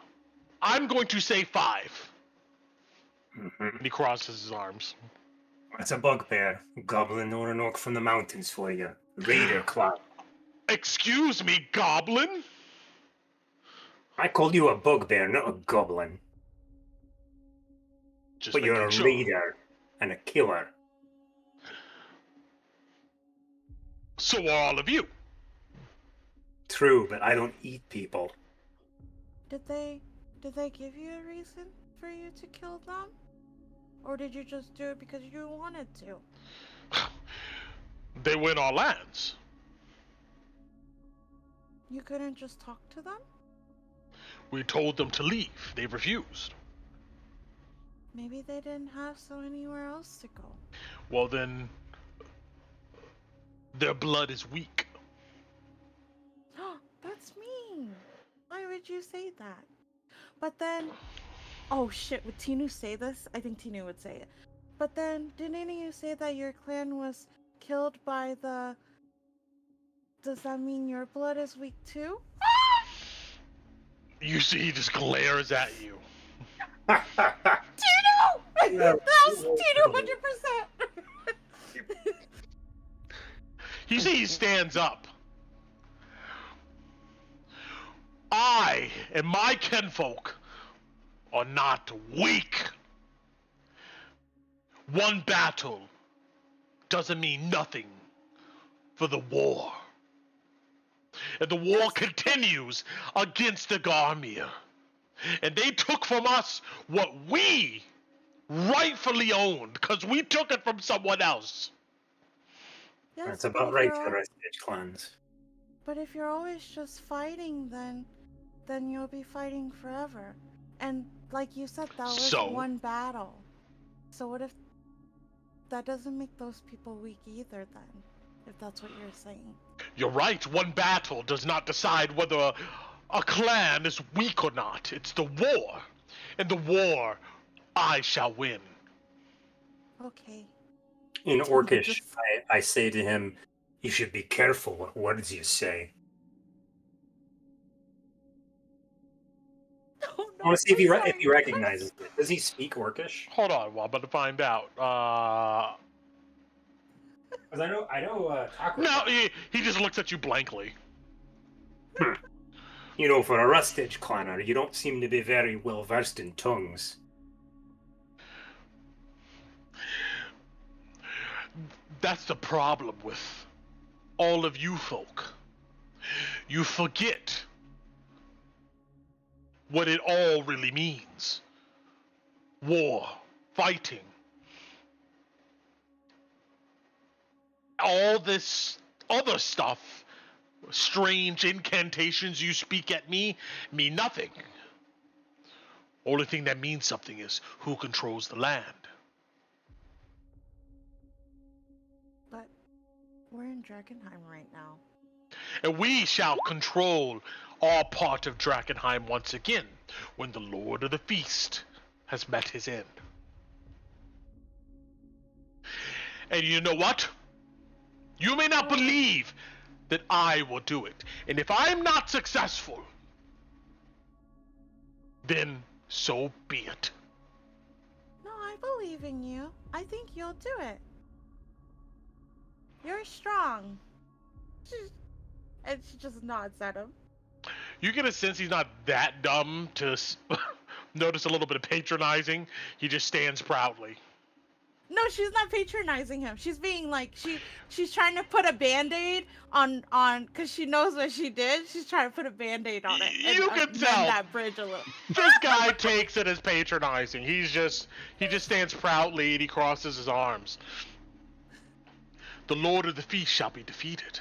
I'm going to say 5. Mhm. And he crosses his arms. That's a bugbear. Goblin or an orc from the mountains for you. Raider clan. Excuse me, goblin? I called you a bugbear, not a goblin. Just But you're making a sure. raider and a killer. So are all of you. True, but I don't eat people. Did they give you a reason for you to kill them? Or did you just do it because you wanted to? They win our lands. You couldn't just talk to them? We told them to leave. They refused. Maybe they didn't have so anywhere else to go. Well then, their blood is weak. That's mean. Why would you say that? But then, oh shit, would Tinu say this? I think Tinu would say it. But then, didn't any of you say that your clan was killed by the... Does that mean your blood is weak too? You see, he just glares at you. Tinu! Yeah. That was Tinu 100%! You see, he stands up. I and my kinfolk are not weak. One battle doesn't mean nothing for the war. And the war continues against the Garmir. And they took from us what we rightfully owned, because we took it from someone else. Yes, That's but about if right you're for the al- rest of the clans. But if you're always just fighting, then you'll be fighting forever. And like you said, that was So? one battle. So what if that doesn't make those people weak either then? If that's what you're saying. You're right, one battle does not decide whether a clan is weak or not. It's the war. And the war I shall win. Okay. In Orcish, Just- I say to him, "You should be careful what words you say." Oh, I no, want to see if I'm he sorry. if he recognizes it. Does he speak Orcish? Hold on, well, I'm about to find out. Because I know Taco. No, he just looks at you blankly. You know, for a Rustage clanner, you don't seem to be very well versed in tongues. That's the problem with all of you folk. You forget what it all really means. War, fighting. All this other stuff, strange incantations you speak at me, mean nothing. Only thing that means something is who controls the land. But we're in Drakkenheim right now. And we shall control our part of Drakkenheim once again, when the Lord of the Feast has met his end. And you know what? You may not believe that I will do it. And if I'm not successful, then so be it. No, I believe in you. I think you'll do it. You're strong. And she just nods at him. You get a sense he's not that dumb to notice a little bit of patronizing. He just stands proudly. No, she's not patronizing him. She's being like she's trying to put a band-aid on because she knows what she did. She's trying to put a band-aid on it. And, You can mend tell. that bridge a little. This guy takes it as patronizing. He just stands proudly and he crosses his arms. The Lord of the Feast shall be defeated,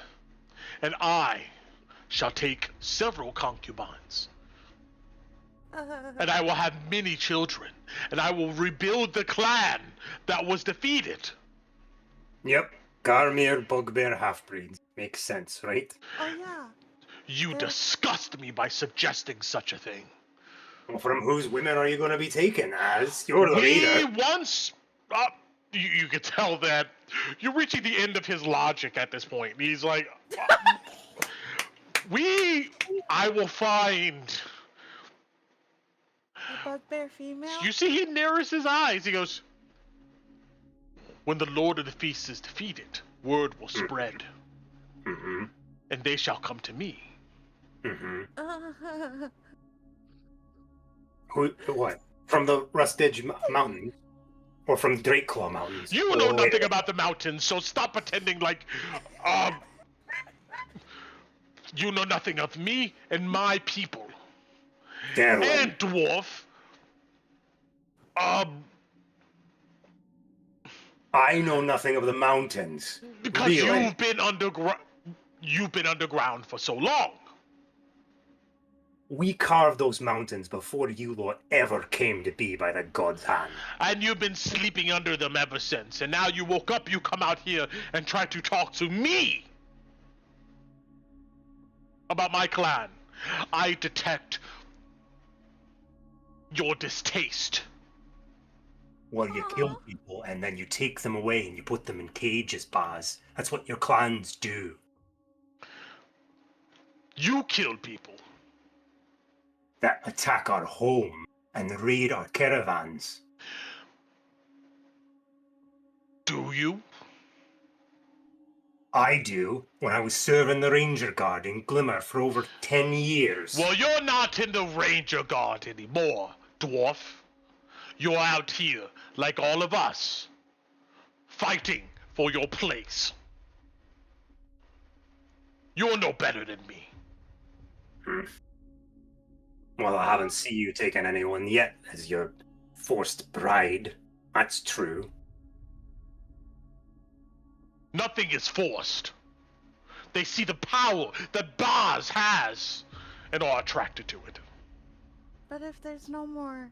and I shall take several concubines. And I will have many children, and I will rebuild the clan that was defeated. Yep, Garmir bugbear half-breeds. Makes sense, right? Oh yeah. You disgust me by suggesting such a thing. Well, from whose women are you going to be taken as? You're the He leader. once... you can tell that you're reaching the end of his logic at this point. He's like... I will find... A bugbear female? You see, he narrows his eyes. He goes, when the Lord of the Feast is defeated, word will spread, Mm-hmm. and they shall come to me. Mm-hmm. Uh, What? From the Rustage Mountains? Or from Drakeclaw Mountains? You know nothing about the mountains, so stop pretending like, you know nothing of me and my people. Darren. And dwarf, I know nothing of the mountains. because Really? you've been underground for so long. We carved those mountains before you lot ever came to be by the god's hand. And you've been sleeping under them ever since. And now you woke up, you come out here and try to talk to me about my clan. I detect your distaste. Well, you kill people and then you take them away and you put them in cages, Baz. That's what your clans do. You kill people. That attack our home and raid our caravans. Do you? I do, when I was serving the Ranger Guard in Glimmer for over 10 years. Well, you're not in the Ranger Guard anymore, dwarf. You're out here, like all of us, fighting for your place. You're no better than me. Well, I haven't seen you taking anyone yet as your forced bride. That's true. Nothing is forced. They see the power that Baz has and are attracted to it. but if there's no more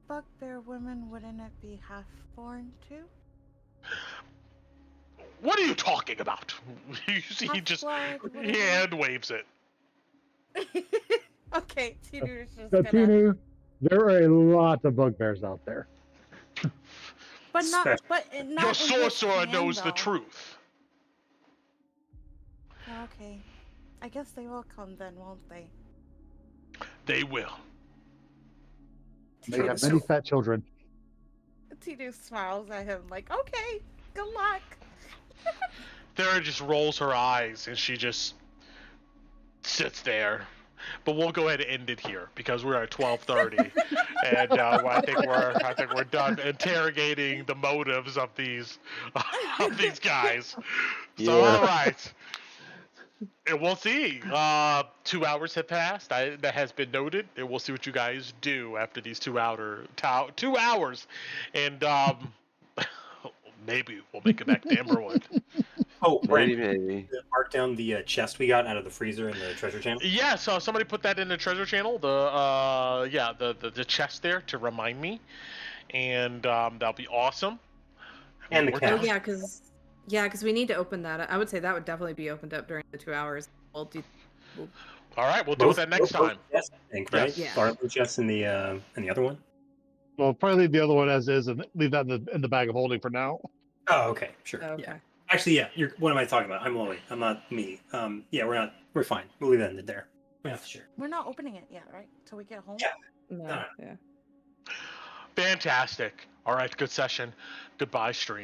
bugbear women, wouldn't it be half-born too? What are you talking about? You see, he just Half-blood, whatever. hand waves it. Okay, Tinu's just gonna... Tinu, there are a lot of bugbears out there. But not. Special. But not. Your in his sorcerer hand, knows the though. truth. Okay. I guess they will come then, won't they? They will. They have many fat children. Tito smiles at him like, okay, good luck. Thera just rolls her eyes and she just sits there. But we'll go ahead and end it here because we're at 12:30, and I think we're done interrogating the motives of these guys. So all right, and we'll see. 2 hours have passed. That has been noted, and we'll see what you guys do after these 2 hours, and maybe we'll make it back to Emberwood. Oh, Maybe, Brandon, maybe. mark down the chest we got out of the freezer in the treasure channel. Yeah, so somebody put that in the treasure channel. The chest there to remind me, and that'll be awesome. And the Oh cat. yeah, because we need to open that. I would say that would definitely be opened up during the 2 hours. We'll All right, we'll deal with that next time. Yes, I think, right? Yes. Yeah. Arnold chests in the other one. Well, probably leave the other one as is and leave that in the bag of holding for now. Oh, okay, sure. okay. Yeah. Actually, yeah. What am I talking about? I'm Loey. I'm not me. Yeah, we're fine. We'll leave that in there. Yeah, sure. We're not opening it yet, right? Till we get home. Yeah. No, yeah. Fantastic. All right, good session. Goodbye, stream.